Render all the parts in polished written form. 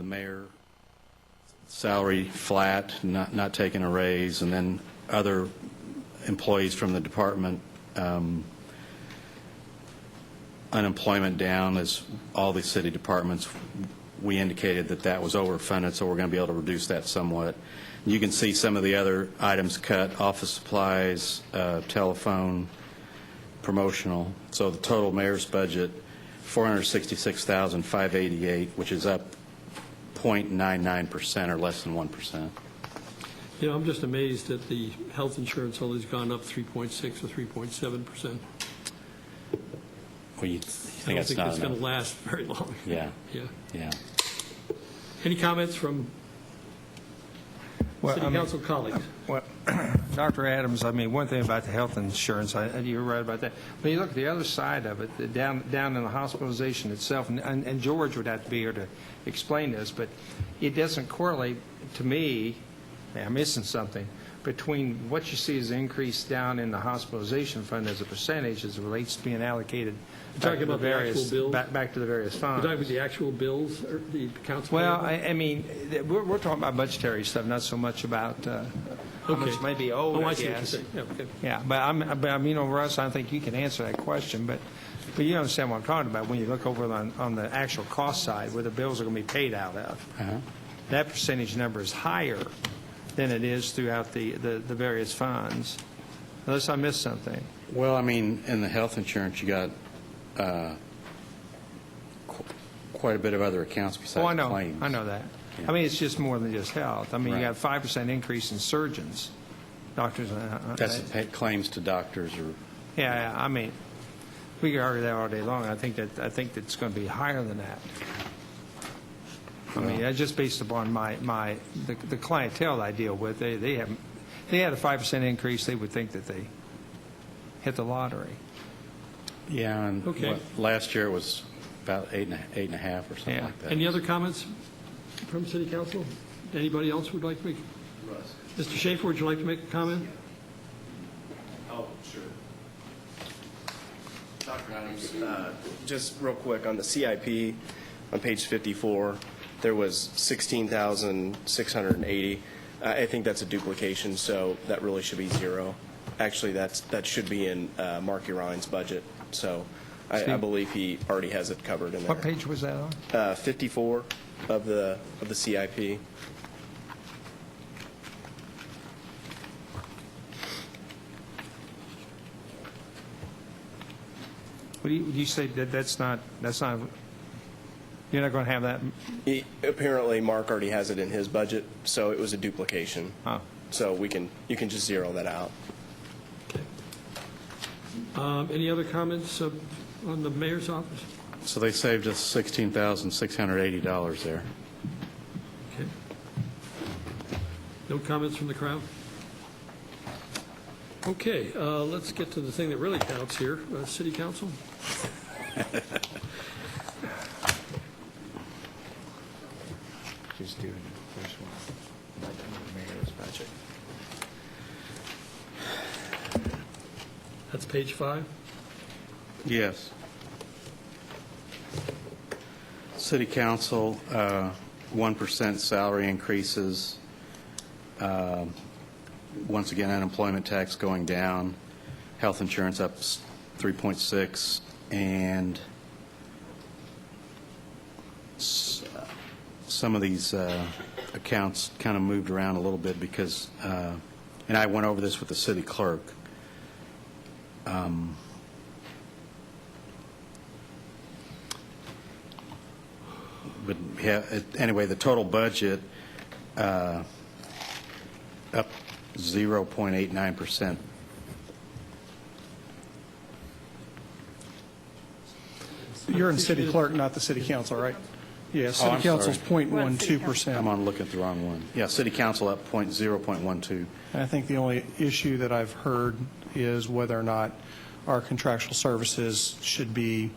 the mayor, salary flat, not taking a raise, and then other employees from the department, unemployment down as all the city departments. We indicated that that was overfunded, so we're going to be able to reduce that somewhat. You can see some of the other items cut: office supplies, telephone, promotional. So the total mayor's budget, $466,588, which is up 0.99% or less than 1%. You know, I'm just amazed that the health insurance only has gone up 3.6 or 3.7%. Well, you I think don't that's think not it's going enough? to last very long. Yeah. Yeah. Yeah. Any comments from City Council colleagues? Well, Dr. Adams, I mean, one thing about the health insurance, you're right about that. When you look at the other side of it, down in the hospitalization itself, and George would have to be here to explain this, but it doesn't correlate to me, I'm missing something, between what you see as an increase down in the hospitalization fund as a percentage as it relates to being allocated back to the various funds. You're talking about the actual bills, or the council? Well, I mean, we're talking about budgetary stuff, not so much about how much may be owed, I see what you're guess. saying. Yeah, okay. Yeah, but I'm, you know, Russ, I think you can answer that question, but you understand what I'm talking about when you look over on the actual cost side where the bills are going to be paid out of. That percentage number is higher than it is throughout the various funds, unless I missed something. Well, I mean, in the health insurance, you got quite a bit of other accounts besides claims. I know that. Yeah. I mean, it's just more than just health. I mean, Right. you got 5% increase in surgeons, doctors. That's claims to doctors or. Yeah, I mean, we can argue that all day long. I think that's going to be higher than that. I mean, that's just based upon the clientele I deal with. They had a 5% increase, they would think that they hit the lottery. Yeah, and Okay. last year it was about 8.5 or something Yeah. like that. Any other comments from City Council? Anybody else would like to make? Mr. Schaefer, would you like to make a comment? Oh, sure. Dr. Adams, just real quick, on the CIP, on page 54, there was 16,680. I think that's a duplication, so that really should be zero. Actually, that should be in Mark Urine's budget, so I believe he already has it covered in there. What page was that on? 54 of the CIP. What do you say that's not, you're not going to have that? Apparently, Mark already has it in his budget, so it was a duplication. Oh. So you can just zero that out. Any other comments on the mayor's office? So they saved us $16,680 there. Okay. No comments from the crowd? Okay, let's get to the thing that really counts here, City Council. Just do the first one. Mayor's budget. That's page 5. Yes. City Council, 1% salary increases. Once again, unemployment tax going down. Health insurance up 3.6, and some of these accounts kind of moved around a little bit because, and I went over this with the city clerk. But yeah, anyway, the total budget up 0.89%. You're in city clerk, not the city council, right? Yeah, city I'm council's sorry. 0.12%. I'm looking at the wrong one. Yeah, City Council up 0.12. I think the only issue that I've heard is whether or not our contractual services should be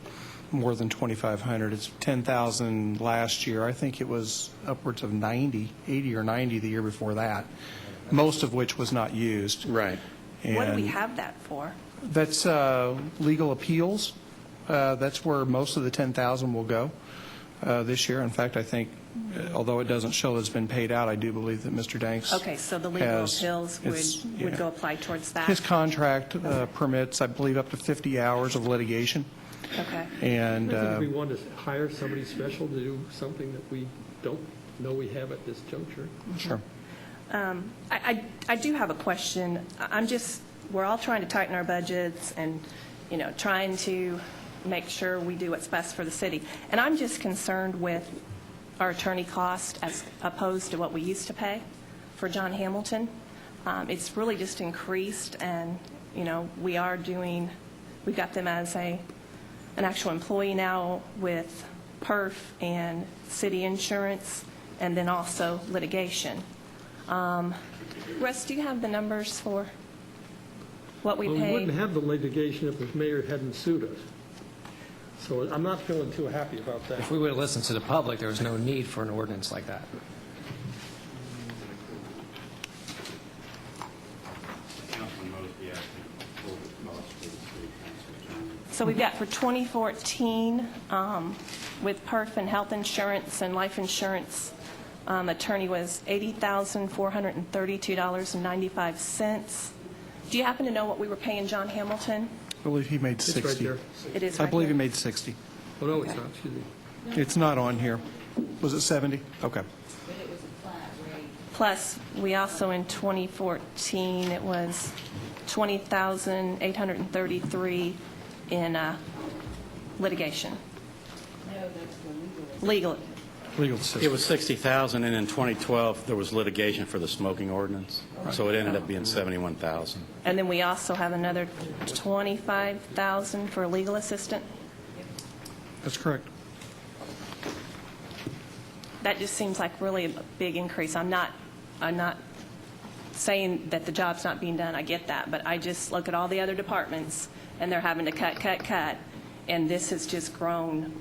more than 2,500. It's 10,000 last year. I think it was upwards of 80 or 90 the year before that, most of which was not used. Right. What do we And have that for? that's legal appeals. That's where most of the 10,000 will go. this year. In fact, I think, although it doesn't show that it's been paid out, I do believe that Mr. Danks Okay, so the legal has- appeals would yeah. go apply towards that? His contract permits, I believe, up to 50 hours of litigation. Okay. And I think if we want to hire somebody special to do something that we don't know we have at this juncture. sure. I do have a question. We're all trying to tighten our budgets and, trying to make sure we do what's best for the city. And I'm just concerned with our attorney cost as opposed to what we used to pay for John Hamilton. It's really just increased, and, we've got them as an actual employee now with PERF and city insurance, and then also litigation. Russ, do you have the numbers for what we Well, we wouldn't pay? have the litigation if the mayor hadn't sued us. So I'm not feeling too happy about that. If we would have listened to the public, there was no need for an ordinance like that. So we've got for 2014, with PERF and health insurance and life insurance, attorney was $80,432.95. Do you happen to know what we were paying John Hamilton? I believe he made It's right 60. there. It is I right believe he here. made 60. Oh, no, it's not, excuse me. It's not on here. Was it 70? Okay. Plus, we also in 2014, it was $20,833 in litigation. Legal. Legal It system. was 60,000, and in 2012, there was litigation for the smoking ordinance, so it ended up being 71,000. And then we also have another $25,000 for a legal assistant. That's correct. That just seems like really a big increase. I'm not saying that the job's not being done. I get that. But I just look at all the other departments, and they're having to cut, and this has just grown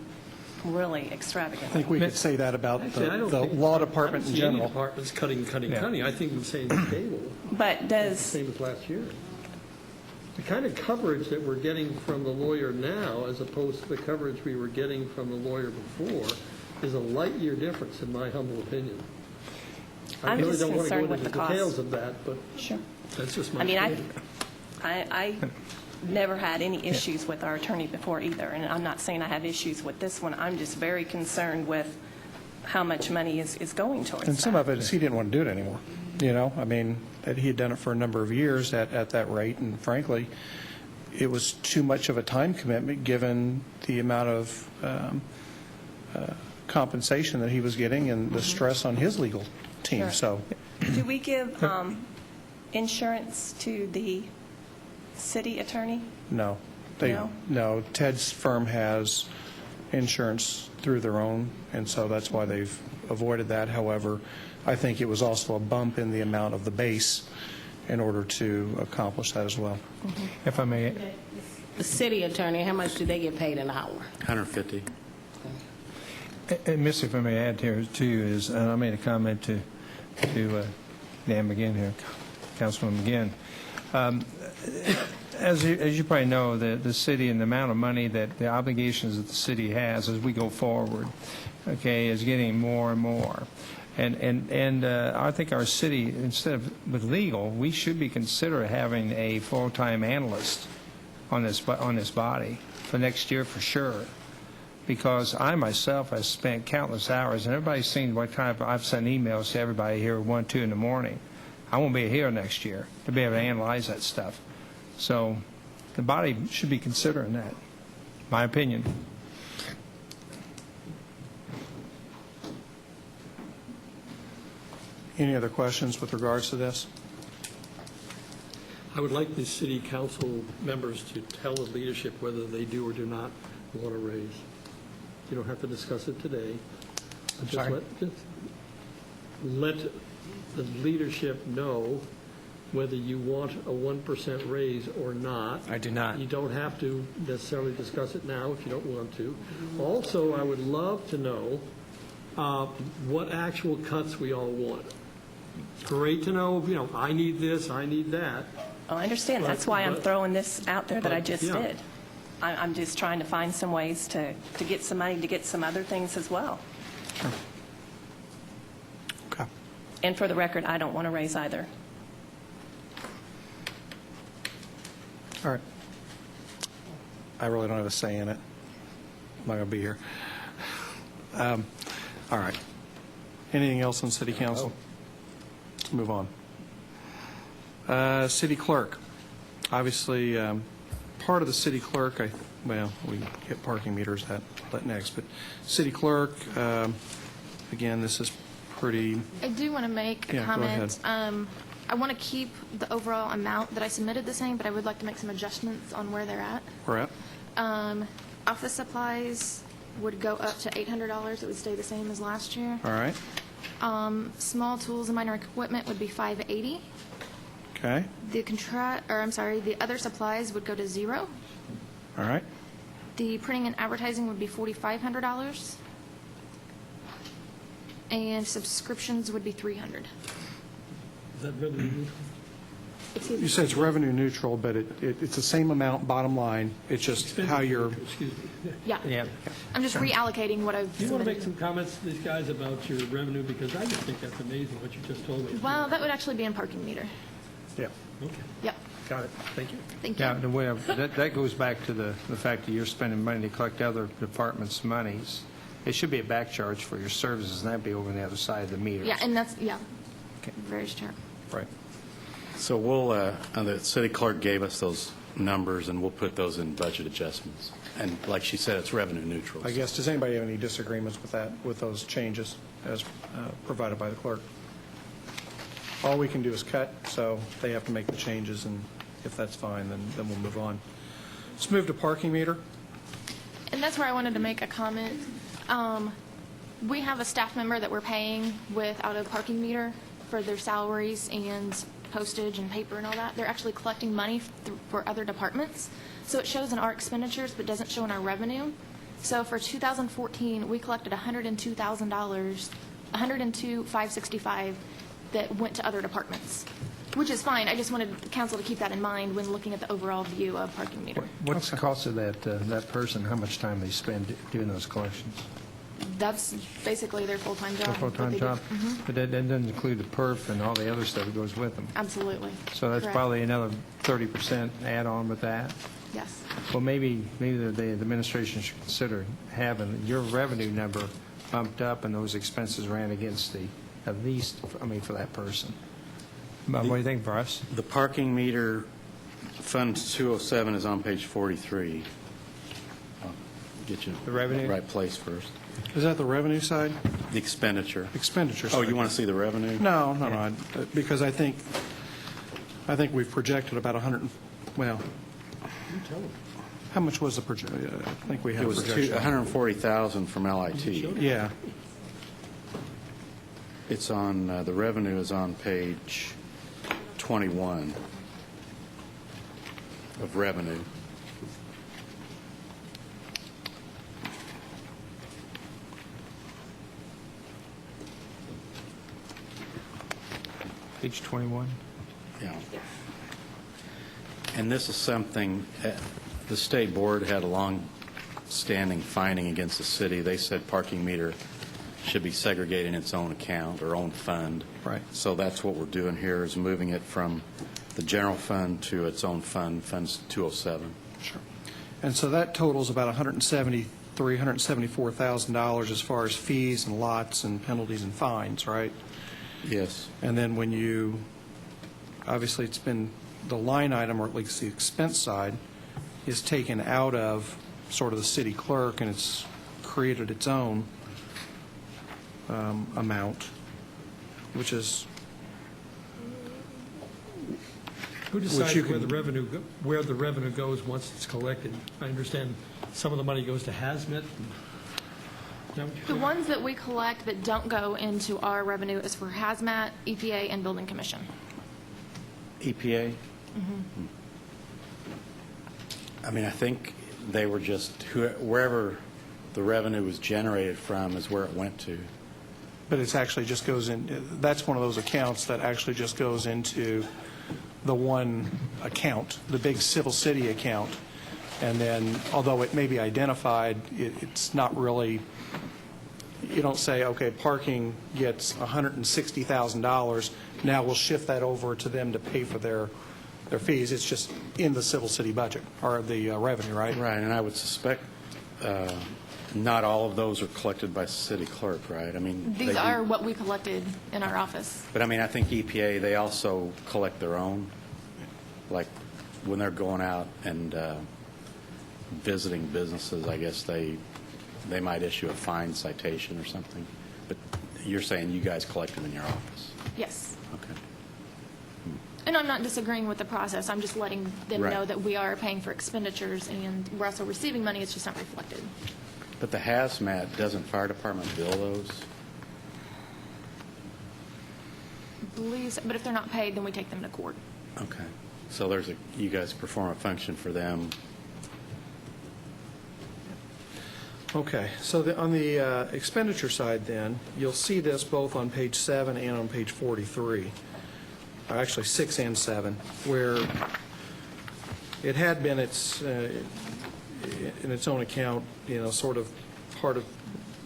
really I extravagant. think we could say that about Actually, I don't the think- law department in I don't see any general. departments cutting. I think we're saying stable, But does, same as last year. The kind of coverage that we're getting from the lawyer now, as opposed to the coverage we were getting from the lawyer before, is a light year difference, in my humble opinion. I I'm really just don't want to go concerned into with the the cost. details of that, but sure. that's just my I mean, opinion. I never had any issues with our attorney before either, and I'm not saying I have issues with this one. I'm just very concerned with how much money is going towards And some that. of it is he didn't want to do it anymore. I mean, that he had done it for a number of years at that rate, and frankly, it was too much of a time commitment given the amount of compensation that he was getting and the stress on his legal team. Sure. So Do we give insurance to the city attorney? no. No? No, Ted's firm has insurance through their own, and so that's why they've avoided that. However, I think it was also a bump in the amount of the base in order to accomplish that as well. If I may, The city attorney, how much do they get paid an hour? 150. and Miss, if I may add here too, is, and I made a comment to Dan McGinn here, Councilman McGinn. As you probably know, the city and the amount of money that the obligations that the city has as we go forward, okay, is getting more and more. And I think our city, instead of with legal, we should be consider having a full-time analyst on this body for next year for sure. Because I myself have spent countless hours, and everybody's seen what kind of, I've sent emails to everybody here at 1, 2 in the morning. I won't be here next year to be able to analyze that stuff. So the body should be considering that, my opinion. Any other questions with regards to this? I would like the city council members to tell the leadership whether they do or do not want a raise. You don't have to discuss it today. But just sorry? just let the leadership know whether you want a 1% raise or not. I do not. You don't have to necessarily discuss it now if you don't want to. Also, I would love to know what actual cuts we all want. It's great to know, I need this, I need that. Oh, I understand. That's why I'm But- throwing this out there that I just yeah. did. I'm just trying to find some ways to get some money to get some other things as well. Okay. And for the record, I don't want to raise either. All right. I really don't have a say in it. I'm not going to be here. All right. Anything else on city council? Let's move on. City clerk. Obviously, part of the city clerk, we get parking meters that next, but city clerk, again, this is pretty, I do want to make a Yeah, go comment. I want to keep the overall amount that I submitted the same, but I would like to make some adjustments on where they're at. we're at. Office supplies would go up to $800. It would stay the same as last year. All right. Small tools and minor equipment would be $580. Okay. The other supplies would go to $0. All right. The printing and advertising would be $4,500. And subscriptions would be $300. Is that revenue neutral? Excuse You me. said it's revenue neutral, but it's the same amount, bottom line. It's just how you're, Excuse me. Yeah. Yeah. I'm just reallocating what I've Do you want to make submitted. some comments to these guys about your revenue? Because I just think that's amazing what you just told me. Well, that would actually be in parking meter. yeah, Okay, Yep. got it. Thank you. Thank you. Yeah, the way that goes back to the fact that you're spending money to collect other departments' monies. It should be a back charge for your services, and that'd be over on the other side of the meter. Yeah, and that's, Okay. very true. right. So the city clerk gave us those numbers, and we'll put those in budget adjustments. And like she said, it's revenue neutral. I guess, does anybody have any disagreements with that, with those changes as provided by the clerk? All we can do is cut, so they have to make the changes, and if that's fine, then we'll move on. Let's move to parking meter. And that's where I wanted to make a comment. We have a staff member that we're paying without a parking meter for their salaries and postage and paper and all that. They're actually collecting money for other departments. So it shows in our expenditures but doesn't show in our revenue. So for 2014, we collected $102,000, $102,565 that went to other departments, which is fine. I just wanted the council to keep that in mind when looking at the overall view of parking meter. What's the cost of that person, how much time they spend doing those collections? That's basically their full-time job. Their what full-time they do. job? But that doesn't include the perf and all the other stuff that goes with them. Absolutely. So that's Correct. probably another 30% add-on with that. Yes. Well, maybe the administration should consider having your revenue number bumped up and those expenses ran against at least, for that person. What do you think, Bryce? The parking meter, Fund 207 is on page 43. I'll get you The revenue? the right place first. Is that the revenue side? The expenditure. Expenditure side? Oh, you want to see the revenue? No, because I think we've projected about 100, well, how much was the projection? I think we had It a was projection. 140,000 from LIT. Yeah, It's on, the revenue is on page 21 of revenue. Page 21? Yeah. And this is something, the state board had a long-standing finding against the city. They said parking meter should be segregated in its own account or own fund. Right. So that's what we're doing here, is moving it from the general fund to its own fund, Funds 207. sure. And so that totals about $174,000 as far as fees and lots and penalties and fines, right? Yes. And then when you, obviously it's been, the line item, or at least the expense side, is taken out of sort of the city clerk, and it's created its own amount, which is, Who Which decides you where can- the revenue goes once it's collected? I understand some of the money goes to hazmat. Is that what you're The saying? ones that we collect that don't go into our revenue is for hazmat, EPA, and building commission. EPA? I mean, I think they were just, wherever the revenue was generated from is where it went to. but it's actually just goes in, that's one of those accounts that actually just goes into the one account, the big civil city account, And then, although it may be identified, it's not really, you don't say, okay, parking gets $160,000, now we'll shift that over to them to pay for their fees. It's just in the civil city budget, or the revenue, right? Right, and I would suspect not all of those are collected by city clerk, right? I mean, they These do- are what we collected in our office. But I mean, I think EPA, they also collect their own, like when they're going out and visiting businesses, I guess they might issue a fine citation or something. But you're saying you guys collect them in your office? Yes. Okay. And I'm not disagreeing with the process. I'm just letting them Right. know that we are paying for expenditures and we're also receiving money. It's just not reflected. But the hazmat, doesn't fire department bill those? Believe so, but if they're not paid, then we take them to court. Okay. So you guys perform a function for them. Okay, so on the expenditure side then, you'll see this both on page 7 and on page 43, actually 6 and 7, where it had been in its own account, sort of part of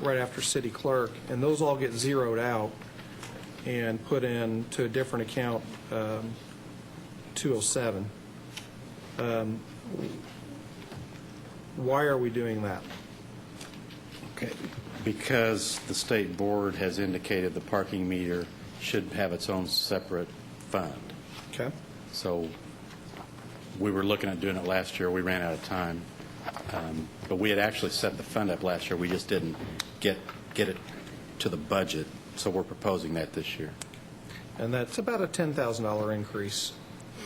right after city clerk, and those all get zeroed out and put into a different account, 207. Why are we doing that? Okay. Because the state board has indicated the parking meter should have its own separate fund. Okay. So we were looking at doing it last year. We ran out of time. But we had actually set the fund up last year. We just didn't get it to the budget. So we're proposing that this year. And that's about a $10,000 increase.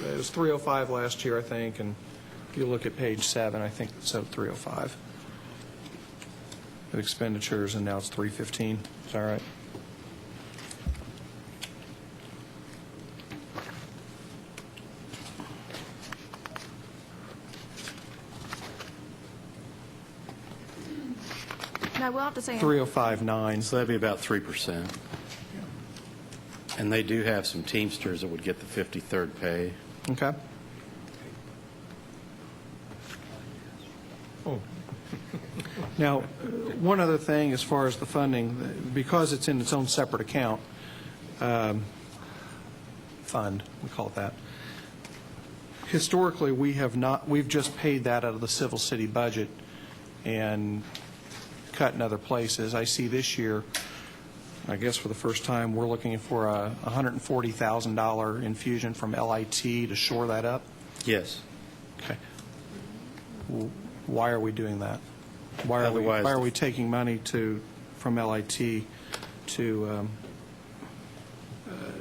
It was 305 last year, I think, and if you look at page 7, I think it's at 305. Of expenditures, and now it's 315. Is that right? And I will have to say, 305.9. So that'd be about 3%. And they do have some Teamsters that would get the 53rd pay. Okay. Now, one other thing as far as the funding, because it's in its own separate account, fund, we call it that. Historically, we've just paid that out of the civil city budget and cut in other places. I see this year, I guess for the first time, we're looking for a $140,000 infusion from LIT to shore that up. Yes. Okay. Why are we doing that? Why Otherwise- are we taking money from LIT to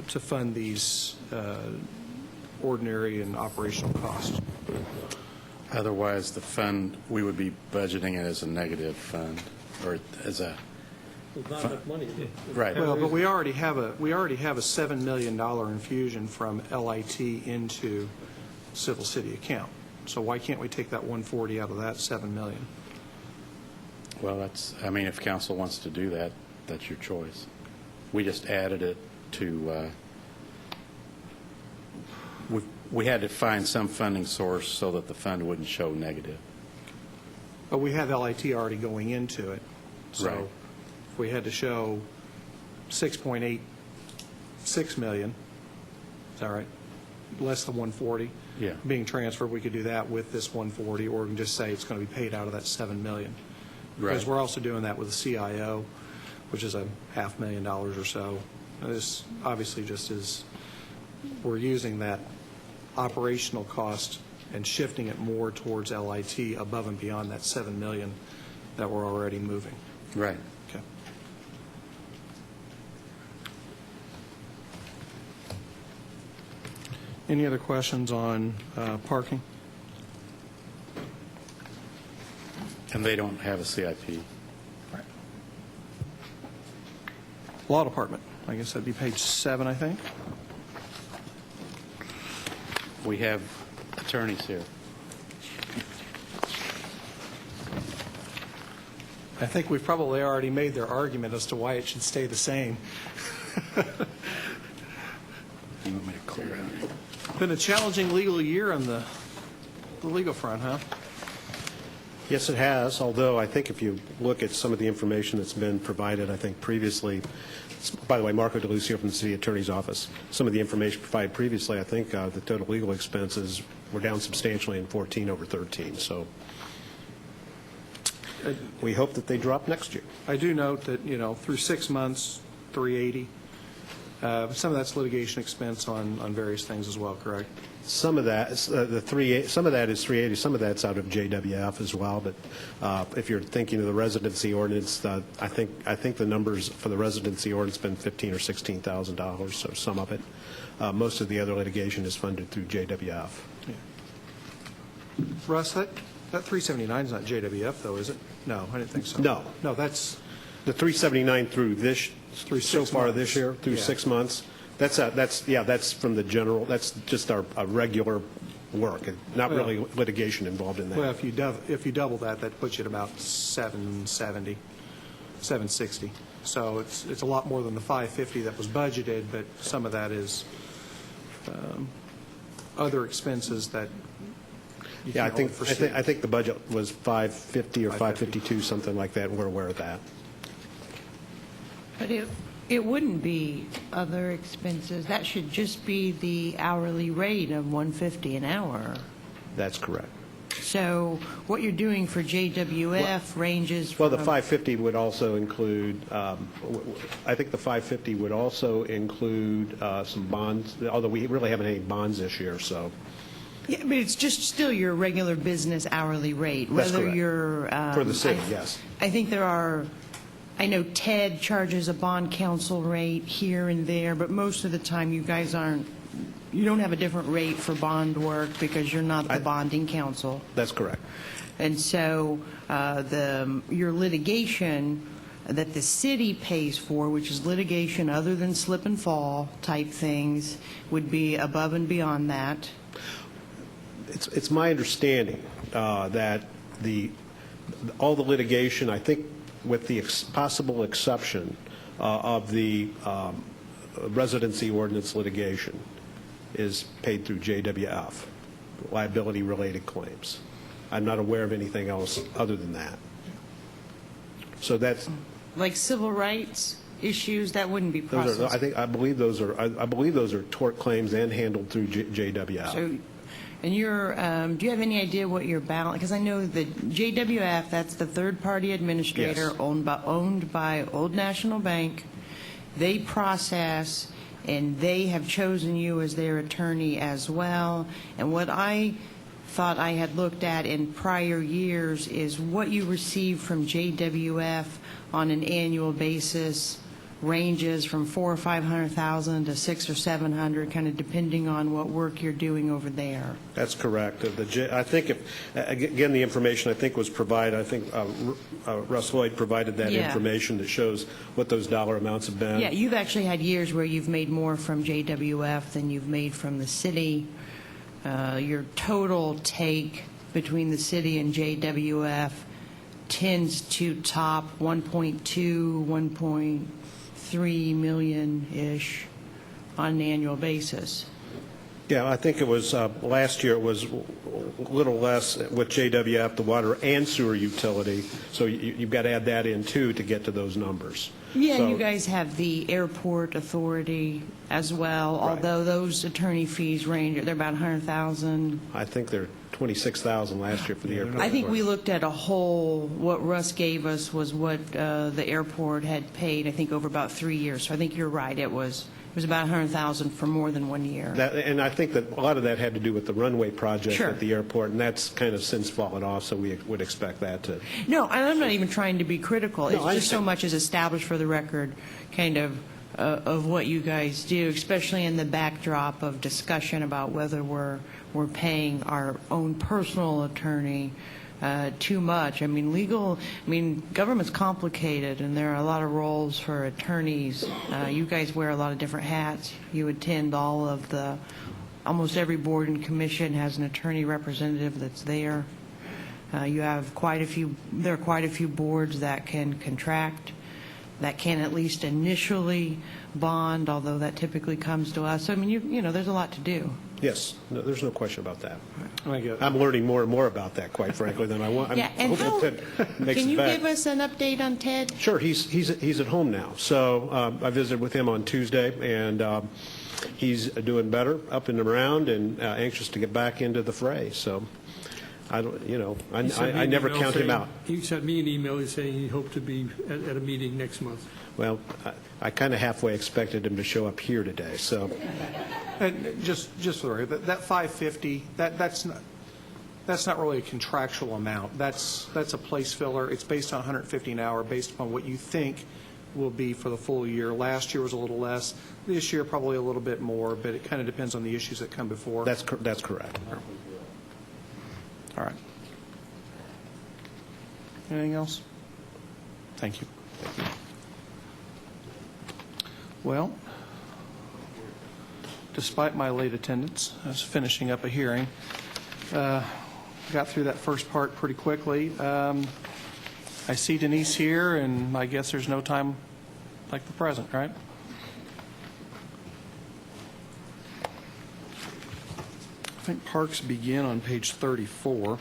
fund these ordinary and operational costs? Otherwise, the fund, we would be budgeting it as a negative fund, or as a, There's not enough money. right. Well, but we already have a $7 million infusion from LIT into civil city account. So why can't we take that 140 out of that $7 million? Well, if council wants to do that, that's your choice. We just added it to, we had to find some funding source so that the fund wouldn't show negative. But we have LIT already going into it. So Right. if we had to show $6.86 million, is that right? Less than 140? Yeah. Being transferred, we could do that with this 140, or we can just say it's going to be paid out of that $7 million. Because Right. we're also doing that with the CIO, which is a $500,000 or so. And this obviously just is, we're using that operational cost and shifting it more towards LIT above and beyond that $7 million that we're already moving. Right. Okay. Any other questions on parking? And they don't have a CIP. Right. Law Department, I guess that'd be page 7, I think. We have attorneys here. I think we've probably already made their argument as to why it should stay the same. You want me to clear out? Been a challenging legal year on the legal front, huh? Yes, it has, although I think if you look at some of the information that's been provided, I think previously, by the way, Marco DeLucio from the City Attorney's Office, some of the information provided previously, I think the total legal expenses were down substantially in 14 over 13, so we hope that they drop next year. I do note that, through 6 months, 380. Some of that's litigation expense on various things as well, correct? Some of that, some of that is 380, some of that's out of JWF as well, but if you're thinking of the residency ordinance, I think the numbers for the residency ordinance have been $15,000 or $16,000, so some of it. Most of the other litigation is funded through JWF. Yeah. Russ, that 379 is not JWF, though, is it? No, I didn't think so. No. No, that's The 379 through so far this year, through 6 months. That's from the general, that's just our regular work, not really litigation involved in that. well, if you double that, that puts you at about 770, 760. So it's a lot more than the 550 that was budgeted, but some of that is other expenses that you Yeah, I can't really think foresee. I think the budget was 550 or 552, something like that, and we're aware of that. But it wouldn't be other expenses. That should just be the hourly rate of $150 an hour. That's correct. So what you're doing for JWF ranges from... Well, the 550 would also include, I think the 550 would also include some bonds, although we really haven't any bonds this year, so. Yeah, but it's just still your regular business hourly rate. That's whether correct. You're... For the city, yes. I think there are... I know Ted charges a bond counsel rate here and there, but most of the time you guys you don't have a different rate for bond work because you're not the bonding counsel. That's correct. And so your litigation that the city pays for, which is litigation other than slip and fall type things, would be above and beyond that. It's my understanding that all the litigation, I think, with the possible exception of the residency ordinance litigation, is paid through JWF, liability-related claims. I'm not aware of anything else other than that. So that's... Like civil rights issues, that wouldn't be processed. I believe those are tort claims and handled through JWF. So, and do you have any idea what your balance, because I know that JWF, that's the third-party administrator. Yes. owned by Old National Bank. They process, and they have chosen you as their attorney as well. And what I thought I had looked at in prior years is what you receive from JWF on an annual basis ranges from $400,000 or $500,000 to $600,000 or $700,000, kind of depending on what work you're doing over there. That's correct. I think, again, the information I think was provided, I think Russ Lloyd provided that information that shows what those dollar amounts have been. Yeah, you've actually had years where you've made more from JWF than you've made from the city. Your total take between the city and JWF tends to top 1.2, 1.3 million-ish on an annual basis. Yeah, I think it was, last year it was a little less with JWF, the water and sewer utility, so you've got to add that in, too, to get to those numbers. Yeah, so, you guys have the airport authority as well, Right. although those attorney fees range, they're about $100,000. I think they're $26,000 last year for the airport. I think we looked at a whole, what Russ gave us was what the airport had paid, I think, over about 3 years. So I think you're right. It was about $100,000 for more than 1 year. And I think that a lot of that had to do with the runway project Sure. at the airport, and that's kind of since fallen off, so we would expect that to... No, and I'm not even trying to be critical. No, It's I just so understand. much as established for the record kind of what you guys do, especially in the backdrop of discussion about whether we're paying our own personal attorney too much. I mean, government's complicated, and there are a lot of roles for attorneys. You guys wear a lot of different hats. You attend almost every board and commission has an attorney representative that's there. You have there are quite a few boards that can contract. that can at least initially bond, although that typically comes to us. So, I mean, you know, there's a lot to do. Yes, no, there's no question about that. I get- I'm learning more and more about that, quite frankly, than I want. I'm Yeah, and hopeful how, Ted makes can it you back. give us an update on Ted? Sure, he's at home now. So I visited with him on Tuesday, and he's doing better, up and around, and anxious to get back into the fray. So I don't, you know, He sent me I an never email count him saying- out. He sent me an email saying he hoped to be at a meeting next month. Well, I kind of halfway expected him to show up here today. So And just for the record, that 550, that's not really a contractual amount. That's a place filler. It's based on 150 an hour, based upon what you think will be for the full year. Last year was a little less. This year, probably a little bit more, but it kind of depends on the issues that come before. that's correct. All right. Anything else? Thank you. Well, despite my late attendance, I was finishing up a hearing. Got through that first part pretty quickly. I see Denise here, and I guess there's no time like the present, right? I think parks begin on page 34.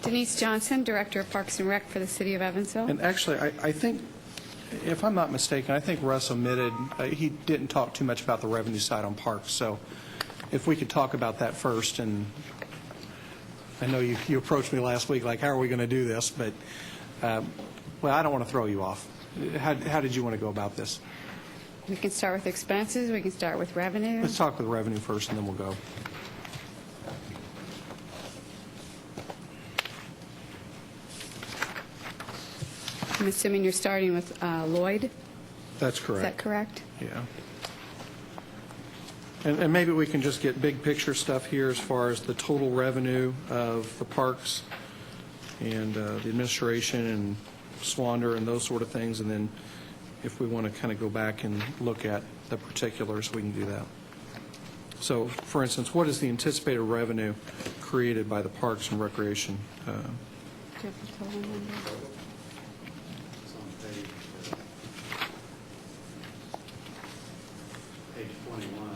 Denise Johnson, Director of Parks and Rec for the City of Evansville. And actually, I think, if I'm not mistaken, I think Russ omitted, he didn't talk too much about the revenue side on parks, so if we could talk about that first, and I know you approached me last week, like, how are we going to do this? But, well, I don't want to throw you off. How did you want to go about this? We can start with expenses, we can start with revenue. Let's talk with revenue first, and then we'll go. I'm assuming you're starting with Lloyd, That's is correct. that correct? Yeah. And maybe we can just get big picture stuff here as far as the total revenue of the parks and the administration and Swander and those sort of things, and then if we want to kind of go back and look at the particulars, we can do that. So, for instance, what is the anticipated revenue created by the Parks and Recreation? Do you have the total number? Page 21.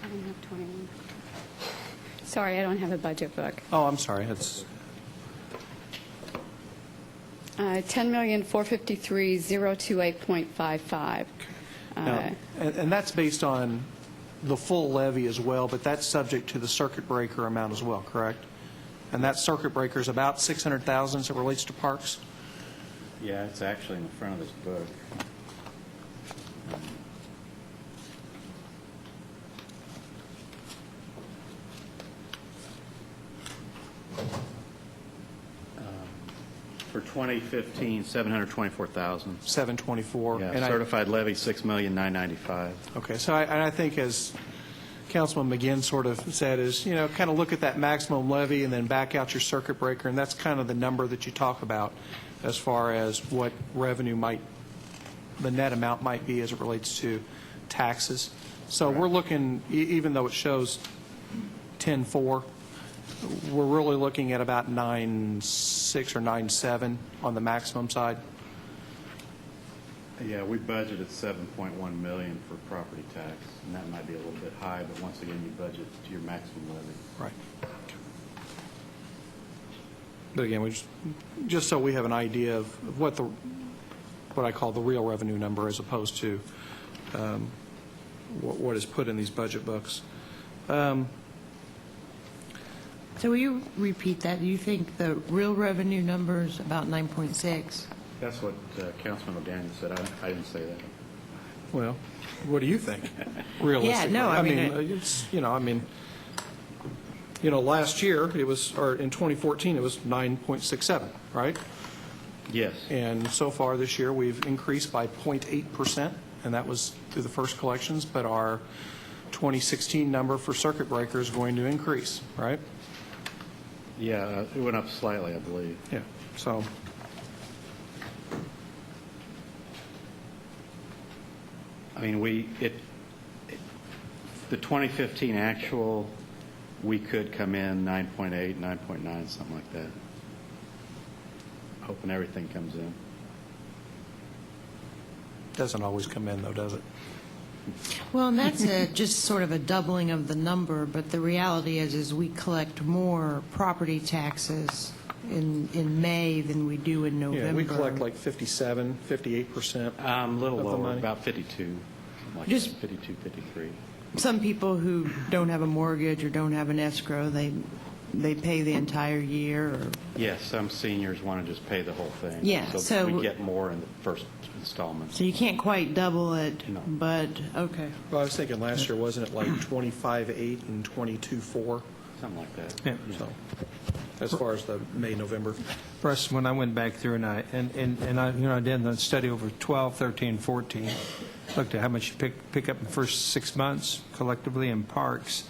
I don't have 21. Sorry, I don't have a budget book. Oh, I'm sorry, it's, $10,453,028.55. now, and that's based on the full levy as well, but that's subject to the circuit breaker amount as well, correct? And that circuit breaker is about 600,000 as it relates to parks? Yeah, it's actually in the front of this book. For 2015, 724,000. 724. Yeah, And certified levy, 6,995,000. Okay, so I think as Councilman McGinn sort of said is, you know, kind of look at that maximum levy and then back out your circuit breaker, and that's kind of the number that you talk about as far as what revenue might, the net amount might be as it relates to taxes. So we're looking, even though it shows 10.4, we're really looking at about 9.6 or 9.7 on the maximum side. Yeah, we budgeted 7.1 million for property tax, and that might be a little bit high, but once again, you budget to your maximum levy. Right. But again, we just so we have an idea of what I call the real revenue number as opposed to what is put in these budget books. So will you repeat that? Do you think the real revenue number is about 9.6? That's what Councilman O'Daniel said. I didn't say that. Well, what do you think, realistically? Yeah, no, I mean, it's, last year, it was, or in 2014, it was 9.67, right? Yes. And so far this year, we've increased by 0.8%, and that was through the first collections, but our 2016 number for circuit breaker is going to increase, right? Yeah, it went up slightly, I believe. Yeah, so, I mean, the 2015 actual we could come in 9.8, 9.9, something like that. Hoping everything comes in. Doesn't always come in, though, does it? Well, and that's just sort of a doubling of the number, but the reality is we collect more property taxes in May than we do in November. Yeah, we collect like 57, 58%. A little of the lower, money. about 52, something like Just- that, 52, 53. Some people who don't have a mortgage or don't have an escrow, they pay the entire year, or Yes, some seniors want to just pay the whole thing. Yeah, So so- we get more in the first installment. so you can't quite double it, No. but, okay. Well, I was thinking last year, wasn't it like 25.8 and 22.4? Something like that. Yeah. So, as far as the May, November. Russ, when I went back through and I did the study over 12, 13, 14, looked at how much you pick up in the first 6 months collectively in parks,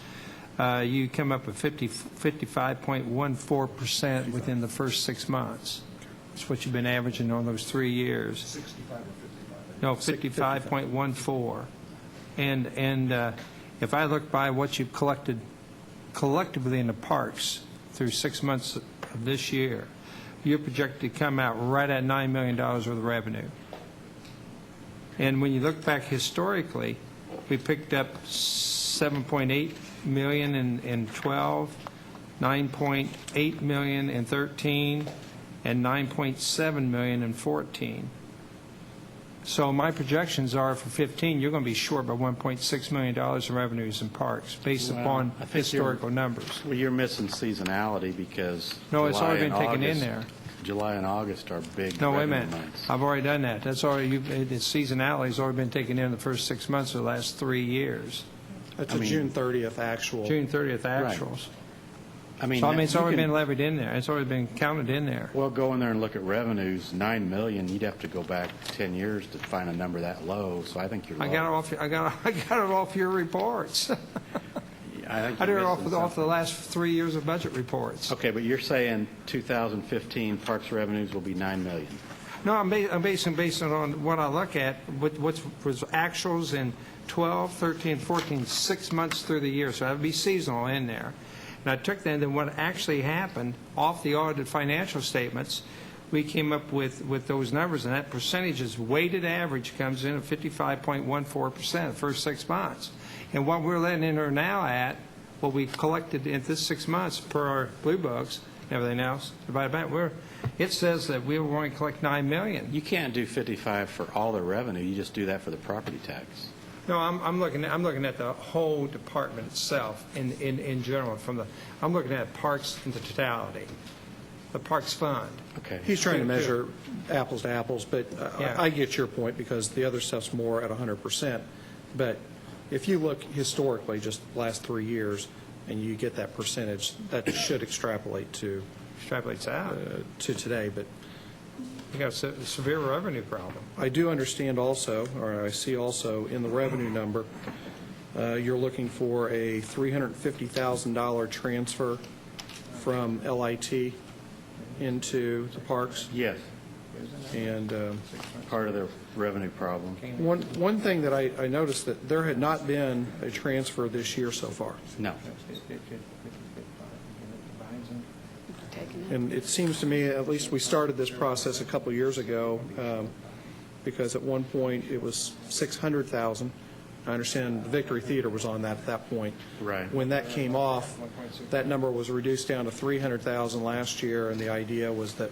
you come up with 55.14% within the first 6 months. That's what you've been averaging on those 3 years. 65 or 55? No, 55.14. And if I look by what you've collected collectively in the parks through 6 months of this year, you're projected to come out right at $9 million worth of revenue. And when you look back historically, we picked up $7.8 million in 12, $9.8 million in 13, and $9.7 million in 14. So my projections are for 15, you're going to be short by $1.6 million in revenues in parks based Well, upon I think historical numbers. Well, you're missing seasonality because No, it's July already been and taken in August- there. July and August are big No, wait a revenue minute. months. I've already done that. That's already, the seasonality has already been taken in the first 6 months of the last 3 years. That's I a mean- June 30th actual. June 30th Right. actuals. I mean, So, I mean, it's you already can- been levied in there. It's already been counted in there. Well, go in there and look at revenues, 9 million, you'd have to go back 10 years to find a number that low, so I think you're low. I got it off your reports. I think I did you're it off missing the something. last 3 years of budget reports. Okay, but you're saying 2015 parks revenues will be 9 million. No, I'm basing it on what I look at, what was actuals in 12, 13, 14, 6 months through the year, so that would be seasonal in there. And I took that, and then what actually happened off the audited financial statements, we came up with those numbers, and that percentage is weighted average comes in at 55.14% the first 6 months. And what we're letting in there now at, what we collected in this 6 months per our blue books and everything else, divided by, it says that we were going to collect $9 million. You can't do 55 for all the revenue, you just do that for the property tax. No, I'm looking at the whole department itself in general. I'm looking at parks in the totality, the parks fund. Okay. He's trying to measure apples to apples, but Yeah. I get your point because the other stuff's more at 100%. But if you look historically, just last 3 years, and you get that percentage, that should extrapolate to Extrapolates out. to today. But You got a severe revenue problem. I do understand also, or I see also in the revenue number, you're looking for a $350,000 transfer from LIT into the parks. Yes, And part of the revenue problem. one thing that I noticed, that there had not been a transfer this year so far. No. And it seems to me, at least we started this process a couple of years ago, because at one point it was $600,000. I understand the Victory Theater was on that at that point. Right. When that came off, that number was reduced down to $300,000 last year, and the idea was that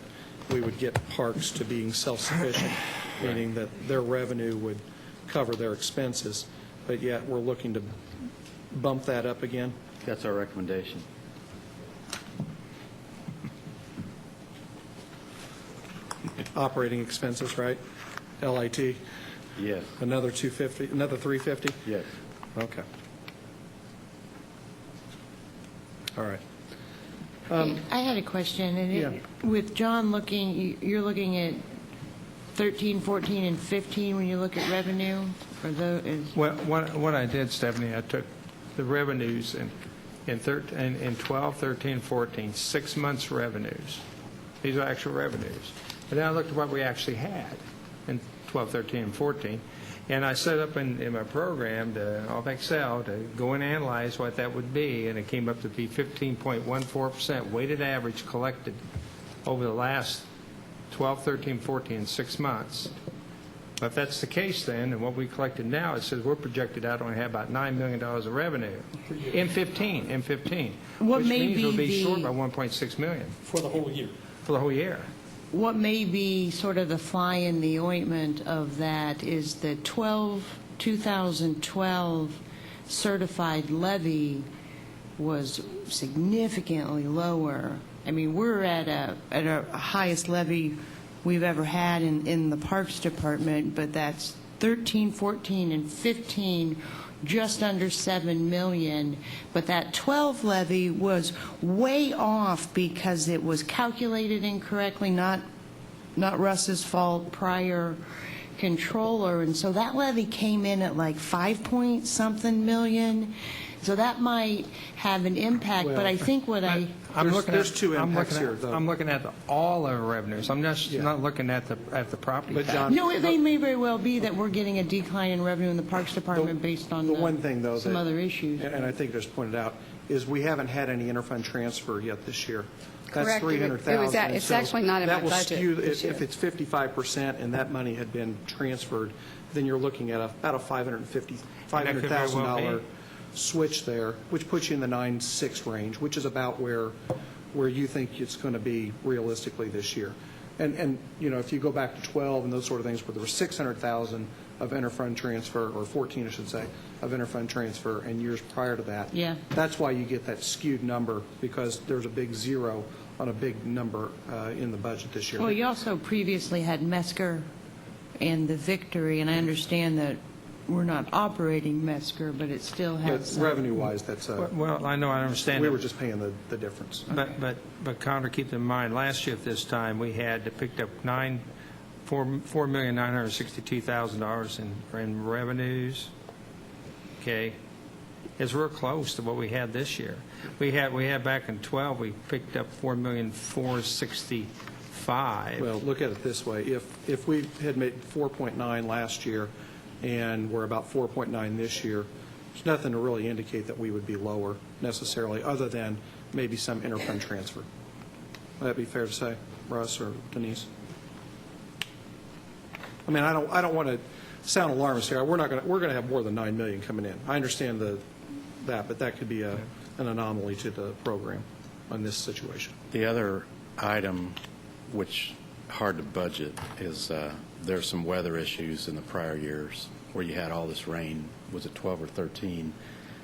we would get parks to being self-sufficient, meaning that their revenue would cover their expenses, but yet we're looking to bump that up again. That's our recommendation. Operating expenses, right? LIT, Yes, another 250, another 350? yes. Okay. All right. I had a question, and Yeah. with John you're looking at 13, 14, and 15 when you look at revenue? Or Well, what I did, Stephanie, I took the revenues in 12, 13, 14, 6 months revenues. These are actual revenues. And then I looked at what we actually had. And 12, 13, and 14. And I set up in my program off Excel to go and analyze what that would be, and it came up to be 15.14% weighted average collected over the last 12, 13, 14, 6 months. But if that's the case then, and what we collected now, it says we're projected out to only have about $9 million of revenue in 15, What which may means we'll be be short the- by 1.6 million For the whole year. for the whole year. What may be sort of the fly in the ointment of that is the 2012 certified levy was significantly lower. I mean, we're at a highest levy we've ever had in the Parks Department, but that's 13, 14, and 15, just under $7 million. But that 12 levy was way off because it was calculated incorrectly, not Russ's fault, prior controller. And so that levy came in at like 5-point-something million. So that might have an impact, but I think what There's two impacts here, though. I'm looking at all our revenues. I'm just not looking at the property But, tax. John, No, it may very well be that we're getting a decline in revenue in the Parks Department based on the one thing, though, some that- other issues. and I think just pointed out, is we haven't had any interfund transfer yet this year. That's Correct. $300,000. It's actually not in my budget That will skew, this year. if it's 55% and that money had been transferred, then you're looking at about a $500,000 switch there, which puts you in the 9.6 range, which is about where you think it's going to be realistically this year. And you know, if you go back to 12 and those sort of things, where there was 600,000 of interfund transfer, or 14, I should say, of interfund transfer, and years prior to that. Yeah. That's why you get that skewed number, because there's a big zero on a big number in the budget this year. Well, you also previously had Mesker and the Victory, and I understand that we're not operating Mesker, but it still But has some. revenue-wise, that's Well, I know, I understand. we that. were just paying the difference. But Connor, keep in mind, last year at this time, we had picked up $4,962,000 in revenues. Okay, it's real close to what we had this year. We had back in 12, we picked up $4,465,000. Well, look at it this way. If we had made 4.9 last year and we're about 4.9 this year, there's nothing to really indicate that we would be lower necessarily, other than maybe some interfund transfer. Would that be fair to say, Russ or Denise? I mean, I don't want to sound alarmist here. We're going to have more than $9 million coming in. I understand that, but that could be an anomaly to the program on this situation. The other item, which hard to budget, is there's some weather issues in the prior years where you had all this rain. Was it 12 or 13?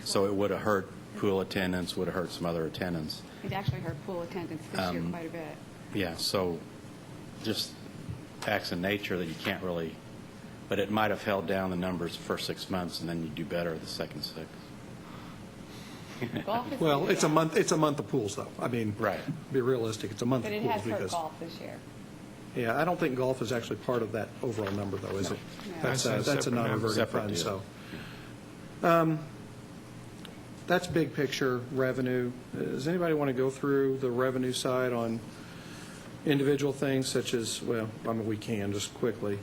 So it would have hurt pool attendance, would have hurt some other attendance. It actually hurt pool attendance this year quite a bit. Yeah, so just acts of nature that you can't really, but it might have held down the numbers the first 6 months, and then you do better the second 6. Golf is Well, pretty it's a bad. month of pools, though. I mean, Right. be realistic, it's a month But of it pools has hurt because, golf this year. yeah, I don't think golf is actually part of that overall number, though, is it? No. That's That's a a separate non-reverting separate fund, deal. so. That's big picture revenue. Does anybody want to go through the revenue side on individual things such as, well, I mean, we can just quickly.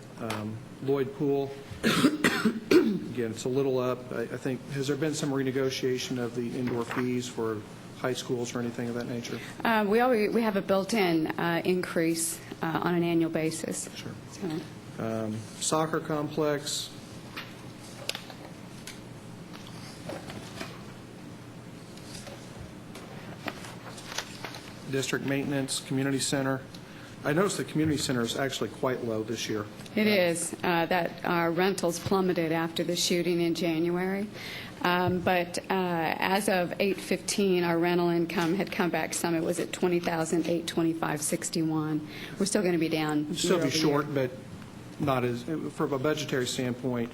Lloyd Pool, again, it's a little up. I think, has there been some renegotiation of the indoor fees for high schools or anything of that nature? We have a built-in increase on an annual basis. Sure. So, Soccer complex. District maintenance, community center. I noticed the community center is actually quite low this year. It is. That our rentals plummeted after the shooting in January. But as of 8/15, our rental income had come back some. It was at $20,825.61. We're still going to be down. Still be year-over-year. short, but not as, from a budgetary standpoint,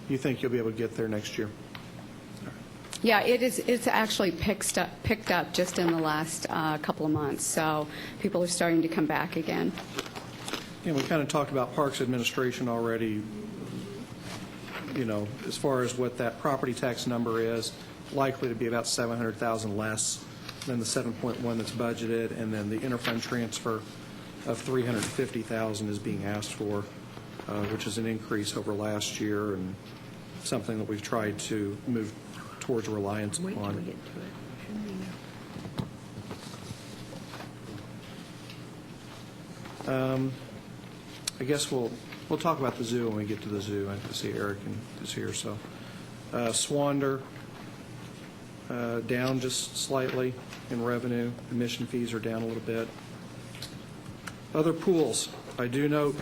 you think you'll be able to get there next year? Yeah, it's actually picked up just in the last couple of months. So people are starting to come back again. And we kind of talked about Parks Administration already, you know, as far as what that property tax number is, likely to be about $700,000 less than the 7.1 that's budgeted, and then the interfund transfer of $350,000 is being asked for. which is an increase over last year and something that we've tried to move towards reliance Wait till we upon. get to it. I guess we'll talk about the zoo when we get to the zoo. I see Eric is here. So, Swander, down just slightly in revenue. Admission fees are down a little bit. Other pools, I do note,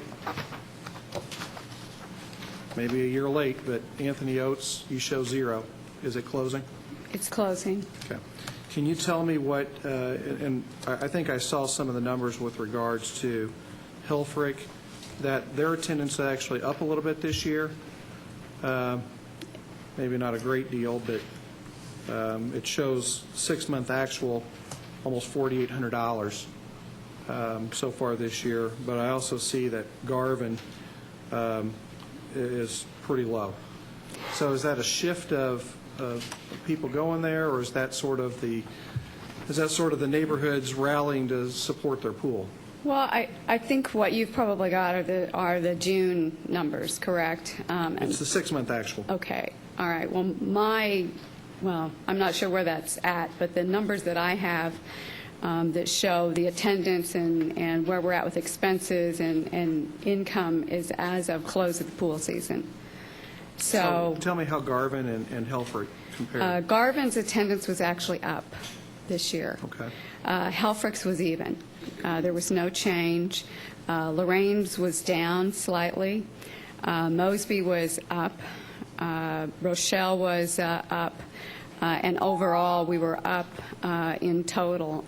maybe a year late, but Anthony Oates, you show 0. Is it closing? It's closing. Okay. Can you tell me what, and I think I saw some of the numbers with regards to Helfrich, that their attendance is actually up a little bit this year. Maybe not a great deal, but it shows 6-month actual almost $4,800 so far this year. But I also see that Garvin is pretty low. So is that a shift of people going there, or is that sort of the neighborhoods rallying to support their pool? Well, I think what you've probably got are the June numbers, correct? It's the 6-month actual. Okay, all right. Well, I'm not sure where that's at, but the numbers that I have that show the attendance and where we're at with expenses and income is as of close of the pool season. So tell me how Garvin and Helfrich compare. Garvin's attendance was actually up this year. Okay. Helfrich's was even. There was no change. Lorraine's was down slightly. Mosby was up. Rochelle was up. And overall, we were up in total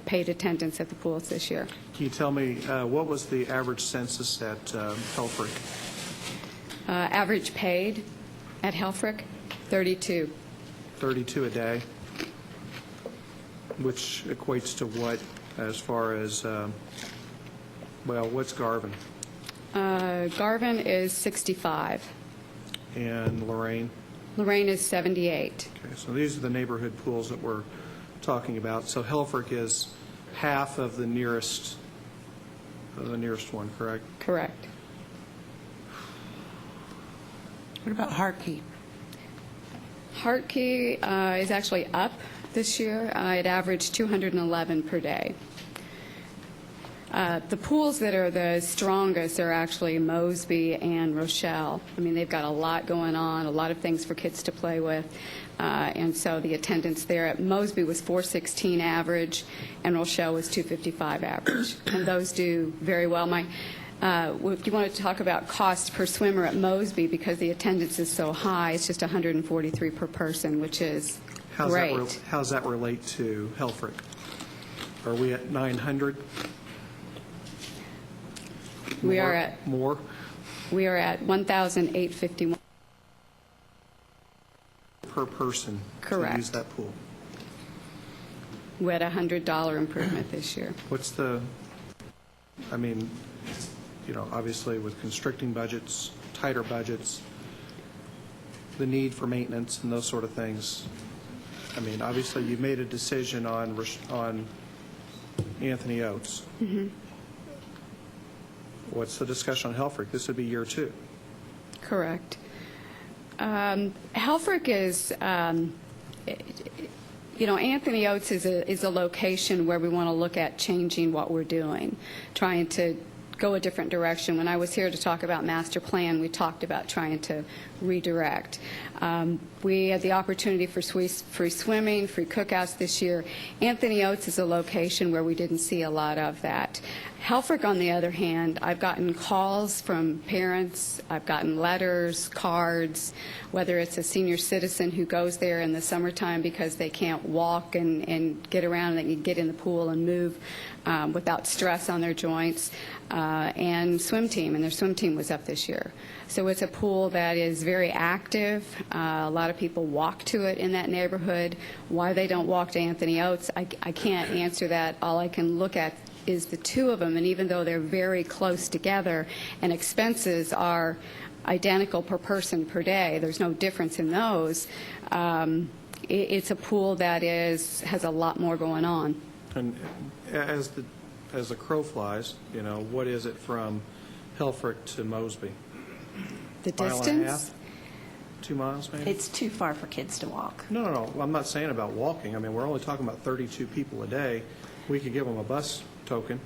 paid attendance at the pools this year. Can you tell me what was the average census at Helfrich? Average paid at Helfrich, 32. 32 a day, which equates to what as far as, what's Garvin? Garvin is 65. And Lorraine? Lorraine is 78. Okay, so these are the neighborhood pools that we're talking about. So Helfrich is half of the nearest one, correct? Correct. What about Hartke? Hartke is actually up this year. It averaged 211 per day. The pools that are the strongest are actually Mosby and Rochelle. I mean, they've got a lot going on, a lot of things for kids to play with, and so the attendance there at Mosby was 416 average, and Rochelle was 255 average, and those do very well. If you want to talk about cost per swimmer at Mosby, because the attendance is so high, it's just 143 per person, which is great. How does that relate to Helfrich? Are we at 900? We are at more. We are at 1,851 per person. Correct. To use that pool. We had a $100 improvement this year. What's obviously with constricting budgets, tighter budgets, the need for maintenance and those sort of things. I mean, obviously you made a decision on Anthony Oates. Mm-hmm. What's the discussion on Helfrich? This would be year 2. Correct. Helfrich is, Anthony Oates is a location where we want to look at changing what we're doing, trying to go a different direction. When I was here to talk about master plan, we talked about trying to redirect. We had the opportunity for free swimming, free cookouts this year. Anthony Oates is a location where we didn't see a lot of that. Helfrich, on the other hand, I've gotten calls from parents, I've gotten letters, cards, whether it's a senior citizen who goes there in the summertime because they can't walk and get around, they can get in the pool and move without stress on their joints, and swim team, and their swim team was up this year. So it's a pool that is very active. A lot of people walk to it in that neighborhood. Why they don't walk to Anthony Oates, I can't answer that. All I can look at is the two of them, and even though they're very close together and expenses are identical per person per day, there's no difference in those, it's a pool that has a lot more going on. And as the crow flies, what is it from Helfrich to Mosby? The Mile and a distance? half? 2 miles, maybe? It's too far for kids to walk. No. I'm not saying about walking. I mean, we're only talking about 32 people a day. We could give them a bus token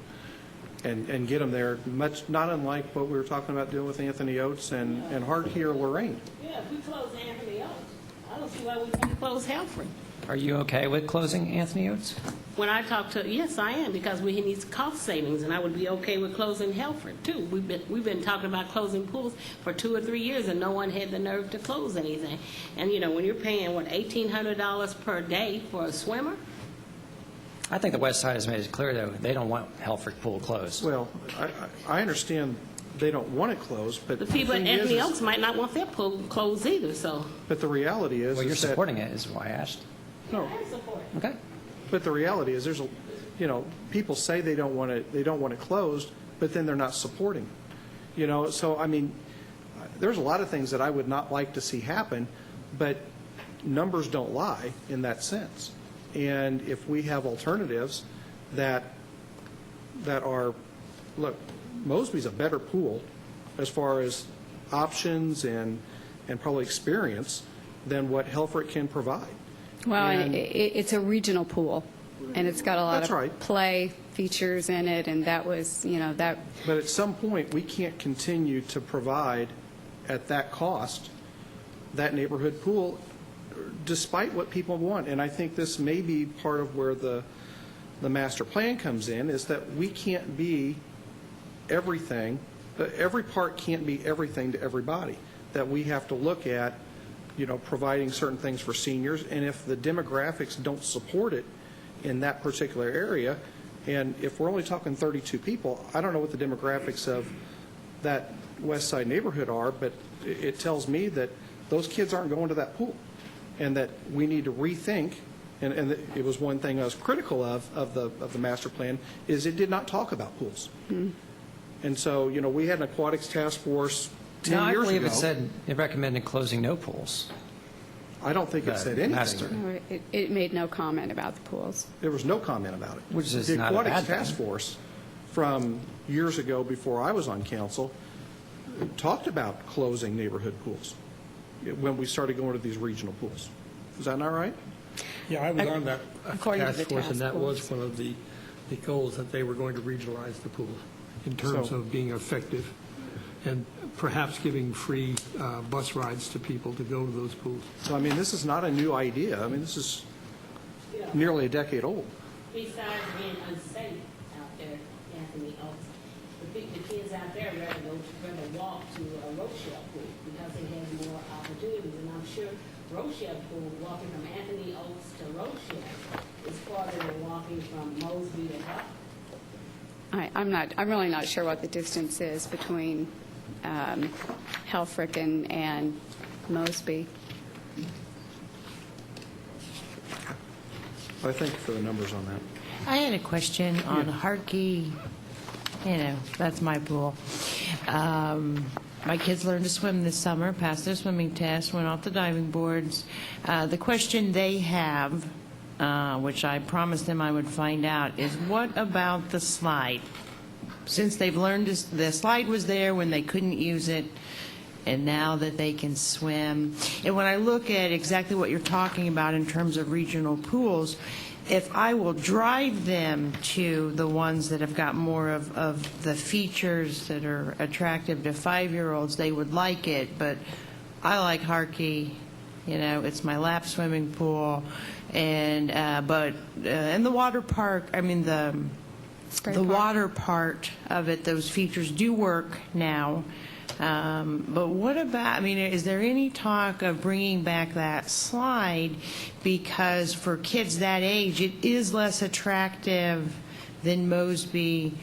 and get them there, much, not unlike what we were talking about doing with Anthony Oates and Hartkey or Lorraine. Yeah, if we close Anthony Oates, I don't see why we can't close Helfrich. Are you okay with closing Anthony Oates? When I talk to, yes, I am, because we need cost savings, and I would be okay with closing Helfrich, too. We've been talking about closing pools for 2 or 3 years, and no one had the nerve to close anything. And, you know, when you're paying, what, $1,800 per day for a swimmer? I think the West Side has made it clear, though, they don't want Helfrich Pool closed. Well, I understand they don't want it closed, but The people at thing is- Anthony Oaks might not want their pool closed either, so. But the reality is Well, you're is that- supporting it, is why I asked. No, I support it. Okay. but the reality is people say they don't want it closed, but then they're not supporting it. So I mean, there's a lot of things that I would not like to see happen, but numbers don't lie in that sense. And if we have alternatives that are, look, Mosby's a better pool as far as options and probably experience than what Helfrich can provide. Well, And- it's a regional pool, and it's got a lot That's of right. play features in it, and that was, that, But at some point, we can't continue to provide at that cost that neighborhood pool, despite what people want. And I think this may be part of where the master plan comes in, is that we can't be everything, every part can't be everything to everybody, that we have to look at, providing certain things for seniors, and if the demographics don't support it in that particular area, and if we're only talking 32 people, I don't know what the demographics of that West Side neighborhood are, but it tells me that those kids aren't going to that pool, and that we need to rethink, and it was one thing I was critical of the master plan, is it did not talk about pools. And so, we had an aquatics task force 10 No, I years believe ago. it said, it recommended closing no pools. I don't think it said anything. Master. it made no comment about the pools. There was no comment about it. Which is the not a bad Aquatics thing. Task Force from years ago before I was on council talked about closing neighborhood pools when we started going to these regional pools. Is that not right? Yeah, I was on that According to the task force, and task that was force. one of the goals, that they were going to regionalize the pool in terms So- of being effective and perhaps giving free bus rides to people to go to those pools. So, I mean, this is not a new idea. I mean, this is nearly a decade old. Besides being unsafe out there, Anthony Oaks, the kids out there rather walk to a Rochelle pool because it has more opportunities. And I'm sure Rochelle pool, walking from Anthony Oaks to Rochelle, is farther than walking from Mosby to Huff. I'm really not sure what the distance is between Helfrich and Mosby. I thank you for the numbers on that. I had a question on Hartkey. That's my pool. My kids learned to swim this summer, passed their swimming test, went off the diving boards. The question they have, which I promised them I would find out, is what about the slide? Since they've learned the slide was there when they couldn't use it, and now that they can swim. And when I look at exactly what you're talking about in terms of regional pools, if I will drive them to the ones that have got more of the features that are attractive to 5-year-olds, they would like it. But I like Hartkey. It's my lap swimming pool, and the water park. I mean the water part of it. Those features do work now. But what about, is there any talk of bringing back that slide? Because for kids that age, it is less attractive than Mosby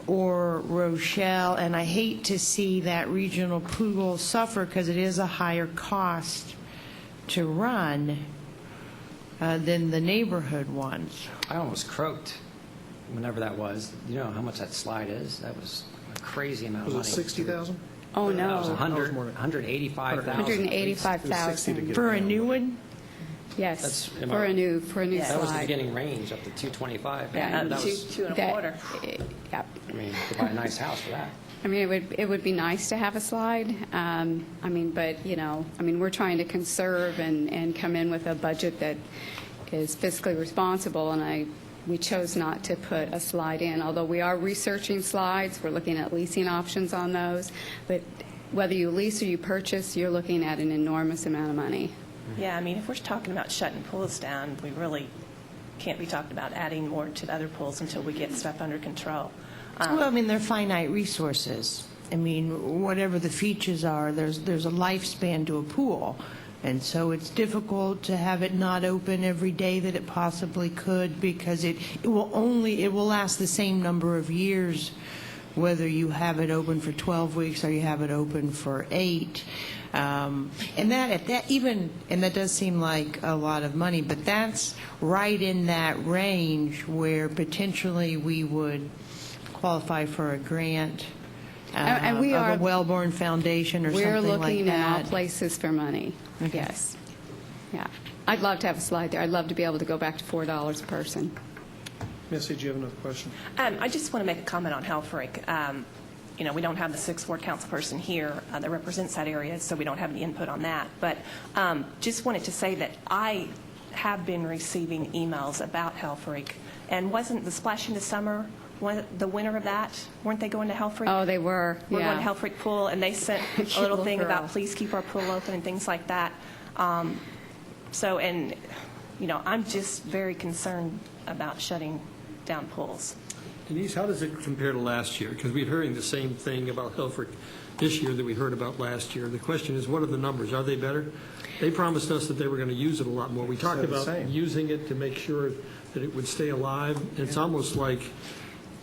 or Rochelle, and I hate to see that regional pool suffer because it is a higher cost to run than the neighborhood ones. I almost croaked whenever that was. You know how much that slide is? That was a crazy amount of money. Was it 60,000? Oh, That was no. 185,000. 185,000. For a new one? Yes, That's- for a new That was the slide. beginning range, up to 225. Yeah, That was, Two and a That- quarter. Yep. I mean, you could buy a nice house for that. I mean, it would be nice to have a slide. I mean, but, we're trying to conserve and come in with a budget that is fiscally responsible, and we chose not to put a slide in, although we are researching slides. We're looking at leasing options on those. But whether you lease or you purchase, you're looking at an enormous amount of money. Yeah, I mean, if we're talking about shutting pools down, we really can't be talking about adding more to the other pools until we get stuff under control. Well, I mean, they're finite resources. I mean, whatever the features are, there's a lifespan to a pool. And so it's difficult to have it not open every day that it possibly could, because it will last the same number of years whether you have it open for 12 weeks or you have it open for 8. And that does seem like a lot of money, but that's right in that range where potentially we would qualify for a grant And we of are- a Wellborn Foundation or something like that. We're looking in all places for money. Okay. Yes. Yeah. I'd love to have a slide there. I'd love to be able to go back to $4 a person. Missy, do you have another question? I just want to make a comment on Helfrich. We don't have the 6th Ward council person here that represents that area, so we don't have any input on that. But just wanted to say that I have been receiving emails about Helfrich, and wasn't the Splash into Summer the winner of that? Weren't they going to Helfrich? Oh, they were, We're going to yeah. Helfrich Pool, and they sent a little Little thing girl. about please keep our pool open and things like that. I'm just very concerned about shutting down pools. Denise, how does it compare to last year? Because we're hearing the same thing about Helfrich this year that we heard about last year. The question is, what are the numbers? Are they better? They promised us that they were going to use it a lot more. We talked Said the about same. using it to make sure that it would stay alive. It's almost like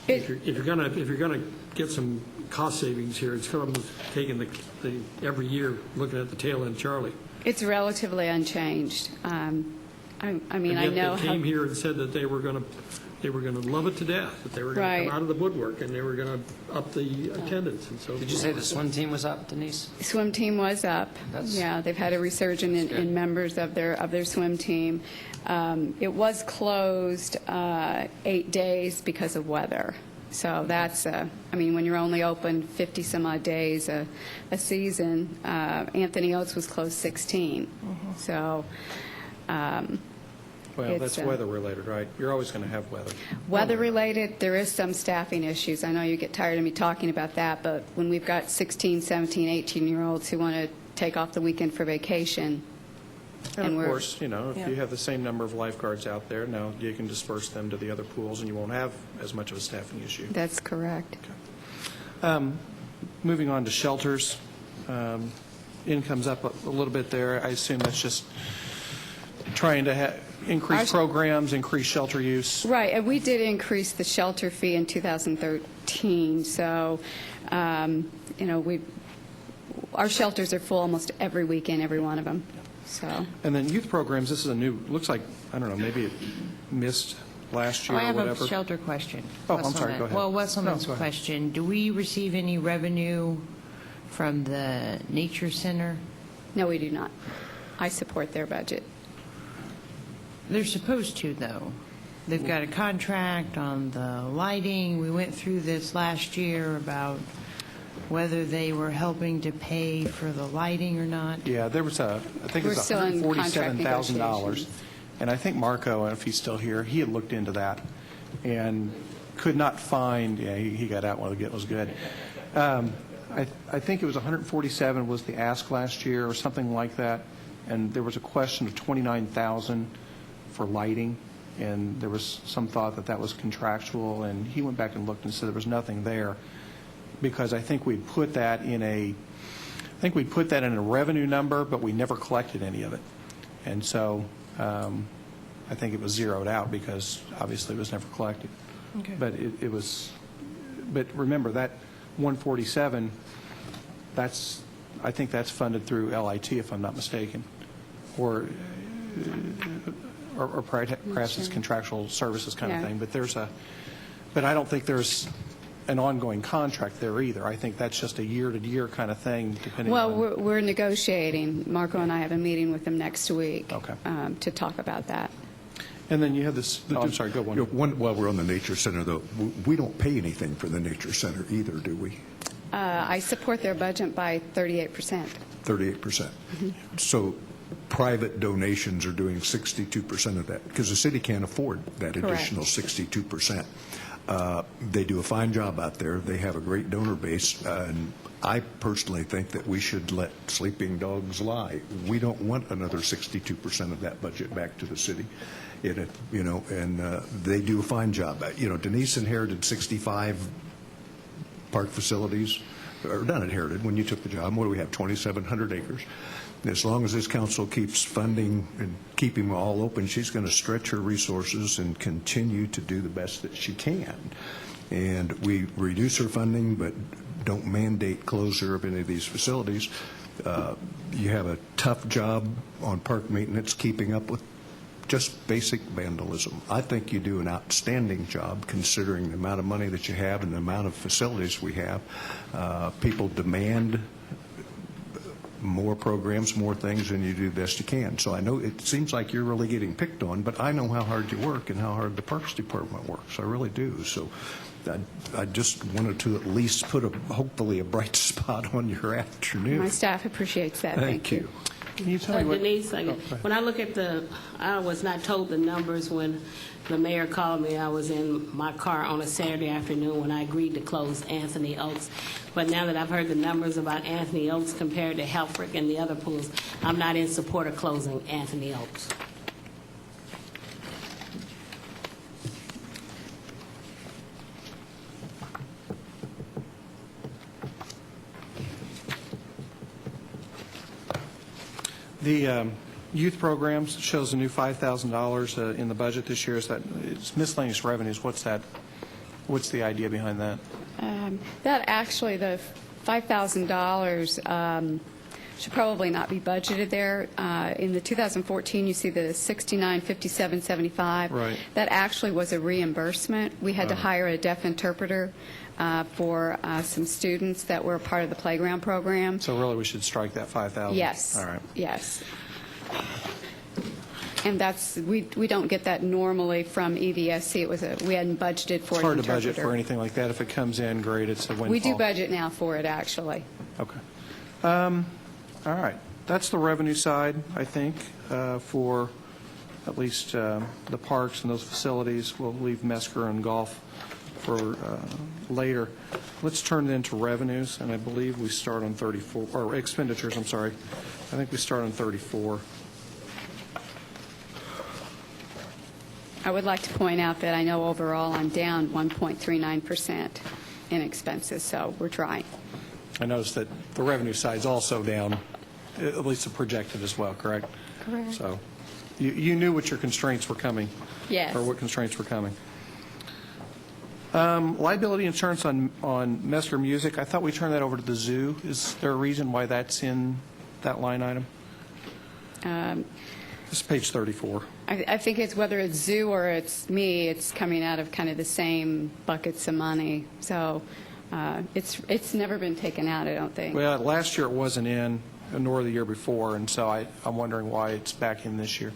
if you're going to get some cost savings here, it's kind of taking the every year looking at the tail end Charlie. It's relatively unchanged. I mean, And I yet know they how... came here and said that they were going to love it to death, that they were going to Right. come out of the woodwork, and they were going to up the attendance and so forth. Did you say the swim team was up, Denise? Swim team was up. That's- Yeah, they've had a resurgence in members of their swim team. It was closed 8 days because of weather. So that's, when you're only open 50-some-odd days a season, Anthony Oates was closed 16. So Well, that's It's, weather-related, right? You're always going to have weather. weather-related, there is some staffing issues. I know you get tired of me talking about that, but when we've got 16, 17, 18-year-olds who want to take off the weekend for vacation, And of we're- course, if you have the same number of lifeguards out there, now you can disperse them to the other pools, and you won't have as much of a staffing issue. that's correct. Moving on to shelters, income's up a little bit there. I assume that's just trying to increase programs, increase shelter use. Right, and we did increase the shelter fee in 2013, so, our shelters are full almost every weekend, every one of them, so. And then youth programs, this is a new, looks like, I don't know, maybe it missed last year I or have whatever. a shelter question. Oh, I'm sorry, go ahead. Well, Wesselman's No, go ahead. question, do we receive any revenue from the nature center? No, we do not. I support their budget. They're supposed to, though. They've got a contract on the lighting. We went through this last year about whether they were helping to pay for the lighting or not. Yeah, there was I think it We're was still in contract $147,000. negotiations. And I think Marco, if he's still here, he had looked into that and could not find, he got out while it was good. I think it was 147 was the ask last year or something like that. And there was a question of 29,000 for lighting. And there was some thought that that was contractual. And he went back and looked and said there was nothing there, because I think we'd put that in a revenue number, but we never collected any of it. And so I think it was zeroed out because obviously it was never collected. Okay. But but remember that 147, I think that's funded through LIT, if I'm not mistaken, or perhaps it's contractual services kind of Yeah. thing. But I don't think there's an ongoing contract there either. I think that's just a year-to-year kind of thing, depending Well, on... we're negotiating. Marco and I have a meeting with them next week Okay. to talk about that. And then you have this... Oh, I'm sorry, go one. While we're on the Nature Center, though, we don't pay anything for the Nature Center either, do we? I support their budget by 38%. 38%. So private donations are doing 62% of that, because the city can't afford that Correct. additional 62%. They do a fine job out there. They have a great donor base, and I personally think that we should let sleeping dogs lie. We don't want another 62% of that budget back to the city. They do a fine job. Denise inherited 65 park facilities, or not inherited, when you took the job. What do we have, 2,700 acres? As long as this council keeps funding and keeping them all open, she's going to stretch her resources and continue to do the best that she can. And we reduce her funding, but don't mandate closure of any of these facilities. You have a tough job on park maintenance, keeping up with just basic vandalism. I think you do an outstanding job considering the amount of money that you have and the amount of facilities we have. People demand more programs, more things, and you do the best you can. So I know it seems like you're really getting picked on, but I know how hard you work and how hard the Parks Department works. I really do. So I just wanted to at least put hopefully a bright spot on your afternoon. My staff appreciates that. Thank you. Can you tell me what? Denise, when I look at I was not told the numbers when the mayor called me. I was in my car on a Saturday afternoon when I agreed to close Anthony Oaks. But now that I've heard the numbers about Anthony Oaks compared to Helfrich and the other pools, I'm not in support of closing Anthony Oaks. The youth programs shows a new $5,000 in the budget this year. It's miscellaneous revenues. What's that? What's the idea behind that? That actually, the $5,000 should probably not be budgeted there. In the 2014, you see the 695775. Right. That actually was a reimbursement. We had to hire a deaf interpreter for some students that were a part of the playground program. So really, we should strike that $5,000. Yes. All right. Yes. And we don't get that normally from EVSC. We hadn't budgeted for It's an hard to interpreter. budget for anything like that. If it comes in, great. It's a windfall. We do budget now for it, actually. Okay. All right. That's the revenue side, I think, for at least the parks and those facilities. We'll leave Mesker and golf for later. Let's turn then to revenues, and I believe we start on 34, or expenditures, I'm sorry. I think we start on 34. I would like to point out that I know overall I'm down 1.39% in expenses, so we're trying. I noticed that the revenue side's also down, at least the projected as well, correct? Correct. So you knew what your constraints were coming. Yes. Or what constraints were coming. Liability insurance on Mesker Music, I thought we turned that over to the zoo. Is there a reason why that's in that line item? This is page 34. I think it's whether it's zoo or it's me, it's coming out of kind of the same buckets of money. So it's never been taken out, I don't think. Well, last year it wasn't in, nor the year before, and so I'm wondering why it's back in this year.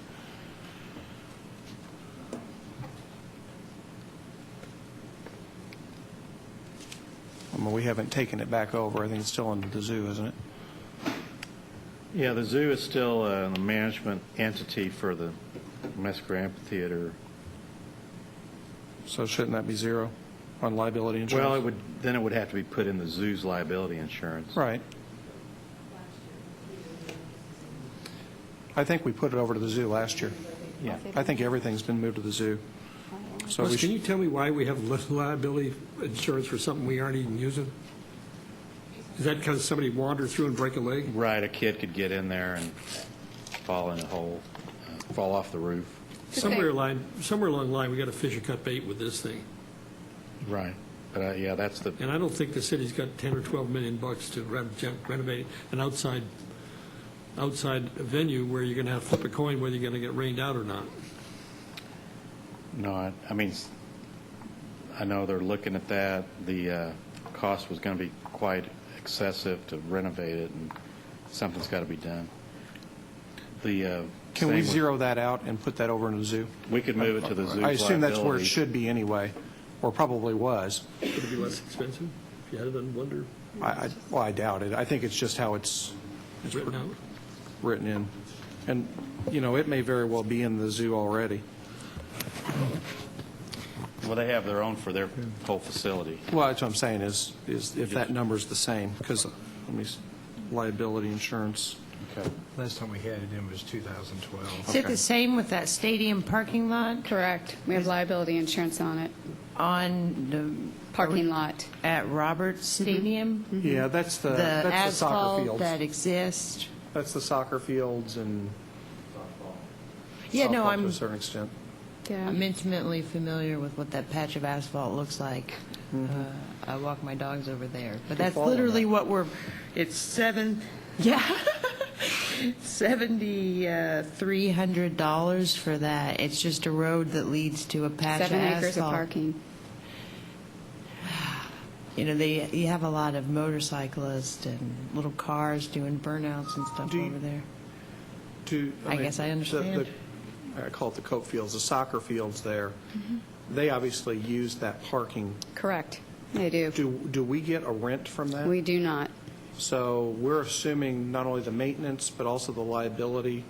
I mean, we haven't taken it back over. I think it's still under the zoo, isn't it? Yeah, the zoo is still a management entity for the Mesker Amphitheater. So shouldn't that be zero on liability insurance? Well, then it would have to be put in the zoo's liability insurance. Right. I think we put it over to the zoo last year. Yeah. I think everything's been moved to the zoo. So Russ, we can you tell me why we have liability insurance for something we aren't even using? Is that because somebody wandered through and break a leg? Right, a kid could get in there and fall in a hole, fall off the roof. Somewhere along the line, we got to fish or cut bait with this thing. Right. But yeah, that's the, And I don't think the city's got 10 or 12 million bucks to renovate an outside venue where you're going to have to flip a coin whether you're going to get rained out or not. no, I mean, I know they're looking at that. The cost was going to be quite excessive to renovate it, and something's got to be done. Can we zero that out and put that over in the zoo? We could move it to the zoo's I assume that's where it liability. should be anyway, or probably was. Would it be less expensive if you had it on Wonder? Well, I doubt it. I think it's just how it's written in. And, it may very well be in the zoo already. Well, they have their own for their whole facility. Well, that's what I'm saying is if that number's the same, because, liability insurance. Okay. Last time we had it in was 2012. Is it the same with that stadium parking lot Correct. We have liability insurance on it, on the parking lot. at Roberts Stadium? Yeah, that's the The soccer asphalt fields. that exists? That's the soccer fields and Yeah, no, softball to I'm a certain extent. Yeah. I'm intimately familiar with what that patch of asphalt looks like. I walk my dogs over there. But that's fall on literally that. what it's $7,300 for that. It's just a road that leads to a patch of 7 asphalt. acres of parking. You have a lot of motorcyclists and little cars doing burnouts and stuff Do you- over there. I guess I understand. I call it the Coke fields, the soccer fields there. They obviously use that parking. Correct. They do. Do we get a rent from that? We do not. So we're assuming not only the maintenance, but also the liability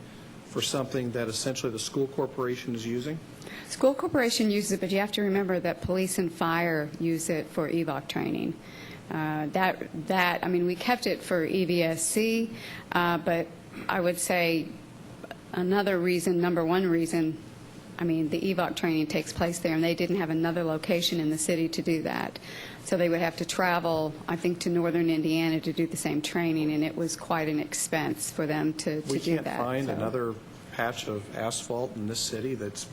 for something that essentially the school corporation is using? School corporation uses it, but you have to remember that police and fire use it for EVOC training. We kept it for EVSC, but I would say another reason, number one reason, the EVOC training takes place there, and they didn't have another location in the city to do that. So they would have to travel, I think, to northern Indiana to do the same training, and it was quite an expense for them to do that. We can't find so. another patch of asphalt in this city that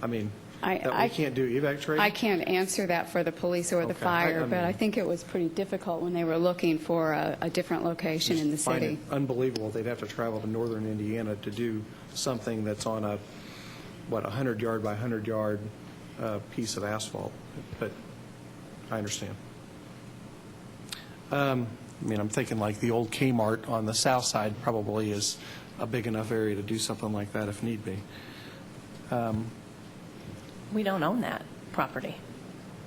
we I can't do evac training? I can't answer that for the police or the Okay. fire, I but I mean- think it was pretty difficult when they were looking for a different location in the Find city. it unbelievable they'd have to travel to northern Indiana to do something that's on a 100-yard by 100-yard piece of asphalt. But I understand. I'm thinking like the old Kmart on the south side probably is a big enough area to do something like that if need be. We don't own that property.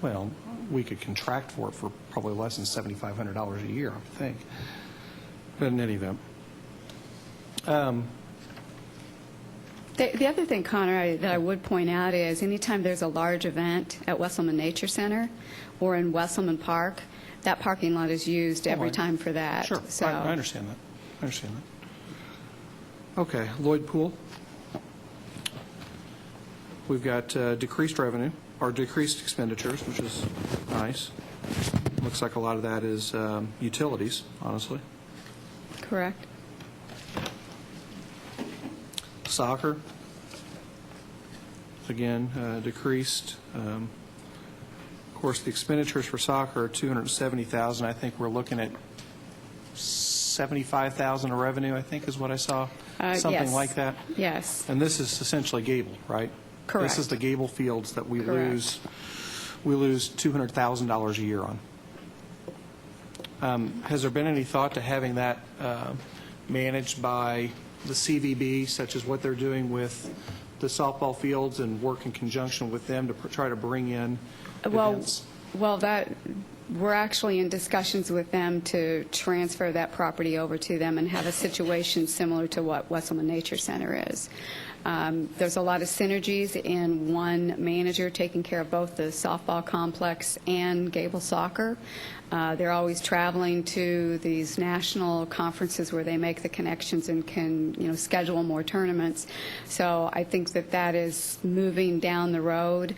Well, we could contract for it for probably less than $7,500 a year, I would think. But in any event. The other thing, Connor, that I would point out is anytime there's a large event at Wesselman Nature Center or in Wesselman Park, that parking lot is used every time for that. Sure, So, I understand that. Okay, Lloyd Pool. We've got decreased revenue, or decreased expenditures, which is nice. Looks like a lot of that is utilities, honestly. correct. Soccer, again, decreased. Of course, the expenditures for soccer are $270,000. I think we're looking at $75,000 of revenue, I think is what I saw. Something Yes. like that. Yes, And this is essentially Gable, right? Correct. This is the Gable fields that we Correct. lose. We lose $200,000 a year on. Has there been any thought to having that managed by the CVB, such as what they're doing with the softball fields, and work in conjunction with them to try to bring in events? We're actually in discussions with them to transfer that property over to them and have a situation similar to what Wesselman Nature Center is. There's a lot of synergies in one manager taking care of both the softball complex and Gable Soccer. They're always traveling to these national conferences where they make the connections and can, schedule more tournaments. So I think that is moving down the road.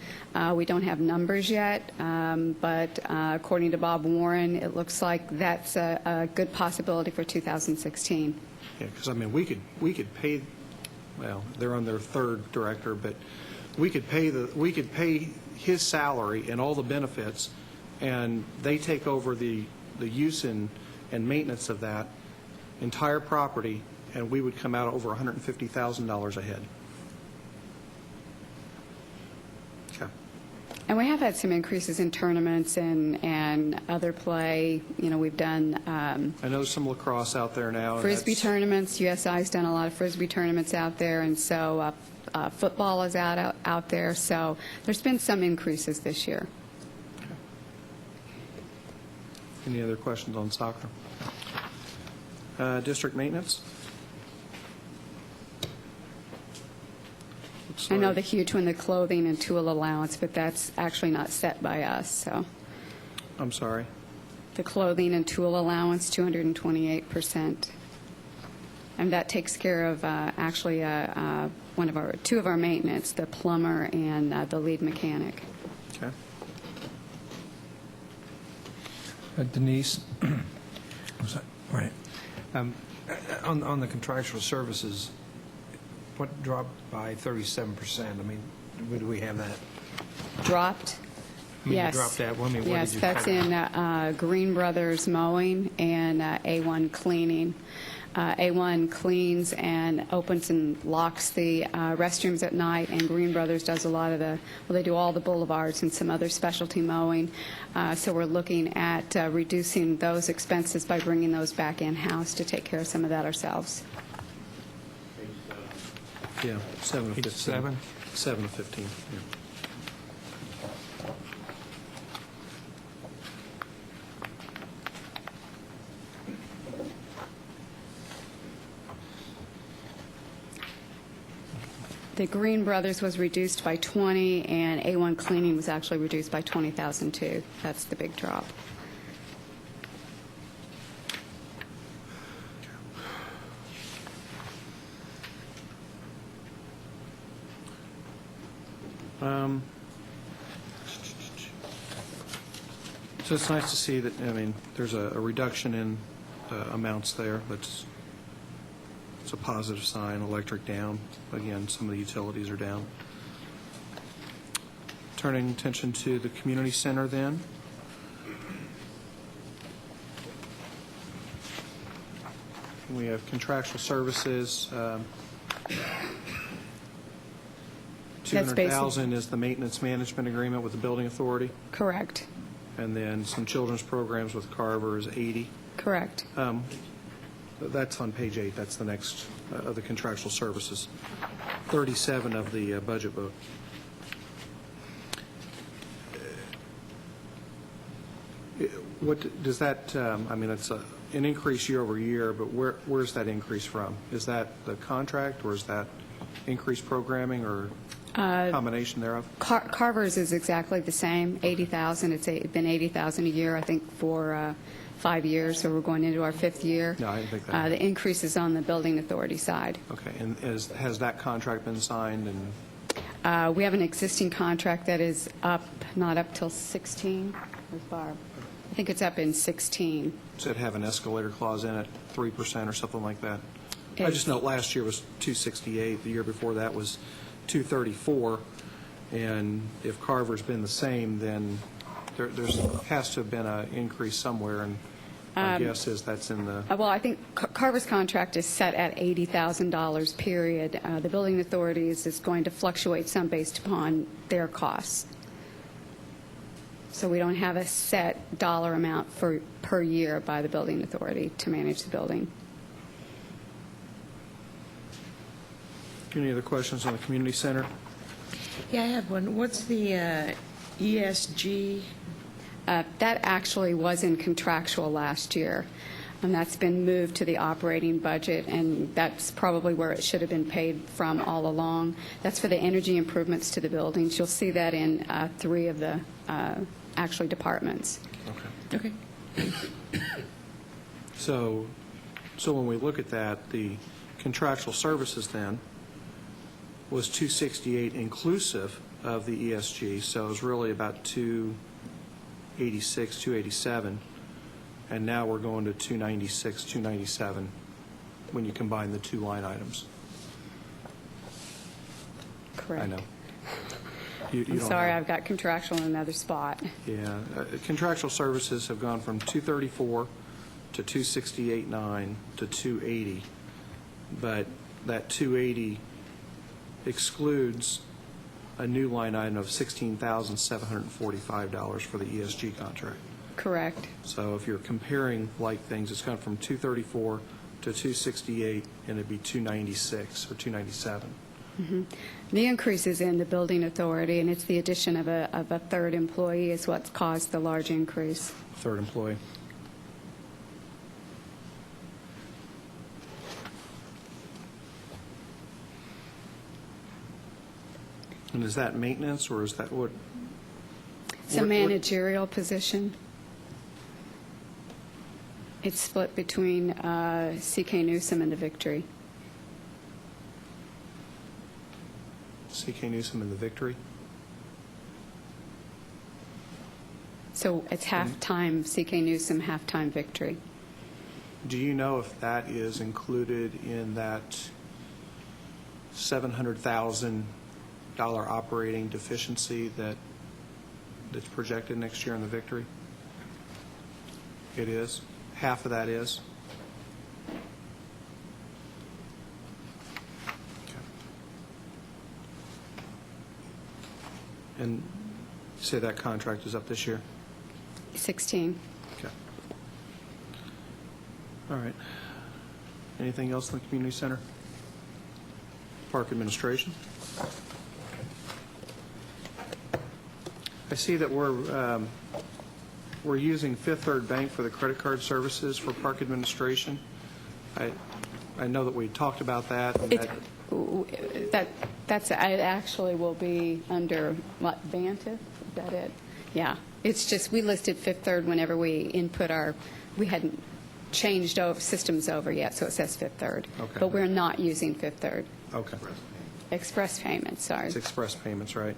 We don't have numbers yet, but according to Bob Warren, it looks like that's a good possibility for 2016. Yeah, because, we could pay, well, they're on their third director, but we could pay his salary and all the benefits, and they take over the use and maintenance of that entire property, and we would come out over $150,000 a head. Okay. And we have had some increases in tournaments and other play. We've done I know there's some lacrosse out there now. and Frisbee that's- tournaments. USI's done a lot of Frisbee tournaments out there, and so football is out there. So there's been some increases this year. Any other questions on soccer? District maintenance? I know the huge one, the clothing and tool allowance, but that's actually not set by us, so. I'm sorry. The clothing and tool allowance, 228%. And that takes care of actually two of our maintenance, the plumber and the lead mechanic. Okay. Denise, Was that right? on the contractual services, what dropped by 37%? I mean, where do we have that? Dropped? I mean, you Yes. dropped that. Well, I mean, where Yes, did you that's cut it? in Green Brothers Mowing and A1 Cleaning. A1 cleans and opens and locks the restrooms at night, and Green Brothers does a lot of they do all the boulevards and some other specialty mowing. So we're looking at reducing those expenses by bringing those back in-house to take care of some of that ourselves. Yeah, 7 to 15. Page 7? 7 to 15, yeah. The Green Brothers was reduced by 20, and A1 Cleaning was actually reduced by 20,000 too. That's the big drop. So it's nice to see that, I mean, there's a reduction in amounts there. It's a positive sign. Electric down. Again, some of the utilities are down. Turning attention to the community center then. We have contractual services. That's basic. $200,000 is the maintenance management agreement with the building authority. Correct. And then some children's programs with Carver is 80. Correct. That's on page 8. That's the next of the contractual services. 37 of the budget book. What does that, I mean, it's an increase year over year, but where's that increase from? Is that the contract, or is that increased programming, or combination thereof? Carver's is exactly the same, 80,000. It's been 80,000 a year, I think, for 5 years, so we're going into our 5th year. No, I didn't think that. The increase is on the building authority side. Okay, and has that contract been signed? And We have an existing contract that is up, not up till 16. Where's Barb? I think it's up in 16. does it have an escalator clause in it, 3% or something like that? I It's- just note last year was 268, the year before that was 234, and if Carver's been the same, then there has to have been an increase somewhere, and my guess is that's in the, Well, I think Carver's contract is set at $80,000, period. The building authorities is going to fluctuate some based upon their costs. So we don't have a set dollar amount per year by the building authority to manage the building. any other questions on the community center? Yeah, I have one. What's the ESG? That actually was in contractual last year, and that's been moved to the operating budget, and that's probably where it should have been paid from all along. That's for the energy improvements to the buildings. You'll see that in 3 of the actually departments. Okay. So when we look at that, the contractual services then was 268 inclusive of the ESG, so it was really about 286, 287, and now we're going to 296, 297 when you combine the 2 line items. Correct. I know. You I'm don't sorry, have- I've got contractual in another spot. Yeah, contractual services have gone from 234 to 268.9 to 280, but that 280 excludes a new line item of $16,745 for the ESG contract. Correct. So if you're comparing like things, it's gone from 234 to 268, and it'd be 296 or 297. The increase is in the building authority, and it's the addition of a 3rd employee is what's caused the large increase. Third employee. And is that maintenance, or is that what? It's a managerial position. It's split between C.K. Newsom and the Victory. C.K. Newsom and the Victory? So it's half-time C.K. Newsom, half-time Victory. Do you know if that is included in that $700,000 operating deficiency that's projected next year in the Victory? It is? Half of that is? Okay. And you say that contract is up this year? 16. Okay. All right. Anything else in the community center? Park administration? I see that we're using Fifth Third Bank for the credit card services for park administration. I know that we talked about that. And It actually will be under, what, Vantive? Is that it? Yeah. It's just, we listed Fifth Third whenever we we hadn't changed systems over yet, so it says Fifth Third. Okay. But we're not using Fifth Third. Okay. Express payments, sorry. It's express payments, right?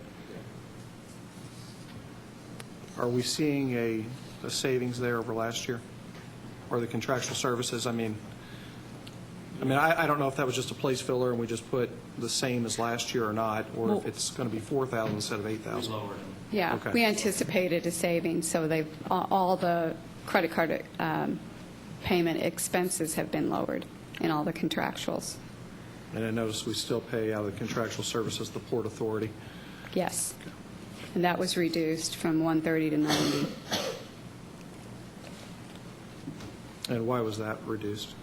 Are we seeing a savings there over last year? Or the contractual services? I mean, I don't know if that was just a place filler and we just put the same as last year or not, or if it's going to be 4,000 instead of 8,000. Yeah, Okay. we anticipated a savings, so all the credit card payment expenses have been lowered in all the contractuals. And I noticed we still pay out of the contractual services the Port Authority. Yes. And that was reduced from 130 to 90. And why was that reduced?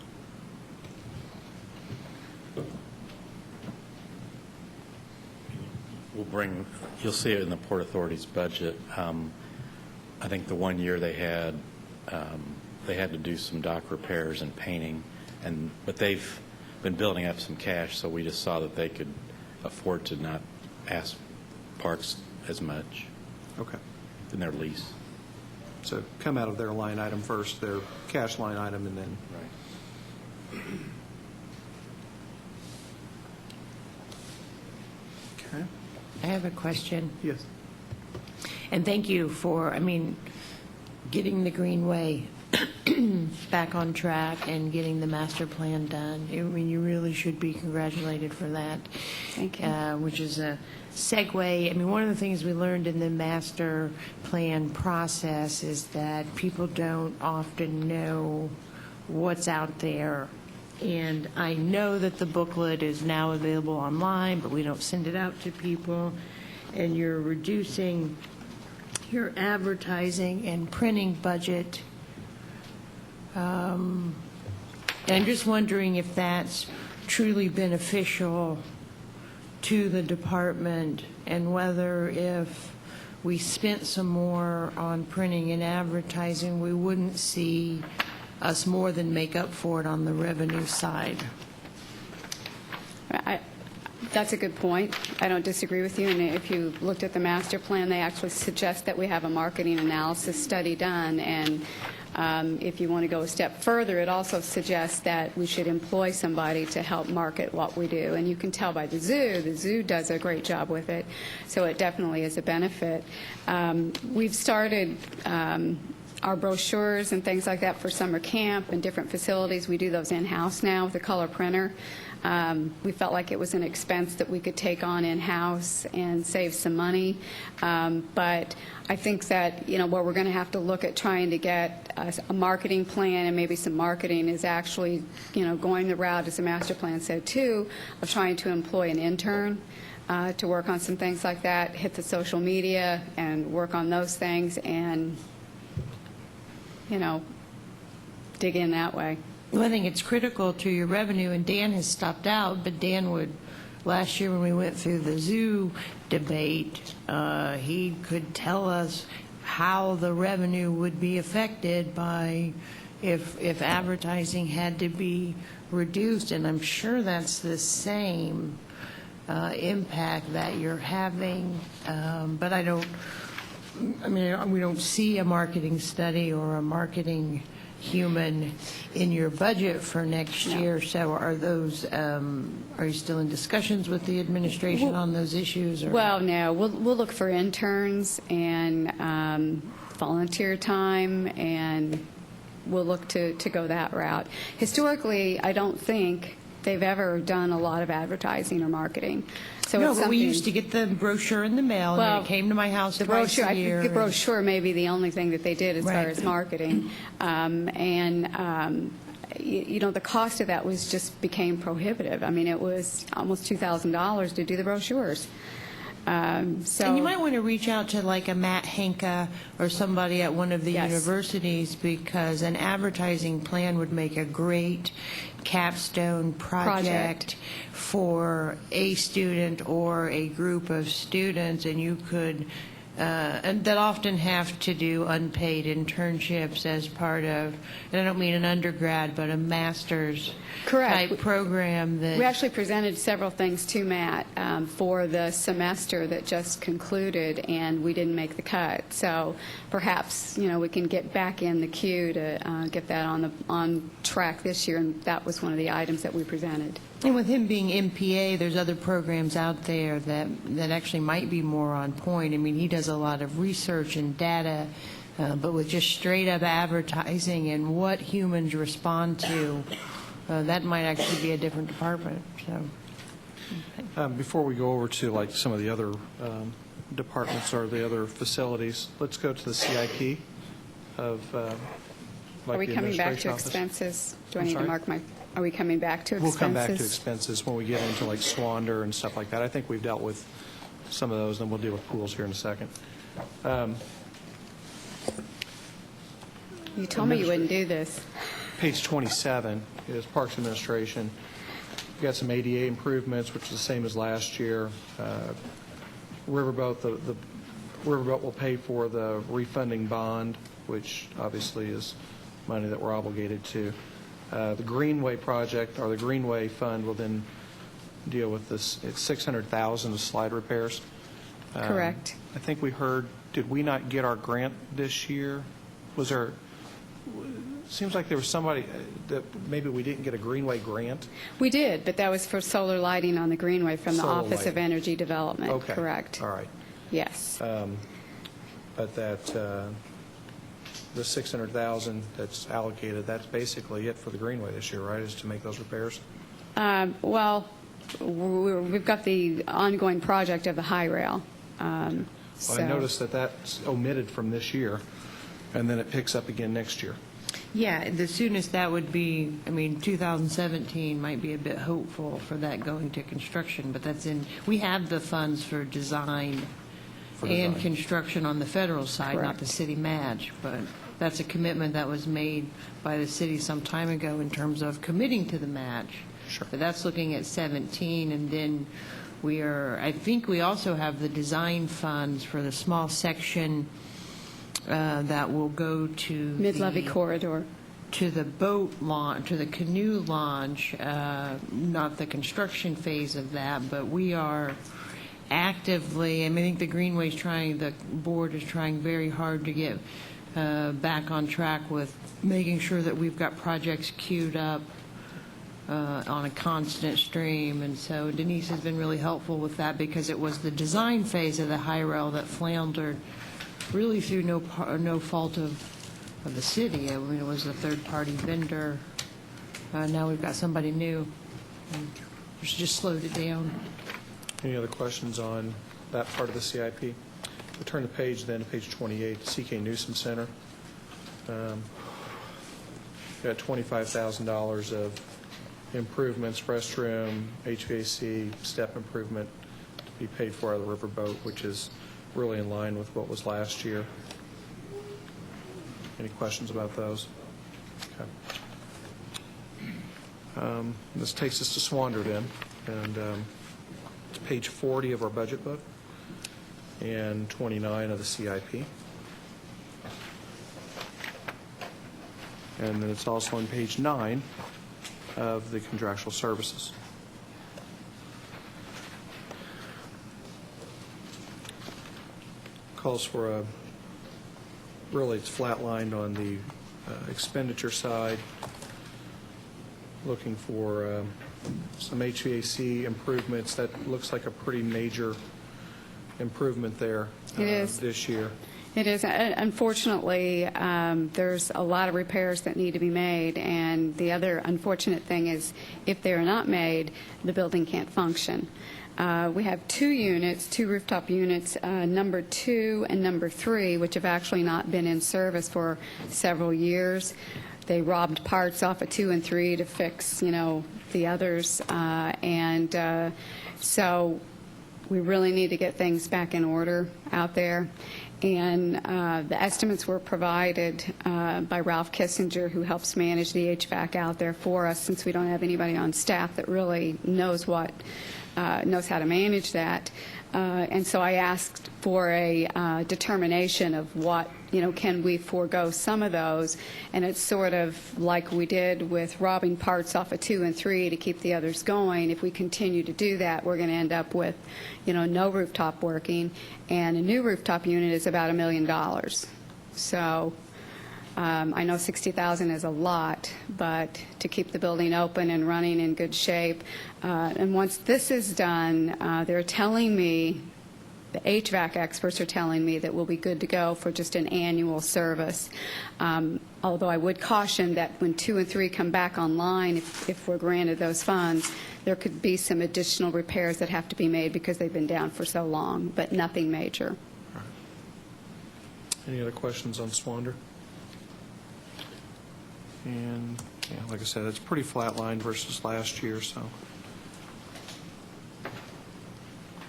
You'll see it in the Port Authority's budget. I think the one year they had to do some dock repairs and painting, but they've been building up some cash, so we just saw that they could afford to not ask parks as much Okay. in their lease. So come out of their line item first, their cash line item, and then. Okay. I have a question. Yes. And thank you for, getting the Greenway back on track and getting the master plan done. You really should be congratulated for that. Thank you. Which is a segue. One of the things we learned in the master plan process is that people don't often know what's out there. And I know that the booklet is now available online, but we don't send it out to people. And you're reducing your advertising and printing budget. And I'm just wondering if that's truly beneficial to the department, and whether if we spent some more on printing and advertising, we wouldn't see us more than make up for it on the revenue side. That's a good point. I don't disagree with you. And if you looked at the master plan, they actually suggest that we have a marketing analysis study done. And if you want to go a step further, it also suggests that we should employ somebody to help market what we do. And you can tell by the zoo does a great job with it. So it definitely is a benefit. We've started our brochures and things like that for summer camp and different facilities. We do those in-house now with a color printer. We felt like it was an expense that we could take on in-house and save some money. But I think that, where we're going to have to look at trying to get a marketing plan, and maybe some marketing is actually, going the route, as the master plan said too, of trying to employ an intern to work on some things like that, hit the social media and work on those things, and, dig in that way. Well, I think it's critical to your revenue, and Dan has stopped out, but Dan would, last year when we went through the zoo debate, he could tell us how the revenue would be affected by if advertising had to be reduced, and I'm sure that's the same impact that you're having. But we don't see a marketing study or a marketing human in your budget for next year. So are you still in discussions with the administration on those issues? Or? Well, no, we'll look for interns and volunteer time, and we'll look to go that route. Historically, I don't think they've ever done a lot of advertising or marketing. So no, it's but we something- used to get the brochure in the mail, and then it came to my house twice a year. The brochure may be the only thing that they did as far as marketing. The cost of that became prohibitive. I mean, it was almost $2,000 to do the brochures. And you might want to reach out to like a Matt Henke or somebody at one of the universities, because an advertising plan would make a great capstone project for a student or a group of students, and you could and that often have to do unpaid internships as part of, and I don't mean an undergrad, but a master's type program. That we actually presented several things to Matt for the semester that just concluded, and we didn't make the cut. So perhaps we can get back in the queue to get that on track this year, and that was one of the items that we presented. And with him being MPA, there's other programs out there that actually might be more on point. I mean, he does a lot of research and data, but with just straight up advertising and what humans respond to, that might actually be a different department. So, Before we go over to like some of the other departments or the other facilities, let's go to the CIP of Are we the coming back administration to office. expenses? Do I I'm need sorry? to mark my? Are we coming back to expenses? We'll come back to expenses when we get into like Swander and stuff like that. I think we've dealt with some of those, and we'll deal with pools here in a second. You told me you wouldn't do this. Page 27 is Parks Administration. We've got some ADA improvements, which is the same as last year. Riverboat, the Riverboat will pay for the refunding bond, which obviously is money that we're obligated to. The Greenway project, or the Greenway fund, will then deal with this. It's $600,000 of slide repairs. Correct. I think we heard, did we not get our grant this year? Was there, seems like there was somebody that maybe we didn't get a Greenway grant? We did, but that was for solar lighting on the Greenway from the Solar Office of lighting. Energy Development. Okay. Correct. All right. Yes. But that, the $600,000 that's allocated, that's basically it for the Greenway this year, right, is to make those repairs? Well, we've got the ongoing project of the high rail. Well, I noticed that that's omitted from this year, and then it picks up again next year. yeah, the soonest that would be, 2017 might be a bit hopeful for that going to construction, but we have the funds for design and construction on the federal side, not the city match, but that's a commitment that was made by the city some time ago in terms of committing to the match. Sure. But that's looking at 17, and then I think we also have the design funds for the small section that will go to Mid-levee corridor. to the boat launch, to the canoe launch, not the construction phase of that, but we are actively, I think the the board is trying very hard to get back on track with making sure that we've got projects queued up on a constant stream. And so Denise has been really helpful with that, because it was the design phase of the high rail that floundered really through no fault of the city. It was a third-party vendor. Now we've got somebody new. It's just slowed it down. Any other questions on that part of the CIP? We'll turn the page then to page 28, CK Newsom Center. Got $25,000 of improvements, restroom, HVAC, step improvement to be paid for out of the Riverboat, which is really in line with what was last year. Any questions about those? Okay. This takes us to Swander then, and it's page 40 of our budget book and 29 of the CIP. And then it's also on page 9 of the contractual services. calls for really it's flatlined on the expenditure side, looking for some HVAC improvements. That looks like a pretty major improvement there It is. this year. It is. Unfortunately, there's a lot of repairs that need to be made, and the other unfortunate thing is if they're not made, the building can't function. We have two rooftop units, number 2 and number 3, which have actually not been in service for several years. They robbed parts off of 2 and 3 to fix, the others, and so we really need to get things back in order out there. And the estimates were provided by Ralph Kissinger, who helps manage the HVAC out there for us, since we don't have anybody on staff that really knows how to manage that. And so I asked for a determination of what, can we forego some of those? And it's sort of like we did with robbing parts off of 2 and 3 to keep the others going. If we continue to do that, we're going to end up with, no rooftop working. And a new rooftop unit is about $1 million. So I know $60,000 is a lot, but to keep the building open and running in good shape. And once this is done, they're telling me, the HVAC experts are telling me that we'll be good to go for just an annual service. Although I would caution that when 2 and 3 come back online, if we're granted those funds, there could be some additional repairs that have to be made because they've been down for so long, but nothing major. Any other questions on Swander? And, like I said, it's pretty flatlined versus last year, so.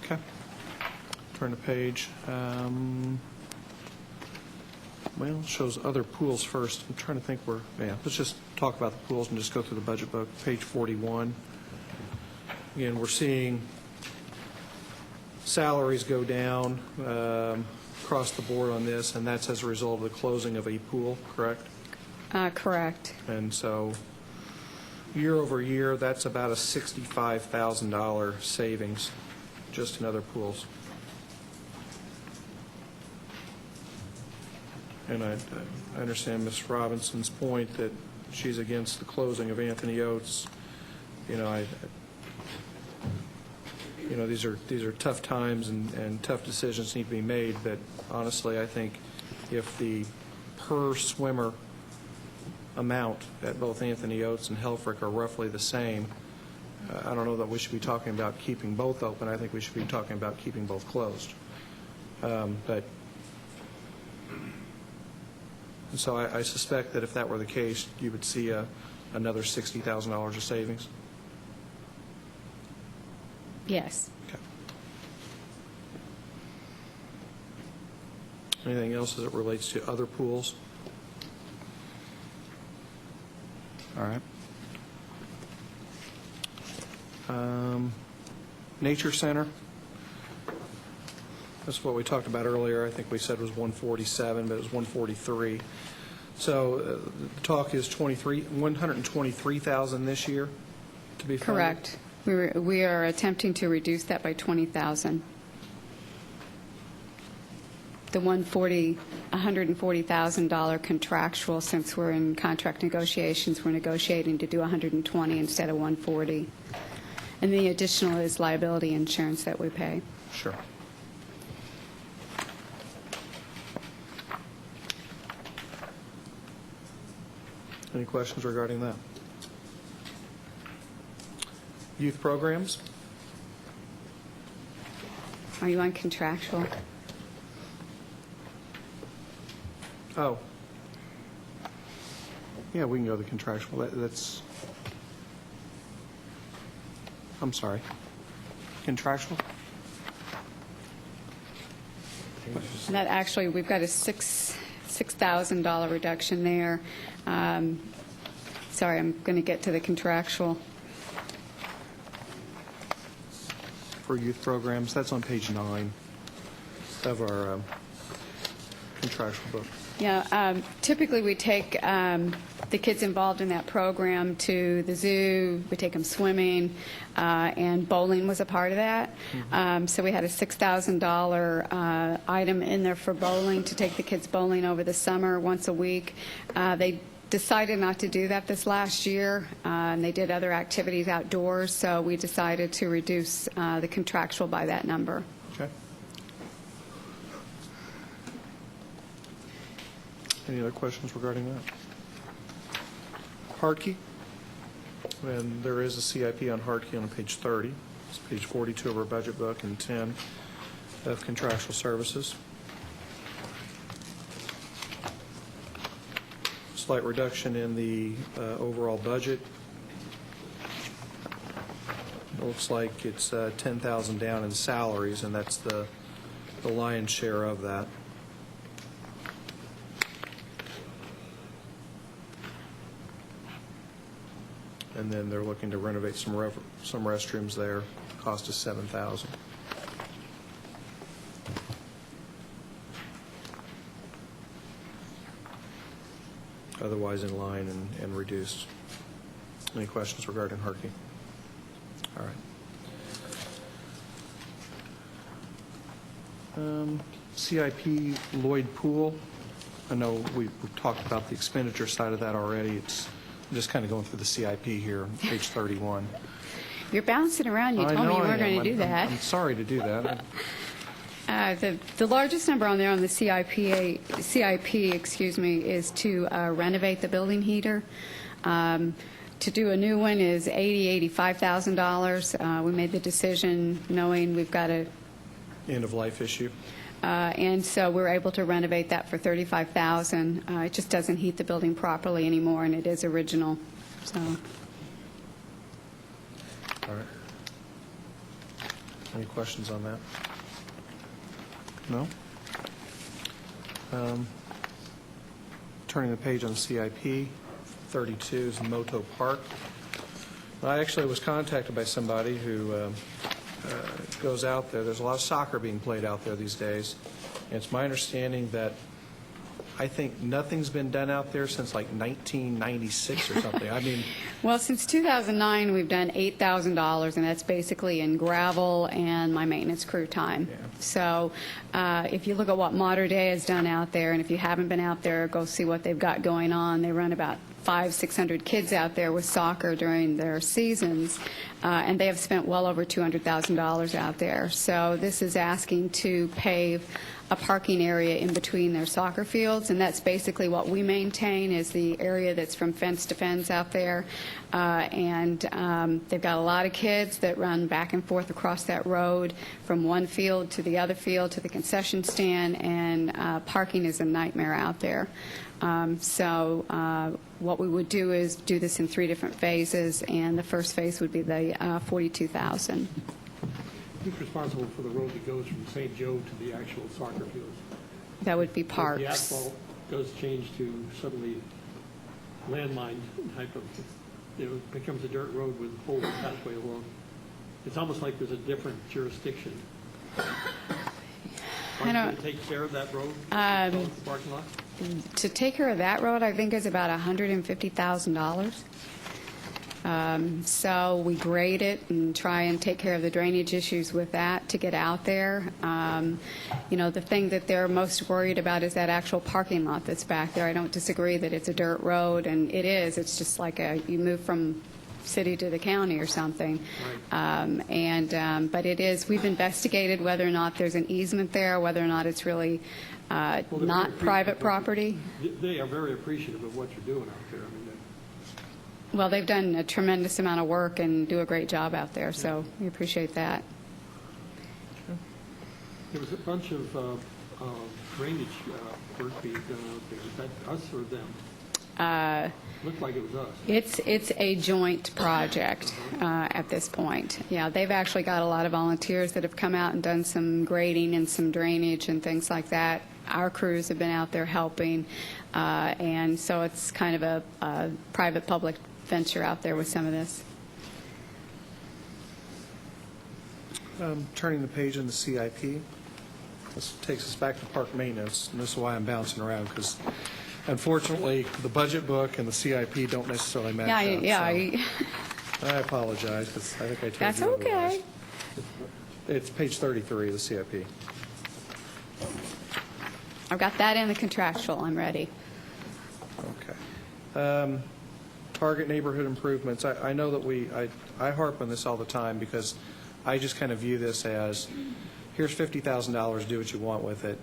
Okay. Turn the page. Well, it shows other pools first. I'm trying to think let's just talk about the pools and just go through the budget book. Page 41. Again, we're seeing salaries go down across the board on this, and that's as a result of the closing of a pool, correct? Correct. And so year over year, that's about a $65,000 savings just in other pools. And I understand Ms. Robinson's point that she's against the closing of Anthony Oates. These are tough times and tough decisions need to be made, but honestly, I think if the per swimmer amount at both Anthony Oates and Helfrich are roughly the same, I don't know that we should be talking about keeping both open. I think we should be talking about keeping both closed. So I suspect that if that were the case, you would see another $60,000 of savings. Yes. Okay. Anything else as it relates to other pools? All right. Nature Center. That's what we talked about earlier. I think we said it was 147, but it was 143. So the talk is $123,000 this year to be funded? Correct. We are attempting to reduce that by $20,000. The $140,000 contractual, since we're in contract negotiations, we're negotiating to do $120 instead of $140. And the additional is liability insurance that we pay. Sure. Any questions regarding that? Youth programs? Are you on contractual? Oh. Yeah, we can go to the contractual. That's, I'm sorry. Contractual? That actually, we've got a $6,000 reduction there. Sorry, I'm going to get to the contractual. For youth programs, that's on page 9 of our contractual book. Yeah, typically we take the kids involved in that program to the zoo, we take them swimming, and bowling was a part of that. So we had a $6,000 item in there for bowling, to take the kids bowling over the summer once a week. They decided not to do that this last year, and they did other activities outdoors, so we decided to reduce the contractual by that number. Okay. Any other questions regarding that? Hardkey, and there is a CIP on Hardkey on page 30. It's page 42 of our budget book and 10 of contractual services. Slight reduction in the overall budget. It looks like it's 10,000 down in salaries, and that's the lion's share of that. And then they're looking to renovate some restrooms there. Cost is $7,000. Otherwise in line and reduced. Any questions regarding Harkey? All right. CIP Lloyd Pool. I know we've talked about the expenditure side of that already. I'm just kind of going through the CIP here, page 31. You're bouncing around. You told me you weren't going to do that. I'm sorry to do that. The largest number on there on the CIP, is to renovate the building heater. To do a new one is $85,000. We made the decision knowing we've got a End-of-life issue. and so we're able to renovate that for $35,000. It just doesn't heat the building properly anymore, and it is original. So. All right. Any questions on that? No? Turning the page on CIP, 32 is Moto Park. I actually was contacted by somebody who goes out there. There's a lot of soccer being played out there these days. And it's my understanding that I think nothing's been done out there since like 1996 or something. I mean, well, since 2009, we've done $8,000, and that's basically in gravel and my maintenance crew time. Yeah. So if you look at what Mater Dei has done out there, and if you haven't been out there, go see what they've got going on. They run about 500-600 kids out there with soccer during their seasons, and they have spent well over $200,000 out there. So this is asking to pave a parking area in between their soccer fields, and that's basically what we maintain, is the area that's from fence to fence out there. And they've got a lot of kids that run back and forth across that road from one field to the other field to the concession stand, and parking is a nightmare out there. So what we would do is do this in 3 different phases, and the first phase would be the $42,000. Who's responsible for the road that goes from St. Joe to the actual soccer fields? That would be If parks. the asphalt does change to suddenly landmine type of, it becomes a dirt road with a whole pathway along. It's almost like there's a different jurisdiction. I don't- To take care of that road, the parking lot? To take care of that road, I think is about $150,000. So we grade it and try and take care of the drainage issues with that to get out there. The thing that they're most worried about is that actual parking lot that's back there. I don't disagree that it's a dirt road, and it is. It's just like you move from city to the county or something. Right. But it is, we've investigated whether or not there's an easement there, whether or not it's really Well, they're not very private appreciative. property. They are very appreciative of what you're doing out there. I mean, Well, they've done a tremendous amount of work and do a great job out there, so we appreciate that. there was a bunch of drainage work being done out there. Is that us or them? Looked like it was us. It's a joint project at this point. Yeah, they've actually got a lot of volunteers that have come out and done some grading and some drainage and things like that. Our crews have been out there helping, and so it's kind of a private-public venture out there with some of this. Turning the page in the CIP, this takes us back to park maintenance, and this is why I'm bouncing around, because Unfortunately, the budget book and the CIP don't necessarily match Yeah, up. yeah. so I apologize, because I think I told That's you otherwise. okay. It's page 33 of the CIP. I've got that in the contractual. I'm ready. Okay. Target neighborhood improvements. I know that I harp on this all the time because I just kind of view this as, here's $50,000, do what you want with it.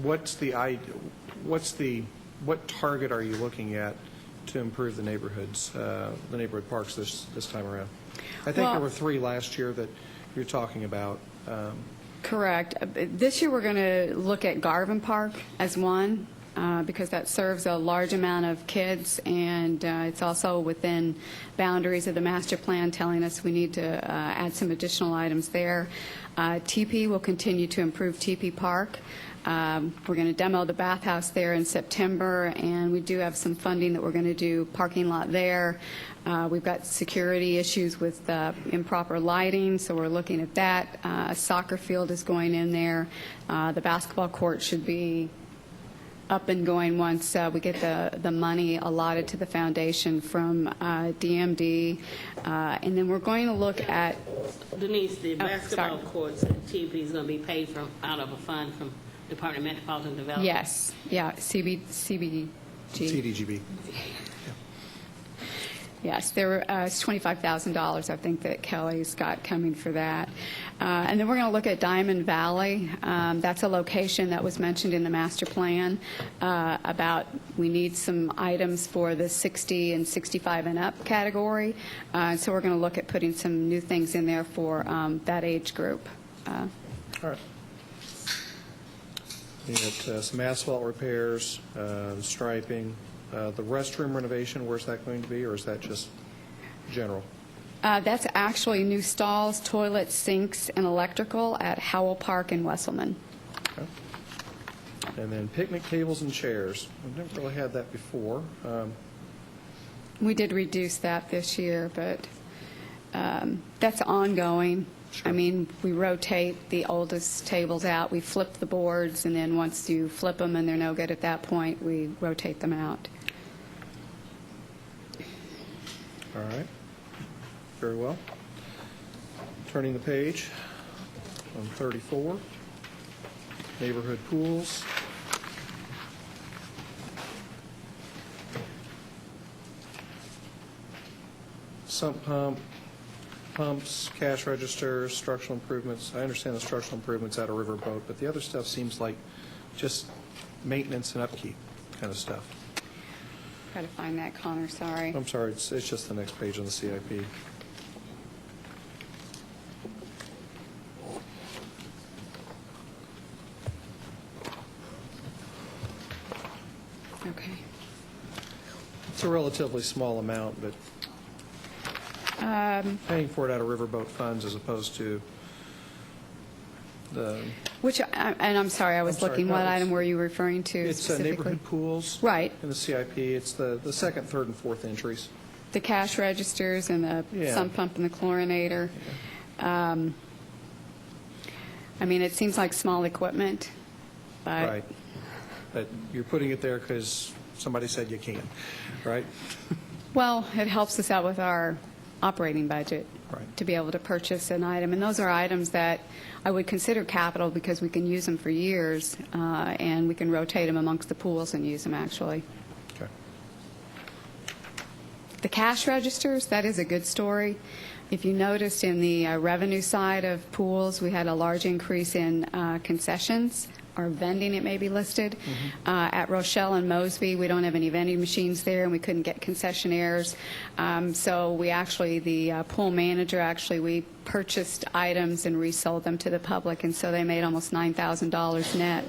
What target are you looking at to improve the neighborhoods, the neighborhood parks this time around? I think there were 3 last year that you're talking about. Correct. This year, we're going to look at Garvin Park as one, because that serves a large amount of kids, and it's also within boundaries of the master plan telling us we need to add some additional items there. TP will continue to improve TP Park. We're going to demo the bathhouse there in September, and we do have some funding that we're going to do parking lot there. We've got security issues with improper lighting, so we're looking at that. A soccer field is going in there. The basketball court should be up and going once we get the money allotted to the foundation from DMD. And then we're going to look at... Denise, the basketball sorry. courts at TP is going to be paid out of a fund from Department of Metropolitan Development. Yes, yeah, CDGB. Yes, there is $25,000, I think, that Kelly's got coming for that. And then we're going to look at Diamond Valley. That's a location that was mentioned in the master plan about we need some items for the 60 and 65 and up category. So we're going to look at putting some new things in there for that age group. All right. You got some asphalt repairs, striping, the restroom renovation. Where's that going to be, or is that just general? That's actually new stalls, toilets, sinks, and electrical at Howell Park in Wesselman. Okay. And then picnic tables and chairs. We've never really had that before. We did reduce that this year, but that's ongoing. Sure. I mean, we rotate the oldest tables out, we flip the boards, and then once you flip them and they're no good at that point, we rotate them out. All right. Very well. Turning the page on 34, neighborhood pools. Sump pump, pumps, cash registers, structural improvements. I understand the structural improvements out of Riverboat, but the other stuff seems like just maintenance and upkeep kind of stuff. Try to find that, Connor, sorry. I'm sorry, it's just the next page on the CIP. Okay. It's a relatively small amount, but paying for it out of Riverboat funds as opposed to the... Which, and I'm sorry, I was I'm sorry, looking, no, what it's- item were you referring to It's specifically? neighborhood pools. Right. In the CIP, it's the second, third, and fourth entries. The cash registers and the Yeah. sump pump and the chlorinator. I mean, it seems like small equipment, but... Right. But you're putting it there because somebody said you can, right? Well, it helps us out with our operating budget Right. to be able to purchase an item. And those are items that I would consider capital because we can use them for years, and we can rotate them amongst the pools and use them, actually. Okay. The cash registers, that is a good story. If you noticed in the revenue side of pools, we had a large increase in concessions or vending, it may be listed. At Rochelle and Mosby, we don't have any vending machines there, and we couldn't get concessionaires. So we actually, the pool manager, actually, we purchased items and resold them to the public, and so they made almost $9,000 net.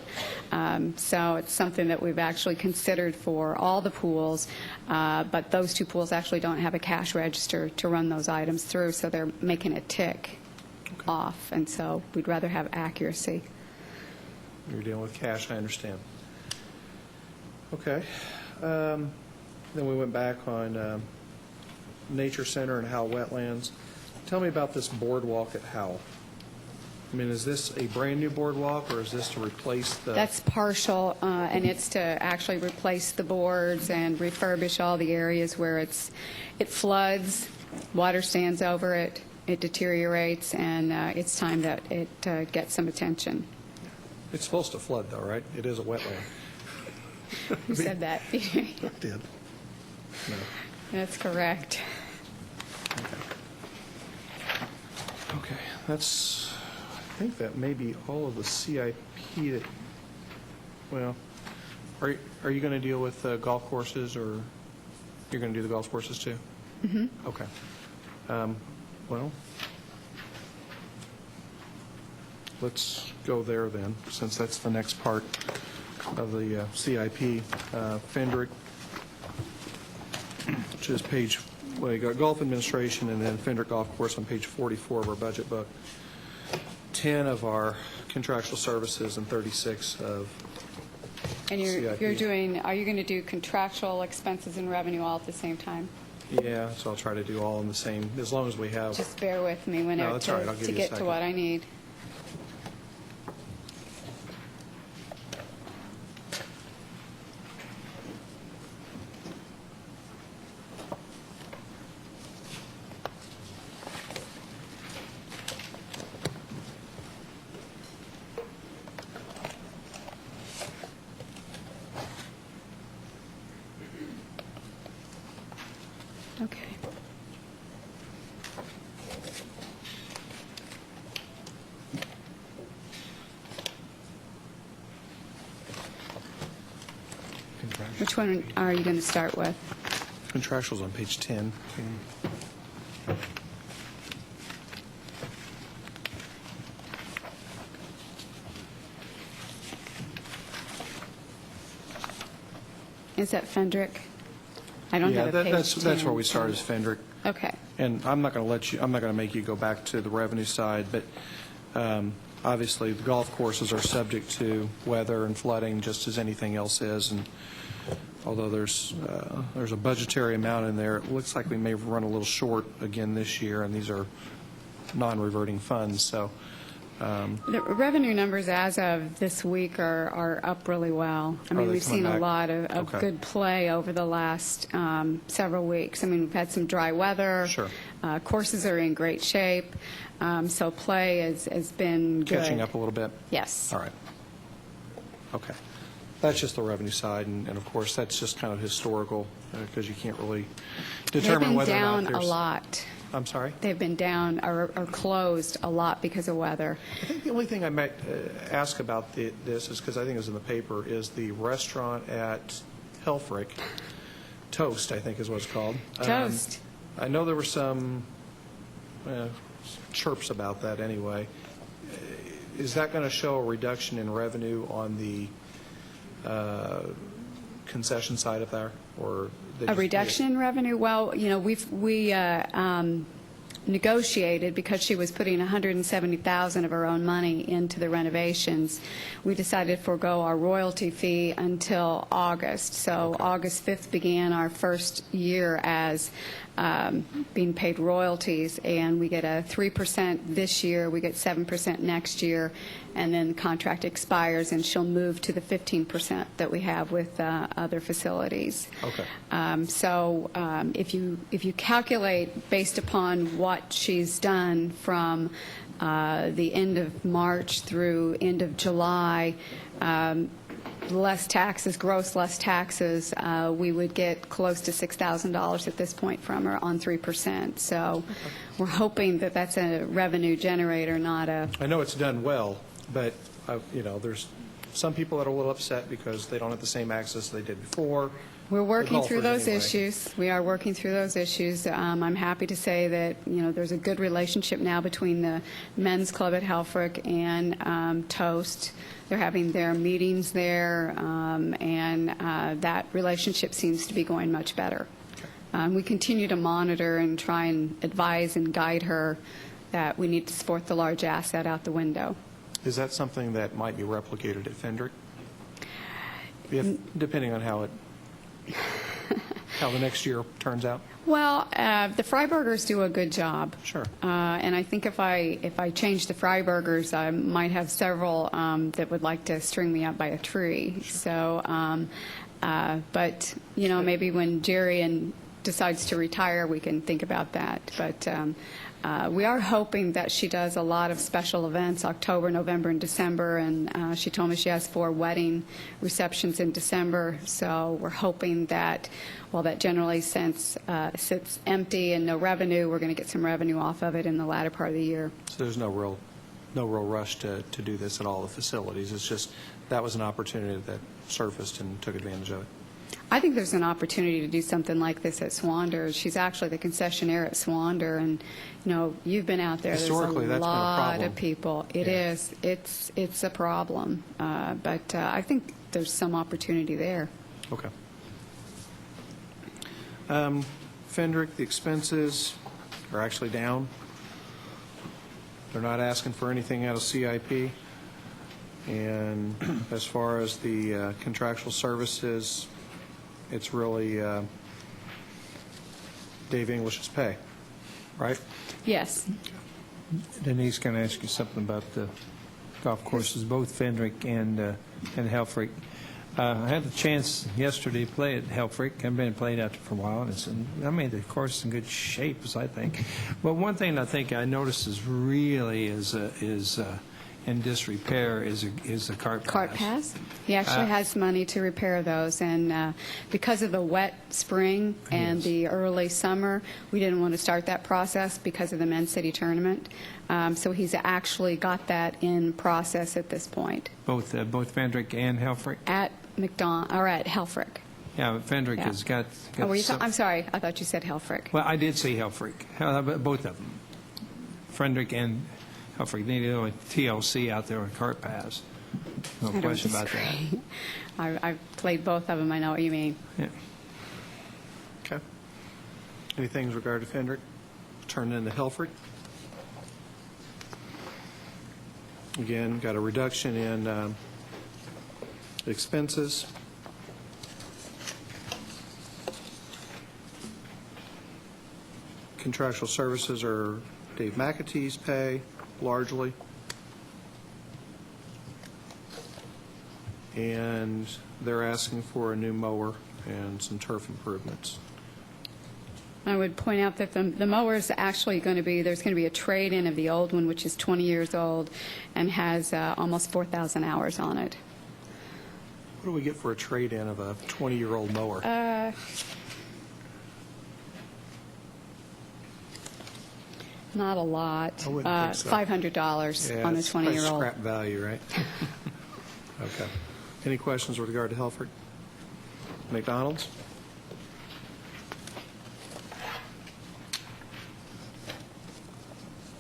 So it's something that we've actually considered for all the pools, but those two pools actually don't have a cash register to run those items through, so they're making a tick off, and so we'd rather have accuracy. You're dealing with cash, I understand. Okay. Then we went back on Nature Center and Howell Wetlands. Tell me about this boardwalk at Howell. I mean, is this a brand-new boardwalk, or is this to replace the? That's partial, and it's to actually replace the boards and refurbish all the areas where it floods, water stands over it, it deteriorates, and it's time that it gets some attention. It's supposed to flood, though, right? It is a wetland. Who said that? I did. No. That's correct. Okay, that's, I think that may be all of the CIP that, well, are you going to deal with golf courses, or you're going to do the golf courses too? Mm-hmm. Okay. Well, let's go there then, since that's the next part of the CIP. Fendrick, which is page, well, you got golf administration and then Fendrick Golf Course on page 44 of our budget book. 10 of our contractual services and 36 of And CIP. you're doing, are you going to do contractual expenses and revenue all at the same time? Yeah, so I'll try to do all in the same, as long as we have. Just bear with me whenever that's all right. I'll give to you a get to second. what I need. Okay. Which one are you going to start with? Contractuals on page 10. Is that Fendrick? I don't Yeah, have a page that's 10. where we start, is Fendrick. Okay. And I'm not going to make you go back to the revenue side, but obviously the golf courses are subject to weather and flooding just as anything else is. And although there's a budgetary amount in there, it looks like we may run a little short again this year, and these are non-reverting funds. So The revenue numbers as of this week are up really well. I mean, they we've coming seen a back? lot of Okay. good play over the last several weeks. I mean, we've had some dry weather. Sure. Courses are in great shape. So play has been good. catching up a little bit. Yes. All right. Okay. That's just the revenue side, and of course, that's just kind of historical, because you can't really determine whether or not They've been down there's... a lot. I'm sorry? They've been down or closed a lot because of weather. I think the only thing I might ask about this is, because I think it was in the paper, is the restaurant at Helfrich, Toast, I think is what it's called. Toast. I know there were some chirps about that anyway. Is that going to show a reduction in revenue on the concession side of there, or A reduction in revenue? Well, you know, we negotiated, because she was putting $170,000 of her own money into the renovations. We decided to forego our royalty fee until August. So August 5th began our first year as being paid royalties, and we get a 3% this year, we get 7% next year, and then the contract expires, and she'll move to the 15% that we have with other facilities. Okay. So if you calculate based upon what she's done from the end of March through end of July, less taxes, gross less taxes, we would get close to $6,000 at this point from her on 3%. So we're hoping that that's a revenue generator, not a... I know it's done well, but, you know, there's some people that are a little upset because they don't have the same access they did before. We're working through golfers those anyway. issues. We are working through those issues. I'm happy to say that, you know, there's a good relationship now between the men's club at Helfrich and Toast. They're having their meetings there, and that relationship seems to be going much better. We continue to monitor and try and advise and guide her that we need to support the large asset out the window. Is that something that might be replicated at Fendrick? Depending on how the next year turns out? Well, the Freiburgers do a good job. Sure. And I think if I change the Freiburgers, I might have several that would like to string me up by a tree. So, but, maybe when Jerry decides to retire, we can think about that. But we are hoping that she does a lot of special events, October, November, and December, and she told me she has 4 wedding receptions in December, so we're hoping that, well, that generally sits empty and no revenue, we're going to get some revenue off of it in the latter part of the year. So there's no real rush to do this at all the facilities. It's just that was an opportunity that surfaced and took advantage of it. I think there's an opportunity to do something like this at Swander. She's actually the concessionaire at Swander, and you've been out there. Historically, there's that's been a lot problem. of people. It Yeah. is. It's a problem, but I think there's some opportunity there. Okay. Fendrick, the expenses are actually down. They're not asking for anything out of CIP. And as far as the contractual services, it's really Dave English's pay, right? Yes. Denise, can I ask you something about the golf courses, both Fendrick and Helfrich? I had the chance yesterday to play at Helfrich. I've been playing out there for a while, and the course is in good shape, as I think. But one thing I think I noticed is really is in disrepair is a cart pass. Cart pass? He actually has money to repair those, and because of the wet spring and the early summer, we didn't want to start that process because of the Men's City Tournament. So he's actually got that in process at this point. Both Fendrick and Helfrich? At Helfrich. Yeah, but Fendrick Yeah. has got I'm sorry, I thought you said Helfrich. Well, I did say Helfrich, both of them. Fendrick and Helfrich. They need a TLC out there with cart pass. No I don't question about that. disagree. I've played both of them, I know what you mean. Yeah. Okay. Anything with regard to Fendrick? Turn into Helfrich. Again, got a reduction in expenses. Contractual services are Dave McAtee's pay, largely. And they're asking for a new mower and some turf improvements. I would point out that the mower is actually going to be, there's going to be a trade-in of the old one, which is 20 years old and has almost 4,000 hours on it. What do we get for a trade-in of a 20-year-old mower? Not a lot. I wouldn't think so. $500 on a it's probably 20-year-old. scrap value, right? Okay. Any questions with regard to Helfrich? McDonald's?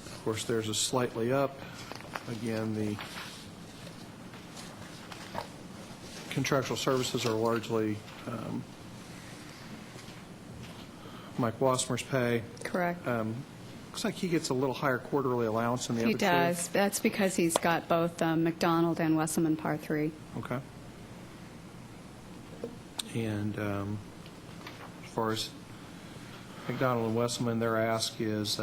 Of course, there's a slightly up. Again, the contractual services are largely Mike Wassmer's pay. Correct. Looks like he gets a little higher quarterly allowance than the other He two. does. That's because he's got both McDonald and Wesselman Par 3. Okay. And as far as McDonald and Wesselman, their ask is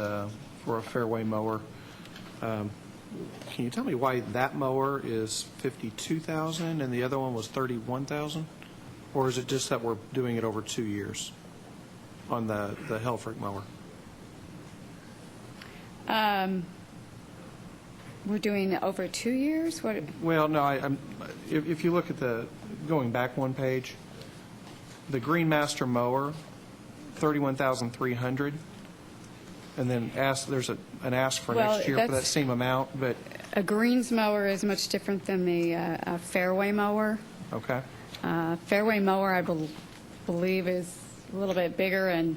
for a fairway mower. Can you tell me why that mower is $52,000 and the other one was $31,000? Or is it just that we're doing it over 2 years on the Helfrich mower? We're doing it over 2 years? What? Well, no, if you look at going back one page, the Greenmaster mower, $31,300, and then there's an ask for Well, next year for that that's- same amount, but, A greens mower is much different than the fairway mower. okay. Fairway mower, I believe, is a little bit bigger and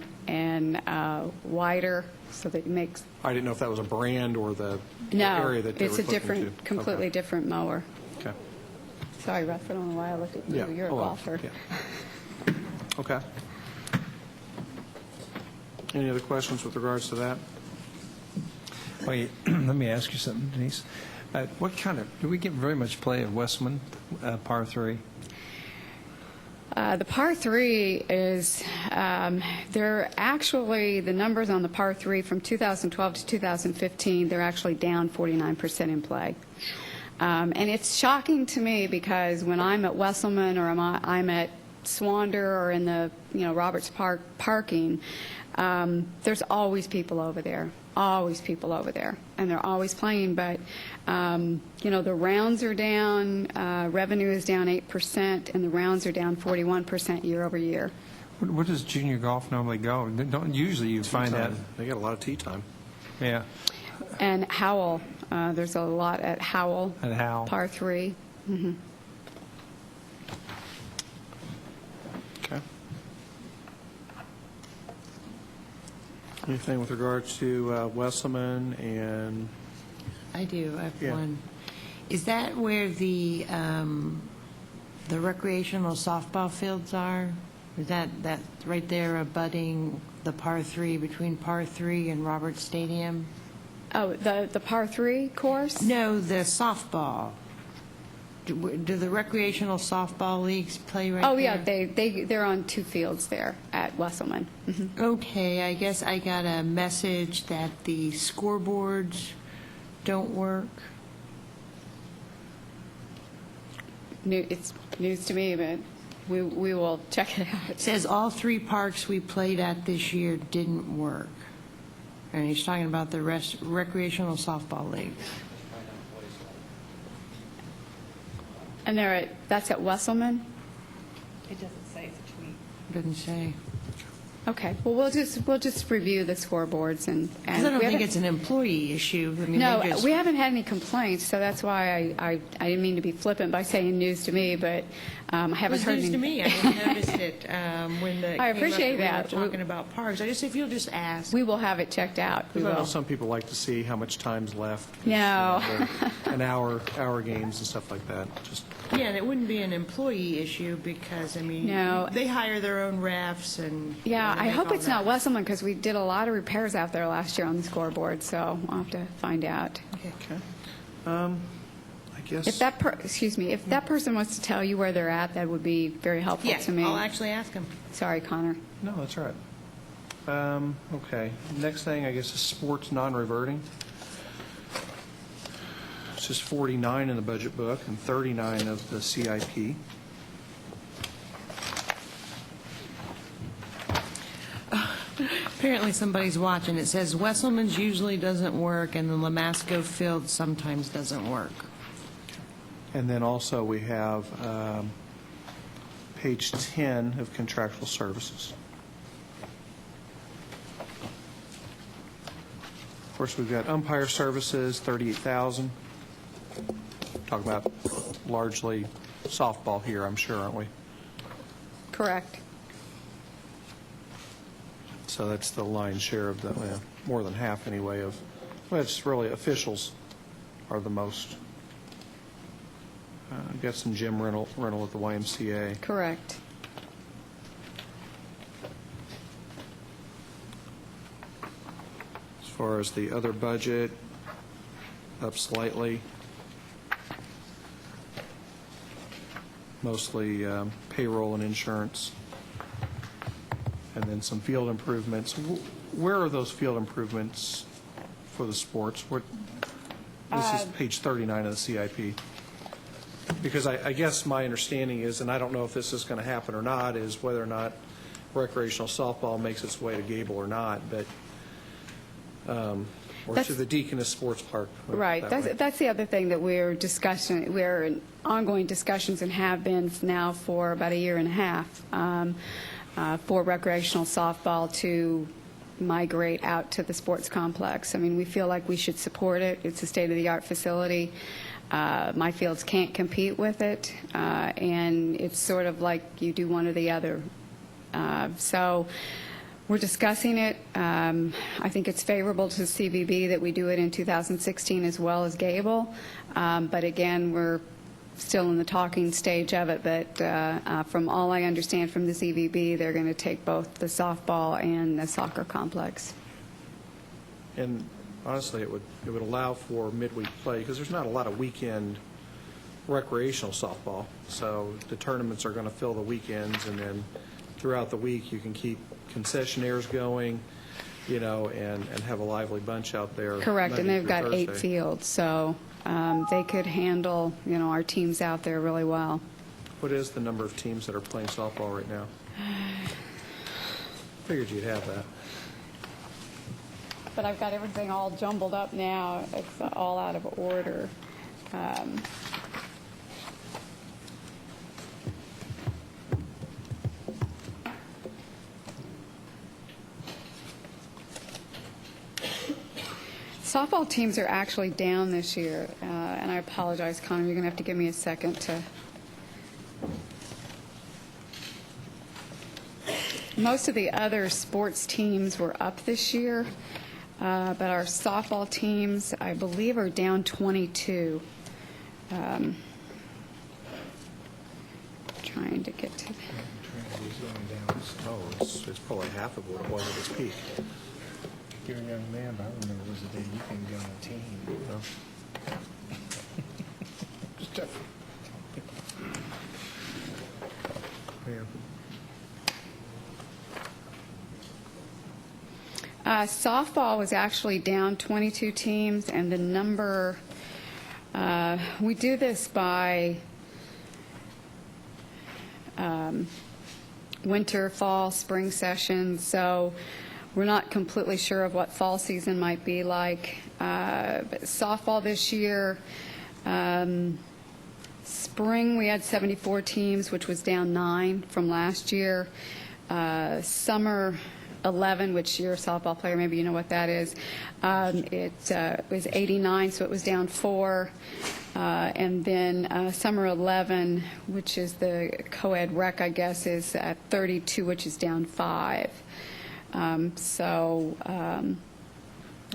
wider, so that it makes. I didn't know if that was a brand or the No, area that they were it's a looking different, to. completely Okay. different mower. Okay. Sorry, Russ, I don't know why I looked at you. Yeah. You're a Oh, well, golfer. yeah. Okay. Any other questions with regards to that? Wait, let me ask you something, Denise. Do we get very much play at Westman, par 3? The par 3 is, they're actually, the numbers on the par 3 from 2012 to 2015, they're actually down 49% in play. And it's shocking to me because when I'm at Wesselman or I'm at Swander or in the, Roberts Park parking, there's always people over there. Always people over there, and they're always playing. But the rounds are down, revenue is down 8%, and the rounds are down 41% year over year. Where does junior golf normally go? Don't usually you find that? They got a lot of tee time. Yeah. And Howell, there's a lot at Howell. At Howell. Par 3. Mm-hmm. Okay. Anything with regards to Wesselman and? I do. I have Yeah. one. Is that where the recreational softball fields are? Is that right there abutting the par 3, between par 3 and Roberts Stadium? Oh, the par 3 course? No, the softball. Do the recreational softball leagues play right there? Oh, yeah, they're on 2 fields there at Wesselman. Mhm. Okay, I guess I got a message that the scoreboards don't work. It's news to me, but we will check it out. It says all 3 parks we played at this year didn't work. And he's talking about the recreational softball league. And that's at Wesselman? It doesn't say it's a tweet. Doesn't say. Okay, well, we'll just review the scoreboards and Because I don't we think haven't- it's an employee issue. I mean, No, they just- we haven't had any complaints, so that's why I didn't mean to be flippant by saying news to me, but I It haven't was heard news any. to me. I didn't notice it when the. I appreciate that. We were talking about parks. If you'll just ask. We will have it checked out. We Because I know will. some people like to see how much time's left. 'cause, No. they're an hour games and stuff like that. Just Yeah, and it wouldn't be an employee issue because, I mean, No. they hire their own refs and. Yeah, they I make hope all it's that. not Wesselman, because we did a lot of repairs out there last year on the scoreboard, so we'll have to find out. okay. I guess. If that person wants to tell you where they're at, that would be very helpful Yeah, to me. I'll actually ask them. Sorry, Connor. No, that's all right. Okay. Next thing, I guess, is sports non-reverting. It's just 49 in the budget book and 39 of the CIP. Apparently somebody's watching. It says Wesselman's usually doesn't work and the Lamasco Field sometimes doesn't work. And then also we have page 10 of contractual services. Of course, we've got umpire services, 38,000. Talk about largely softball here, I'm sure, aren't we? Correct. So that's the lion's share of the, more than half anyway of, well, it's really officials are the most. We've got some gym rental at the YMCA. Correct. As far as the other budget, up slightly. Mostly payroll and insurance. And then some field improvements. Where are those field improvements for the sports? This is page 39 of the CIP. Because I guess my understanding is, and I don't know if this is going to happen or not, is whether or not recreational softball makes its way to Gable or not, but or to the Deaconess Sports Park. Right. That's the other thing that we're discussing. We're in ongoing discussions and have been now for about a year and a half for recreational softball to migrate out to the sports complex. I mean, we feel like we should support it. It's a state-of-the-art facility. My fields can't compete with it, and it's sort of like you do one or the other. So we're discussing it. I think it's favorable to CVB that we do it in 2016 as well as Gable. But again, we're still in the talking stage of it. But from all I understand from the CVB, they're going to take both the softball and the soccer complex. And honestly, it would allow for midweek play, because there's not a lot of weekend recreational softball. So the tournaments are going to fill the weekends, and then throughout the week, you can keep concessionaires going, and have a lively bunch out there. Correct, and Monday they've through got 8 Thursday. fields, so they could handle, our teams out there really well. What is the number of teams that are playing softball right now? Figured you'd have that. But I've got everything all jumbled up now. It's all out of order. Softball teams are actually down this year, and I apologize, Connor, you're going to have to give me a second to... Most of the other sports teams were up this year, but our softball teams, I believe, are down 22. Trying to get to... Oh, it's probably half of what it was at its peak. You're a young man, but I remember was the day you can go on a team. Softball was actually down 22 teams, and the number, we do this by winter, fall, spring sessions, so we're not completely sure of what fall season might be like. But softball this year, spring we had 74 teams, which was down 9 from last year. Summer 11, which you're a softball player, maybe you know what that is. It was 89, so it was down 4. And then summer 11, which is the co-ed rec, I guess, is at 32, which is down 5. The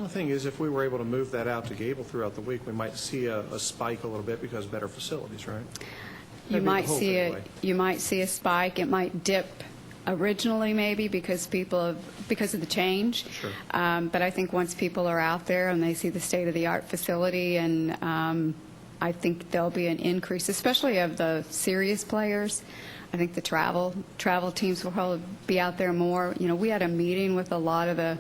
thing is, if we were able to move that out to Gable throughout the week, we might see a spike a little bit because of better facilities, right? You That'd be the might hope see anyway. you might see a spike. It might dip originally, maybe because because of the change. Sure. But I think once people are out there and they see the state-of-the-art facility, and I think there'll be an increase, especially of the serious players. I think the travel teams will probably be out there more. We had a meeting with a lot of the.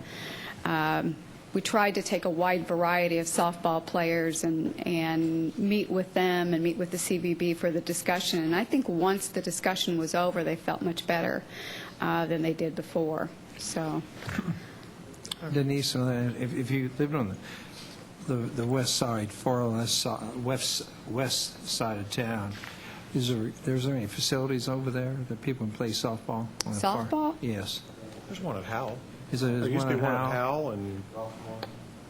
We tried to take a wide variety of softball players and meet with them and meet with the CVB for the discussion. And I think once the discussion was over, they felt much better than they did before. So, Denise, if you lived on the west side, far west side of town, is there any facilities over there that people can play softball? On the far- Softball? Yes. There's one at Howell. Is there There used to be one at Howell? Howell, and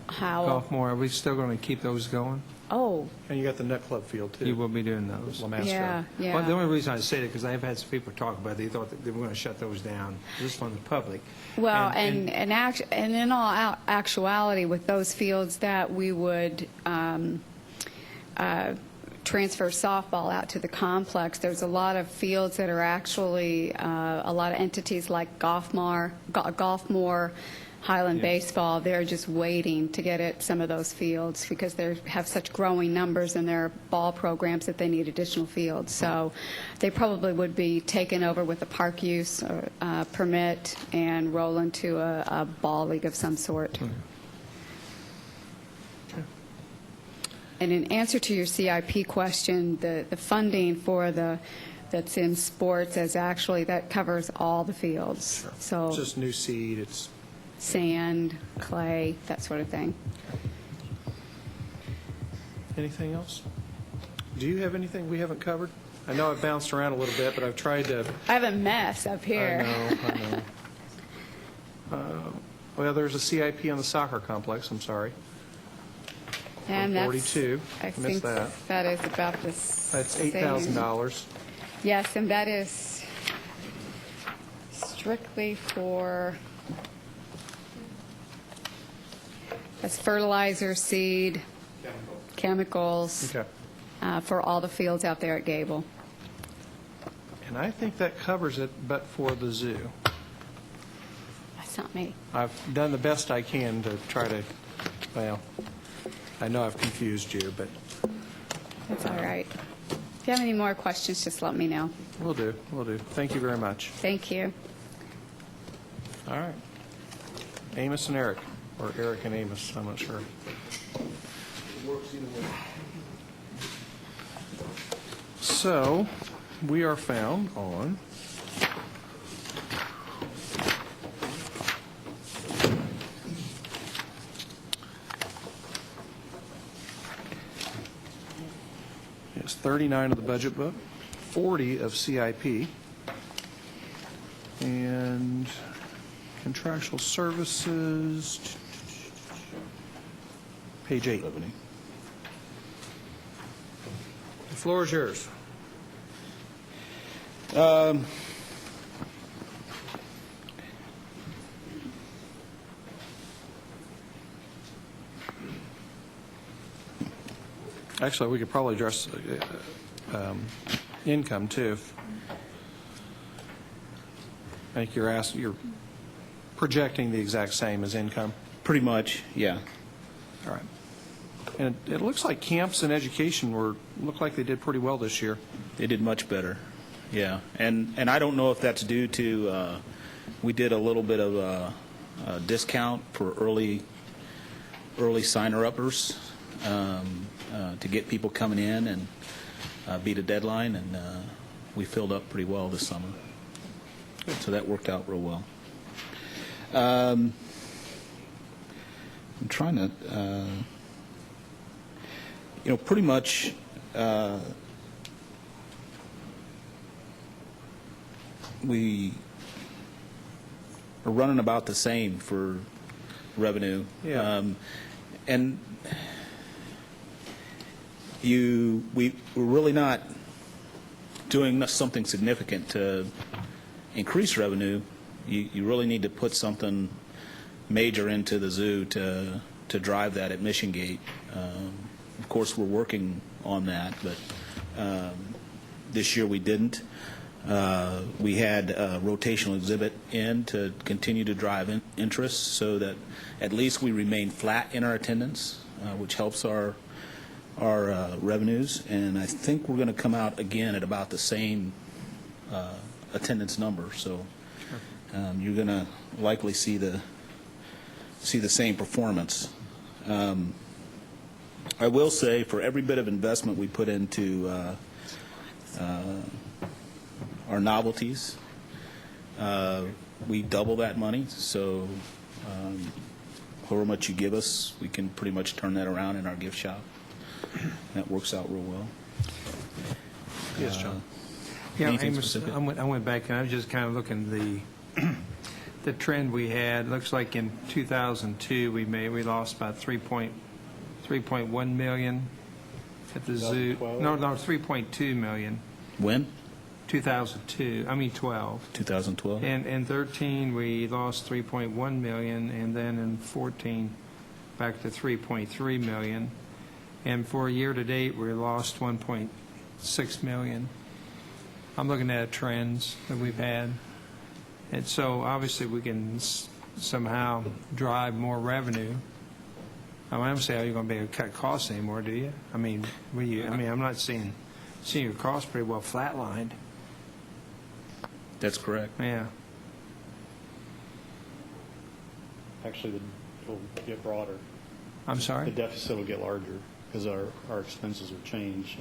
Golfmore, are we still going to keep those going? Oh, you got the Nut Club field, too. You will be doing those? La Mastro. yeah, yeah. Well, the only reason I say that because I've had some people talk about it. They thought that they were going to shut those down just from the public. Well, and in all actuality, with those fields that we would transfer softball out to the complex, there's a lot of fields that are actually a lot of entities like Golfmore, Highland Baseball. They're just waiting to get at some of those fields because they have such growing numbers in their ball programs that they need additional fields. So they probably would be taken over with a park use permit and roll into a ball league of some sort. And in answer to your CIP question, the funding for that's in sports is actually, that covers all the fields. Sure. So It's just new seed. It's sand, clay, that sort of thing. anything else? Do you have anything we haven't covered? I know I've bounced around a little bit, but I've tried to. I have a mess up here. I know. Well, there's a CIP on the soccer complex. I'm sorry. And that's 42. I Missed think that. that is about the same. That's $8,000. Yes, and that is strictly for, that's fertilizer, seed, chemicals, Okay. for all the fields out there at Gable. And I think that covers it, but for the zoo. That's not me. I've done the best I can to try to, well, I know I've confused you, but That's all right. If you have any more questions, just let me know. Will do, will do. Thank you very much. Thank you. All right. Amos and Eric, or Eric and Amos, I'm not sure. So, we are found on it's 39 of the budget book, 40 of CIP, and contractual services, page 8. The floor is yours. Actually, we could probably address income, too. I think you're projecting the exact same as income. Pretty much, yeah. All right. And it looks like camps and education look like they did pretty well this year. They did much better, yeah. And I don't know if that's due to, we did a little bit of a discount for early signer-uppers to get people coming in and beat a deadline, and we filled up pretty well this summer. So that worked out real well. I'm trying to, pretty much we are running about the same for revenue. Yeah. And we're really not doing something significant to increase revenue. You really need to put something major into the zoo to drive that at Mission Gate. Of course, we're working on that, but this year we didn't. We had a rotational exhibit in to continue to drive interest so that at least we remain flat in our attendance, which helps our revenues. And I think we're going to come out again at about the same attendance number. So you're going to likely see the same performance. I will say, for every bit of investment we put into our novelties, we double that money. So however much you give us, we can pretty much turn that around in our gift shop. That works out real well. Yes, John. Yeah, Anything Amos, specific? I went back and I was just kind of looking the trend we had. Looks like in 2002 we lost about 3.1 million at the zoo. 2012? No, 3.2 million. When? 12. 2012? And in 13 we lost 3.1 million, and then in 14 back to 3.3 million. And for year to date we lost 1.6 million. I'm looking at trends that we've had. And so obviously we can somehow drive more revenue. I don't say how you're going to be able to cut costs anymore, do you? I mean, I'm not seeing your costs pretty well flatlined. That's correct. Yeah. Actually, it'll get broader. I'm sorry? The deficit will get larger because our expenses will change,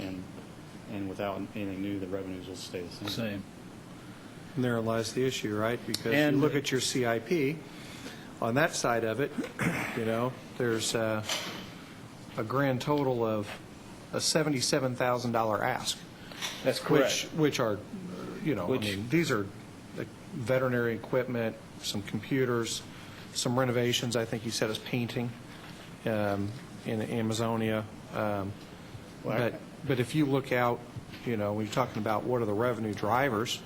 and without anything new, the revenues will stay the same. Same. And therein lies the issue, right? Because And- you look at your CIP, on that side of it, there's a grand total of a $77,000 ask. That's correct. Which are, these are like veterinary equipment, some computers, some renovations. I think you said is painting in Amazonia. But if you look out, when you're talking about what are the revenue drivers,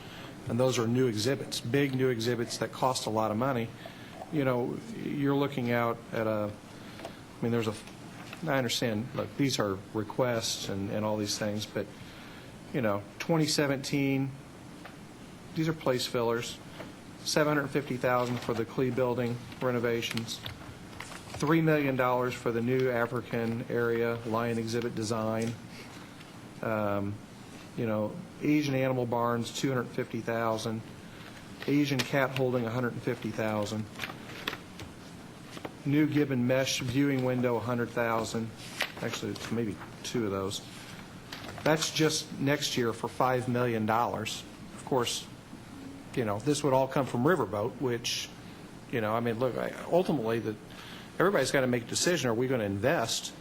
and those are new exhibits, big new exhibits that cost a lot of money, you're looking out at I understand, look, these are requests and all these things, but, 2017, these are place fillers, $750,000 for the Clee building renovations, $3 million for the new African area lion exhibit design. Asian animal barns, $250,000. Asian cat holding, $150,000. New Gibbon mesh viewing window, $100,000. Actually, it's maybe two of those. That's just next year for $5 million. Of course, this would all come from Riverboat, which, look, ultimately, everybody's got to make a decision. Are we going to invest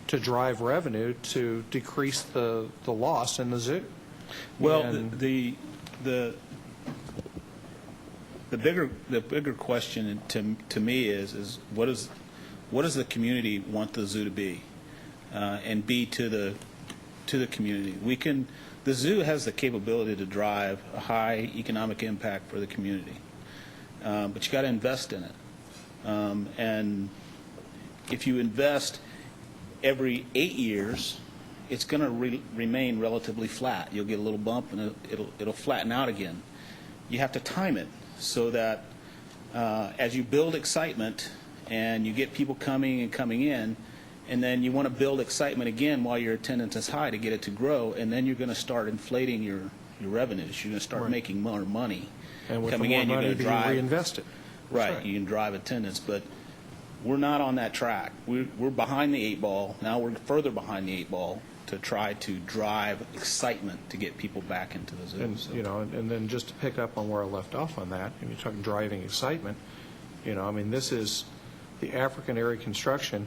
to drive revenue to decrease the loss in the zoo? Well, And the bigger question to me is what does the community want the zoo to be, and be to the community? The zoo has the capability to drive a high economic impact for the community, but you got to invest in it. And if you invest every 8 years, it's going to remain relatively flat. You'll get a little bump, and it'll flatten out again. You have to time it so that as you build excitement and you get people coming in, and then you want to build excitement again while your attendance is high to get it to grow, and then you're going to start inflating your revenues. You're going to start making more money. And with coming the more in, you're money going to being drive reinvested. Right, you can drive attendance, but we're not on that track. We're behind the 8 ball. Now we're further behind the 8 ball to try to drive excitement to get people back into the zoo. And, and then just to pick up on where I left off on that, you're talking driving excitement, this is the African area construction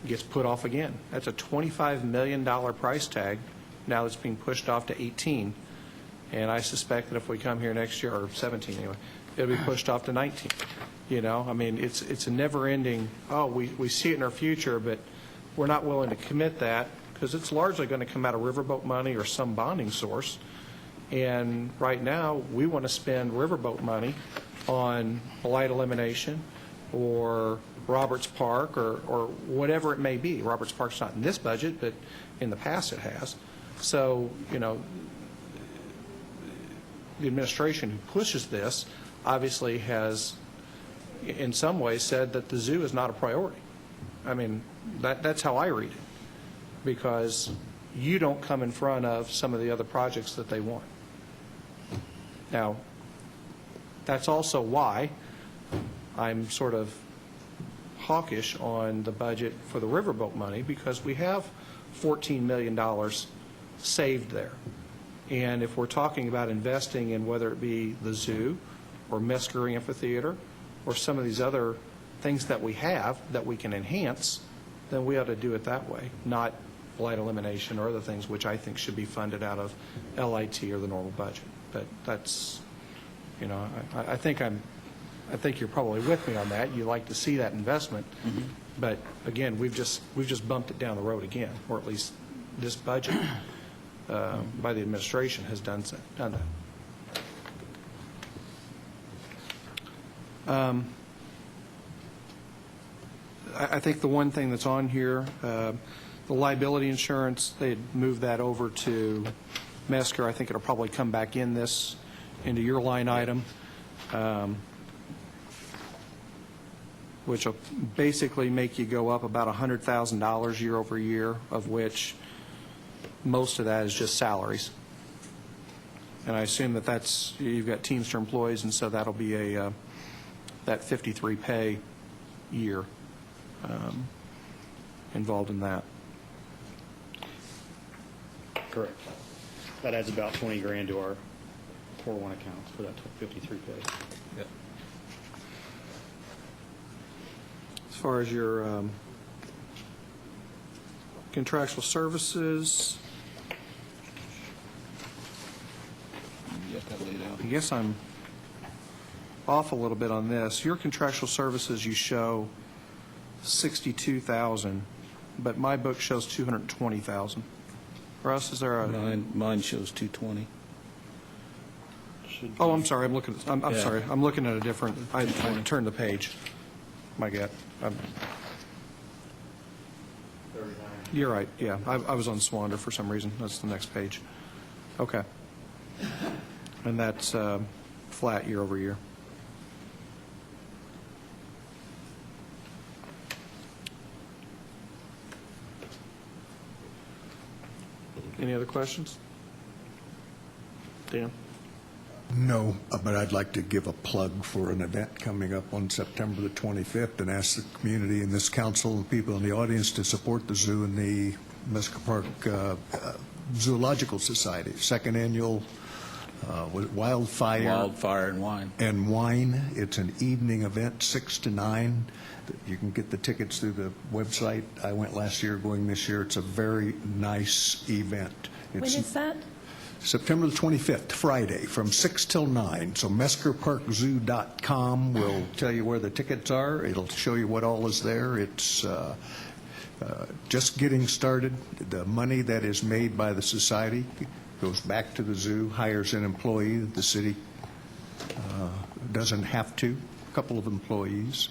gets put off again. That's a $25 million price tag. Now it's being pushed off to 18. And I suspect that if we come here next year, or 17 anyway, it'll be pushed off to 19. It's a never-ending, we see it in our future, but we're not willing to commit that because it's largely going to come out of Riverboat money or some bonding source. And right now, we want to spend Riverboat money on blight elimination or Roberts Park or whatever it may be. Roberts Park's not in this budget, but in the past it has. So, the administration who pushes this obviously has, in some ways, said that the zoo is not a priority. That's how I read it, because you don't come in front of some of the other projects that they want. Now, that's also why I'm sort of hawkish on the budget for the Riverboat money, because we have $14 million saved there. And if we're talking about investing in whether it be the zoo or Mesker Amphitheater or some of these other things that we have that we can enhance, then we ought to do it that way, not blight elimination or other things which I think should be funded out of LIT or the normal budget. But that's, I think you're probably with me on that. You like to see that investment. Mm-hmm. But again, we've just bumped it down the road again, or at least this budget by the administration has done that. I think the one thing that's on here, the liability insurance, they had moved that over to Mesker. I think it'll probably come back into your line item, which will basically make you go up about $100,000 year over year, of which most of that is just salaries. And I assume that you've got Teamster employees, and so that'll be that 53 pay year involved in that. Correct. That adds about 20 grand to our 401 accounts for that 53 pay. Yep. As far as your contractual services, I guess I'm off a little bit on this. Your contractual services, you show 62,000, but my book shows 220,000. Russ, is there a? Mine shows 220. Oh, I'm sorry. I'm looking. I'm sorry. I'm looking at a different. I turned the page. My God. You're right. Yeah, I was on Swander for some reason. That's the next page. Okay. And that's flat year over year. Any other questions? Dan? No, but I'd like to give a plug for an event coming up on September the 25th and ask the community and this council and people in the audience to support the zoo and the Mesca Park Zoological Society, second annual Wildfire and wine. And wine. It's an evening event, 6 to 9. You can get the tickets through the website. I went last year, going this year. It's a very nice event. When is that? September the 25th, Friday, from 6 till 9. So meskerparkzoo.com will tell you where the tickets are. It'll show you what all is there. It's just getting started. The money that is made by the society goes back to the zoo, hires an employee that the city doesn't have to, a couple of employees.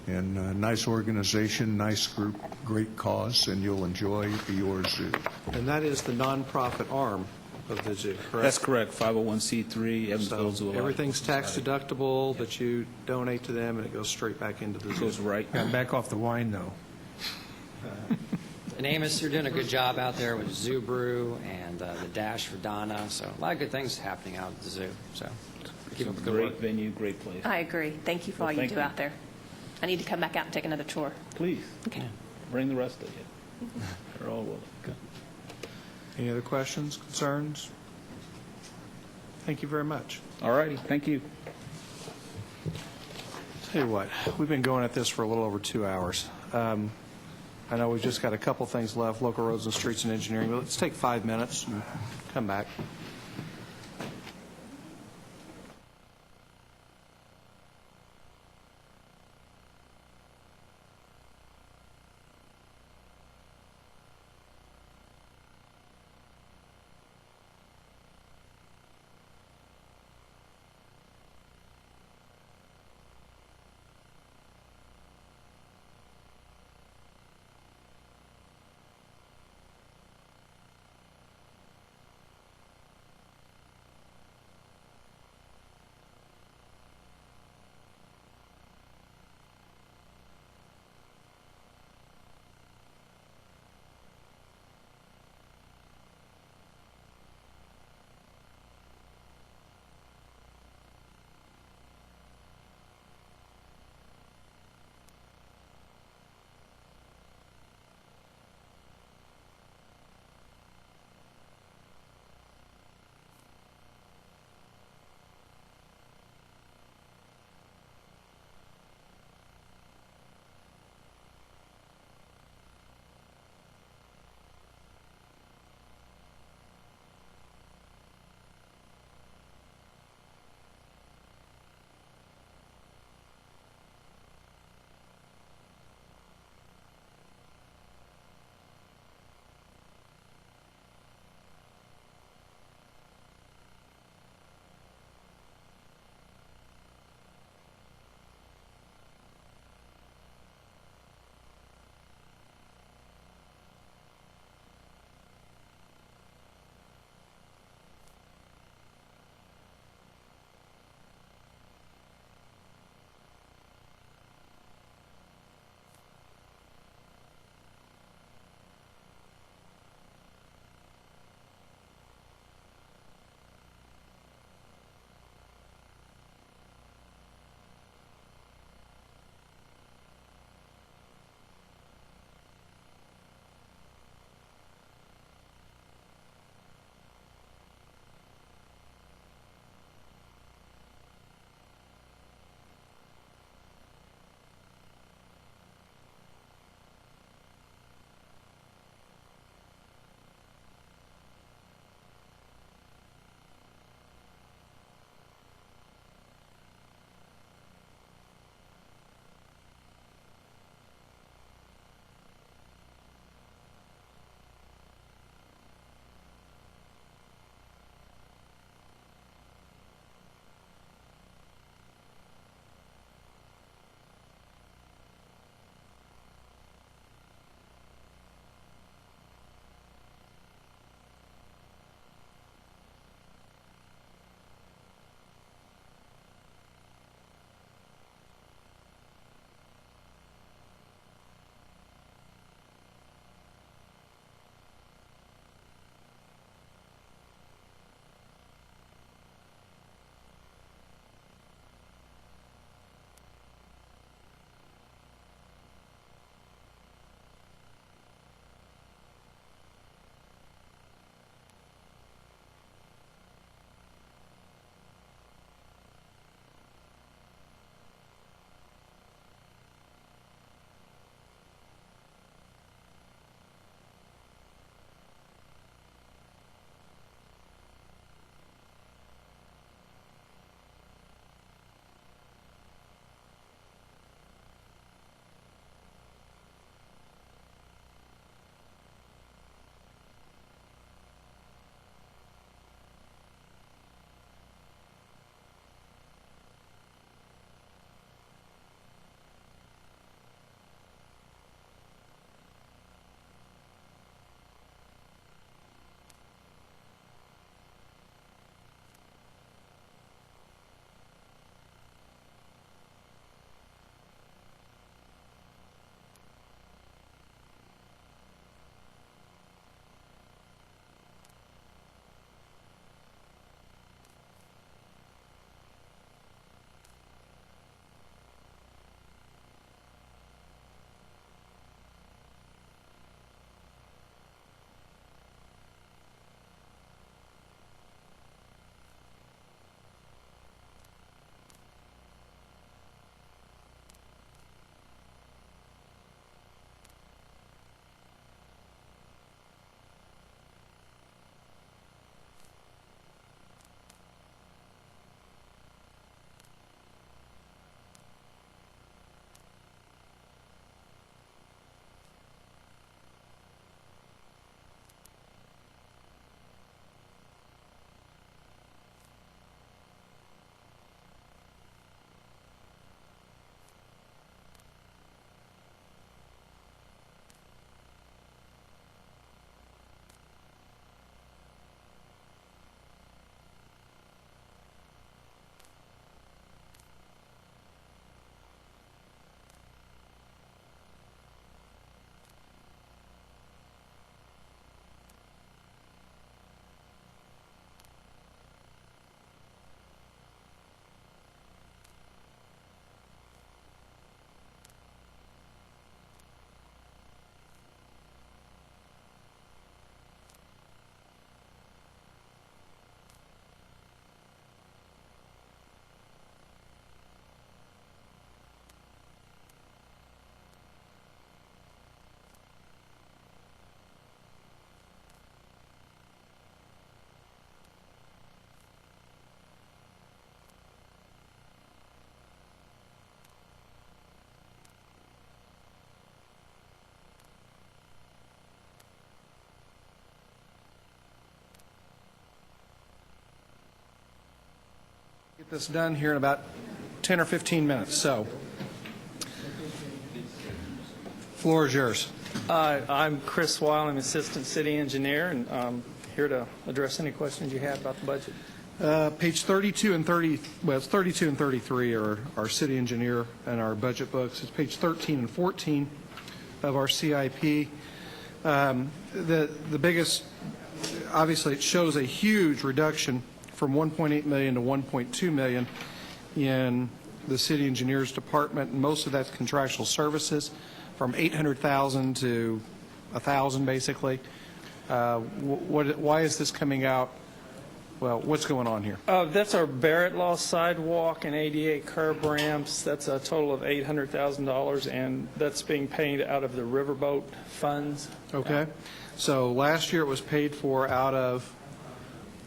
And a nice organization, nice group, great cause, and you'll enjoy your zoo. And that is the nonprofit arm of the zoo, correct? That's correct, 501c3, Evansville So Zoological. everything's tax deductible that you donate to them, and it goes straight back into the zoo. Goes right. Back off the wine, though. And Amos, you're doing a good job out there with Zoo Brew and the Dash for Donna. So a lot of good things happening out at the zoo. So keep up the good Great work. venue, great place. I agree. Thank you for Well, all you thank do you. out there. I need to come back out and take another tour. Please, Okay. bring the rest of you. They're all willing. Any other questions, concerns? Thank you very much. All righty, thank you. Tell you what, we've been going at this for a little over 2 hours. I know we've just got a couple things left, local roads and streets and engineering, but let's take 5 minutes and come back. This done here in about 10 or 15 minutes, so floor is yours. I'm Chris Weil. I'm Assistant City Engineer, and I'm here to address any questions you have about the budget. Page 32 and 30, well, it's 32 and 33 are our city engineer and our budget books. It's page 13 and 14 of our CIP. The biggest, obviously, it shows a huge reduction from 1.8 million to 1.2 million in the city engineers department, and most of that's contractual services, from 800,000 to 1,000 basically. Why is this coming out? Well, what's going on here? That's our Barrett Law sidewalk and 88 curb ramps. That's a total of $800,000, and that's being paid out of the riverboat funds. Okay. So last year it was paid for out of?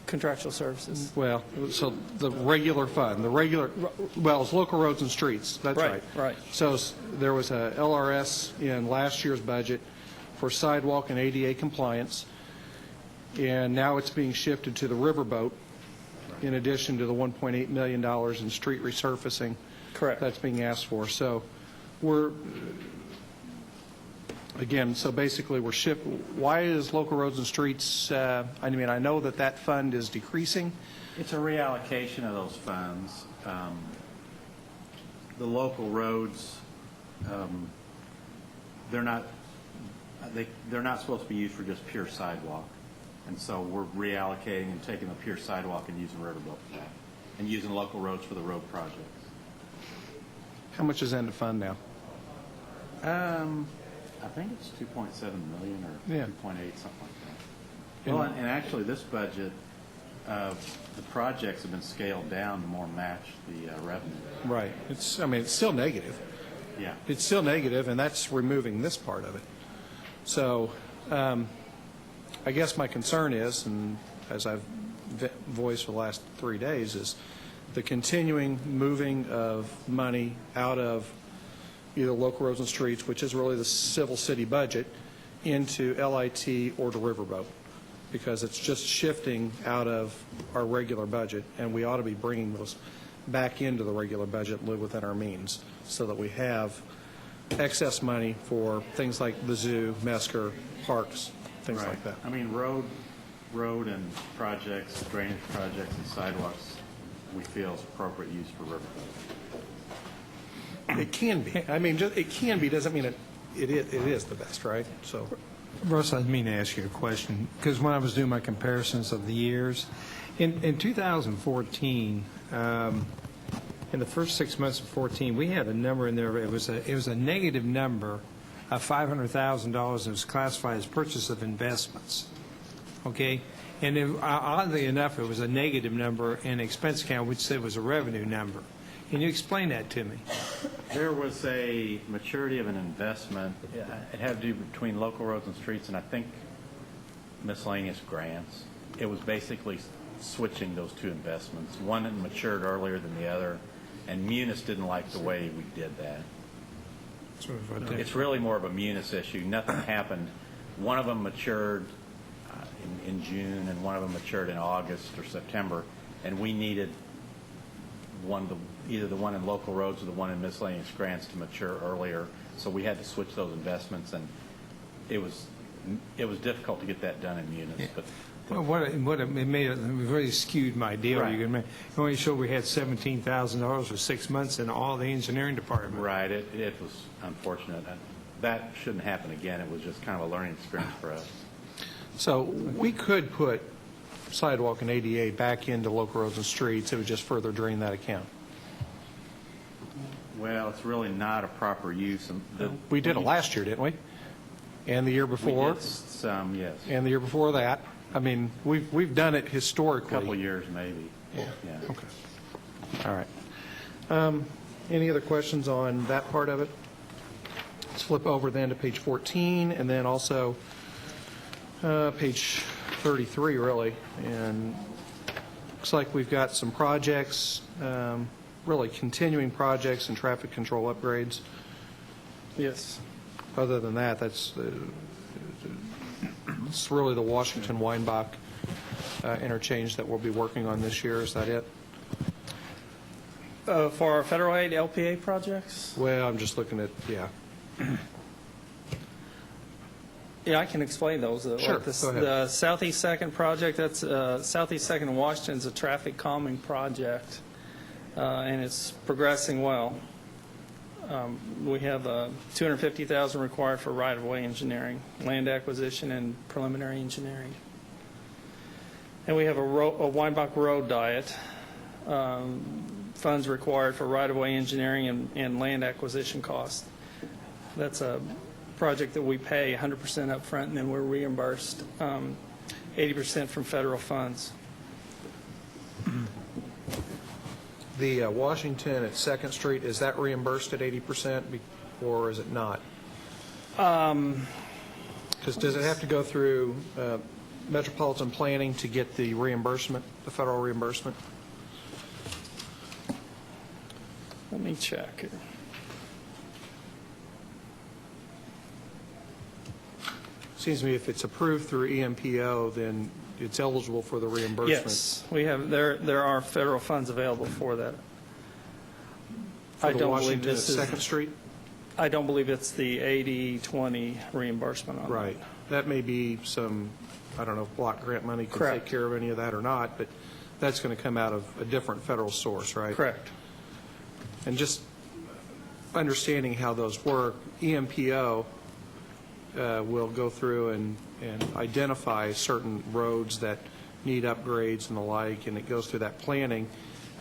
Contractual services. Well, so the regular fund, well, it's local roads and streets. That's right. Right. So there was a LRS in last year's budget for sidewalk and ADA compliance, and now it's being shifted to the riverboat in addition to the $1.8 million in street resurfacing. Correct. That's being asked for. So we're, again, so basically we're why is local roads and streets, I mean, I know that that fund is decreasing. It's a reallocation of those funds. The local roads, they're not supposed to be used for just pure sidewalk. And so we're reallocating and taking the pure sidewalk and using riverboat for that, and using local roads for the road projects. How much is in the fund now? I think it's 2.7 million or 2.8, something like that. Well, and actually this budget, the projects have been scaled down to more match the revenue. Right. It's still negative. Yeah. It's still negative, and that's removing this part of it. So I guess my concern is, and as I've voiced for the last 3 days, is the continuing moving of money out of either local roads and streets, which is really the civil city budget, into LIT or to riverboat, because it's just shifting out of our regular budget, and we ought to be bringing those back into the regular budget and live within our means so that we have excess money for things like the zoo, Mesker, parks, things like that. I mean, road and projects, drainage projects and sidewalks, we feel is appropriate use for riverboat. It can be. I mean, it can be doesn't mean it is the best, right? So, Russ, I mean to ask you a question, because when I was doing my comparisons of the years, in 2014, in the first 6 months of 14, we had a number in there. It was a negative number of $500,000 that was classified as purchase of investments. Okay, and oddly enough, it was a negative number in expense account, which said was a revenue number. Can you explain that to me? There was a maturity of an investment. It had to do between local roads and streets and I think miscellaneous grants. It was basically switching those two investments. One that matured earlier than the other, and Munis didn't like the way we did that. It's really more of a Munis issue. Nothing happened. One of them matured in June, and one of them matured in August or September, and we needed either the one in local roads or the one in miscellaneous grants to mature earlier, so we had to switch those investments, and it was difficult to get that done in Munis. Yeah. But Well, it made it really skewed my deal. Right. You only showed we had $17,000 for 6 months in all the engineering department. Right, it was unfortunate. That shouldn't happen again. It was just kind of a learning experience for us. so we could put sidewalk and ADA back into local roads and streets. It would just further drain that account. Well, it's really not a proper use. We did it last year, didn't we? And the year before? We did some, yes. And the year before that. I mean, we've done it historically. A couple of years, maybe. Yeah. Yeah. Okay. All right. Any other questions on that part of it? Let's flip over then to page 14, and then also page 33, really. And looks like we've got some projects, really continuing projects and traffic control upgrades. Yes. Other than that, it's really the Washington-Weinbach interchange that we'll be working on this year. Is that it? For our federal aid LPA projects? Well, I'm just looking at, yeah. Yeah, I can explain those. Sure, Like go ahead. The Southeast Second project, that's Southeast Second in Washington is a traffic calming project, and it's progressing well. We have $250,000 required for right-of-way engineering, land acquisition, and preliminary engineering. And we have a Weinbach Road diet, funds required for right-of-way engineering and land acquisition costs. That's a project that we pay 100% up front, and then we're reimbursed 80% from federal funds. The Washington at 2nd Street, is that reimbursed at 80% or is it not? Because does it have to go through metropolitan planning to get the reimbursement, the federal reimbursement? Let me check here. Seems to me if it's approved through EMPO, then it's eligible for the reimbursement. Yes, we have. There are federal funds available for that. For I the don't Washington believe this at is 2nd Street? I don't believe it's the 80-20 reimbursement on Right. That may be some, I don't know if block grant money can Correct. take care of any of that or not, but that's going to come out of a different federal source, right? Correct. And just understanding how those work, EMPO will go through and identify certain roads that need upgrades and the like, and it goes through that planning,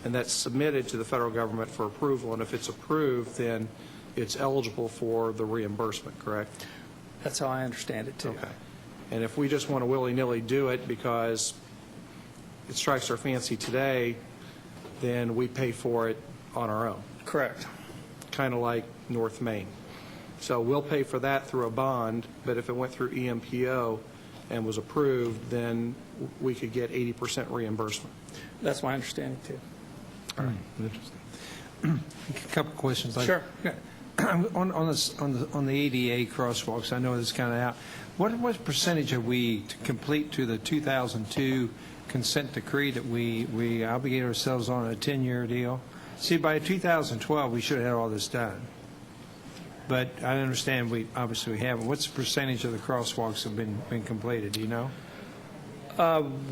and that's submitted to the federal government for approval, and if it's approved, then it's eligible for the reimbursement, correct? That's how I understand it, too. Okay. And if we just want to willy-nilly do it because it strikes our fancy today, then we pay for it on our own. Correct. Kind of like North Main. So we'll pay for that through a bond, but if it went through EMPO and was approved, then we could get 80% reimbursement. That's my understanding, too. All right, interesting. A couple of questions. Sure. On the ADA crosswalks, I know this is kind of out. What percentage are we to complete to the 2002 consent decree that we obligated ourselves on a 10-year deal? See, by 2012, we should have had all this done. But I understand we haven't. What's the percentage of the crosswalks have been completed? Do you know?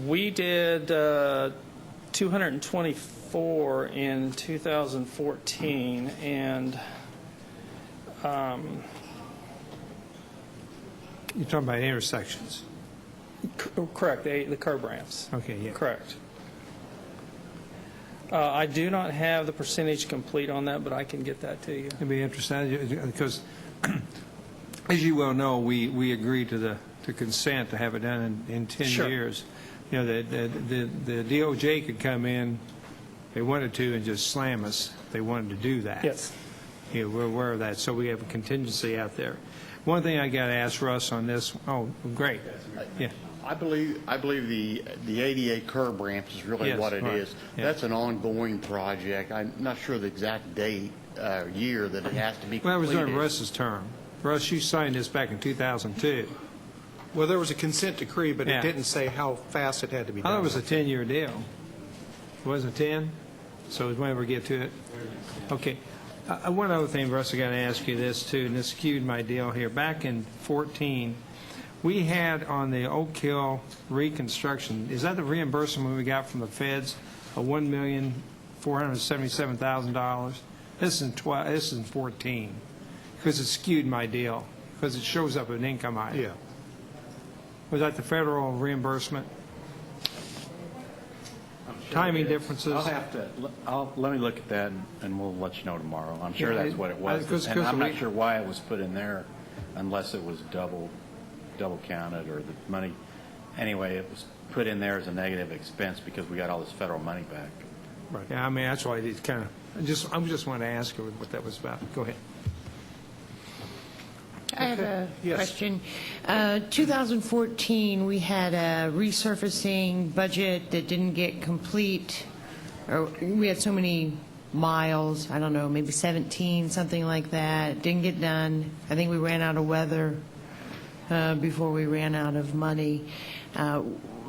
We did 224 in 2014, and You're talking about intersections. correct, the curb ramps. Okay, yeah. Correct. I do not have the percentage complete on that, but I can get that to you. It'd be interesting because, as you well know, we agreed to consent to have it done in 10 Sure. years. You know, the DOJ could come in, they wanted to, and just slam us. They wanted to do that. Yes. Yeah, we're aware of that, so we have a contingency out there. One thing I got to ask Russ on this. Oh, great. Yeah. I believe the ADA curb ramps is really Yes, what it right. is. Yeah. That's an ongoing project. I'm not sure the exact date, year that it has to be completed. Well, that was during Russ's term. Russ, you signed this back in 2002. Well, there was a consent decree, but Yeah. it didn't say how fast it had to be I done. thought it was a 10-year deal. It wasn't 10? So whenever we get to it? Okay. One other thing, Russ, I got to ask you this, too, and this skewed my deal here. Back in 14, we had on the Oak Hill reconstruction, is that the reimbursement we got from the feds of $1,477,000? This is in 14, because it skewed my deal, because it shows up as an income item. Yeah. Was that the federal reimbursement? Timing differences? I'll have to, let me look at that and we'll let you know tomorrow. I'm sure Yeah, that's what it was. because And I'm not we- sure why it was put in there unless it was double counted or the money. Anyway, it was put in there as a negative expense because we got all this federal money back. Right. Yeah, I mean, that's why it kind of, I just wanted to ask her what that was about. Go ahead. I have a Yes. question. 2014, we had a resurfacing budget that didn't get complete, or we had so many miles, I don't know, maybe 17, something like that, didn't get done. I think we ran out of weather before we ran out of money.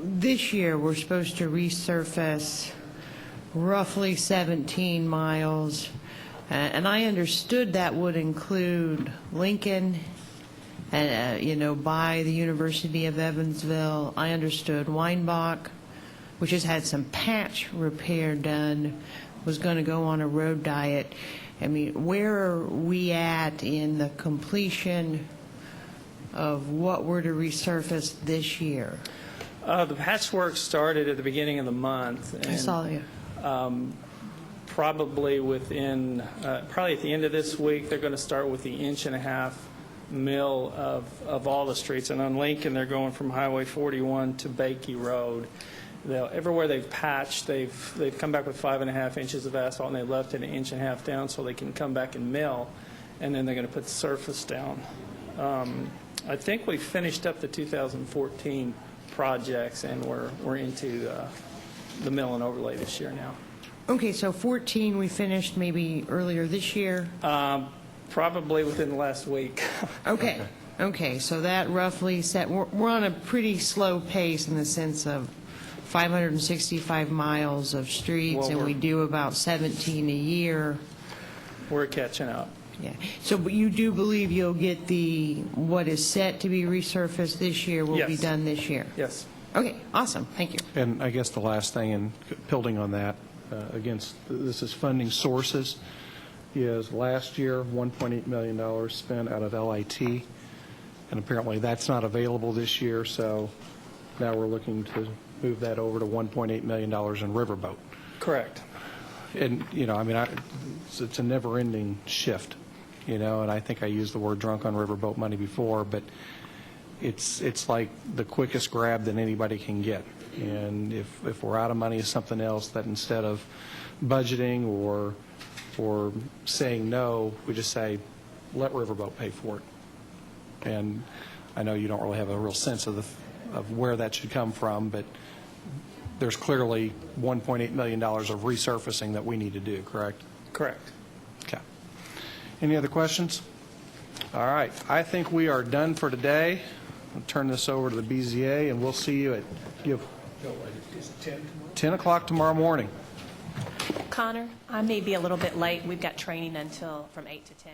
This year, we're supposed to resurface roughly 17 miles. And I understood that would include Lincoln, and by the University of Evansville. I understood Weinbach, which has had some patch repair done, was going to go on a road diet. I mean, where are we at in the completion of what we're to resurface this year? The patchwork started at the beginning of the month. I saw you. Probably probably at the end of this week, they're going to start with the 1.5-inch mill of all the streets. And on Lincoln, they're going from Highway 41 to Bakey Road. Everywhere they've patched, they've come back with 5.5 inches of asphalt, and they left it 1.5 inches down so they can come back and mill, and then they're going to put the surface down. I think we finished up the 2014 projects, and we're into the mill and overlay this year now. Okay, so 14 we finished maybe earlier this year? Probably within the last week. Okay, so that roughly set, we're on a pretty slow pace in the sense of 565 miles of streets, and we do about 17 a year. We're catching up. Yeah. So, but you do believe you'll get what is set to be resurfaced this year will be done this year? Yes. Okay, awesome. Thank you. And I guess the last thing, and building on that, this is funding sources, is last year, $1.8 million spent out of LIT, and apparently that's not available this year, so now we're looking to move that over to $1.8 million in Riverboat. Correct. And, it's a never-ending shift, and I think I used the word drunk on Riverboat money before, but it's like the quickest grab that anybody can get. And if we're out of money, it's something else that instead of budgeting or saying no, we just say, let Riverboat pay for it. And I know you don't really have a real sense of where that should come from, but there's clearly $1.8 million of resurfacing that we need to do, correct? Correct. Okay. Any other questions? All right. I think we are done for today. I'll turn this over to the BZA, and we'll see you at 10 o'clock tomorrow morning. Connor, I may be a little bit late. We've got training from 8 to 10.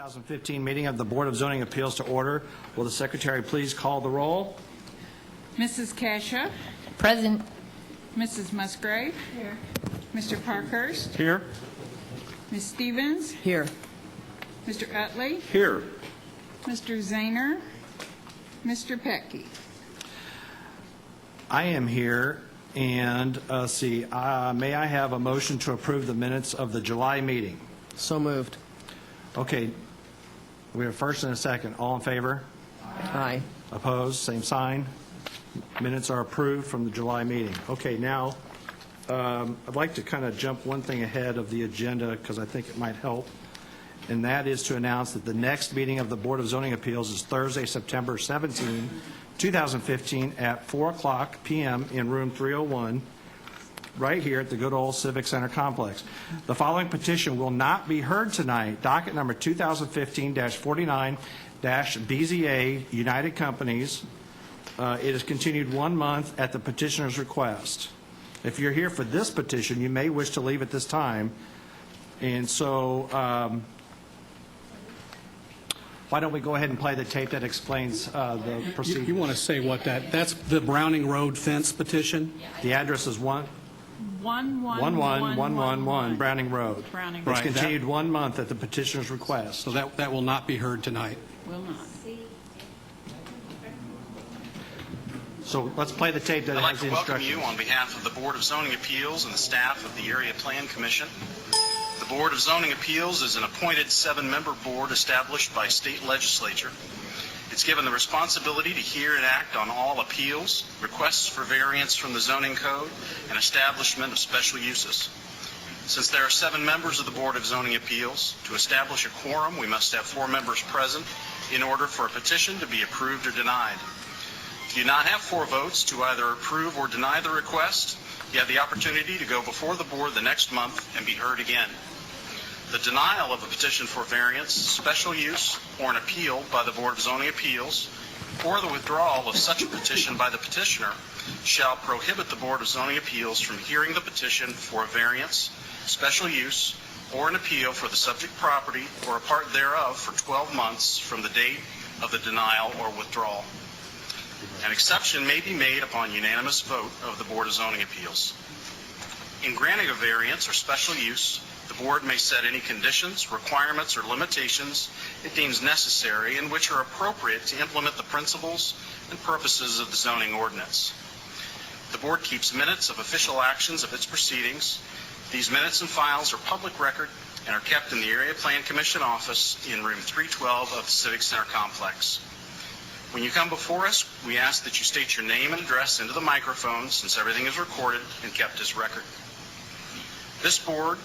2015 meeting of the Board of Zoning Appeals to order. Will the secretary please call the roll? Mrs. Kasha. Present. Mrs. Musgrave. Here. Mr. Parkhurst. Here. Ms. Stevens. Here. Mr. Utley. Here. Mr. Zahner. Mr. Petke. I am here, and may I have a motion to approve the minutes of the July meeting? So moved. Okay, we have a first and a second. All in favor? Aye. Opposed? Same sign. Minutes are approved from the July meeting. Okay, now, I'd like to kind of jump one thing ahead of the agenda because I think it might help, and that is to announce that the next meeting of the Board of Zoning Appeals is Thursday, September 17, 2015, at 4:00 p.m. in room 301, right here at the good old Civic Center complex. The following petition will not be heard tonight. Docket number 2015-49-BZA, United Companies. It is continued 1 month at the petitioner's request. If you're here for this petition, you may wish to leave at this time. And so why don't we go ahead and play the tape that explains the procedure? You want to say what that's the Browning Road fence petition? The address is 11111 Browning Road. Browning It's Road. continued 1 month at the petitioner's request. So that will not be heard tonight. Will not. So let's play the tape that I'd like has to the welcome instructions. you on behalf of the Board of Zoning Appeals and the staff of the Area Plan Commission. The Board of Zoning Appeals is an appointed 7-member board established by state legislature. It's given the responsibility to hear and act on all appeals, requests for variance from the zoning code, and establishment of special uses. Since there are 7 members of the Board of Zoning Appeals, to establish a quorum, we must have 4 members present in order for a petition to be approved or denied. If you do not have 4 votes to either approve or deny the request, you have the opportunity to go before the board the next month and be heard again. The denial of a petition for variance, special use, or an appeal by the Board of Zoning Appeals, or the withdrawal of such a petition by the petitioner shall prohibit the Board of Zoning Appeals from hearing the petition for a variance, special use, or an appeal for the subject property or a part thereof for 12 months from the date of the denial or withdrawal. An exception may be made upon unanimous vote of the Board of Zoning Appeals. In granting a variance or special use, the board may set any conditions, requirements, or limitations it deems necessary and which are appropriate to implement the principles and purposes of the zoning ordinance. The board keeps minutes of official actions of its proceedings. These minutes and files are public record and are kept in the Area Plan Commission office in room 312 of the Civic Center complex. When you come before us, we ask that you state your name and address into the microphone since everything is recorded and kept as record. This board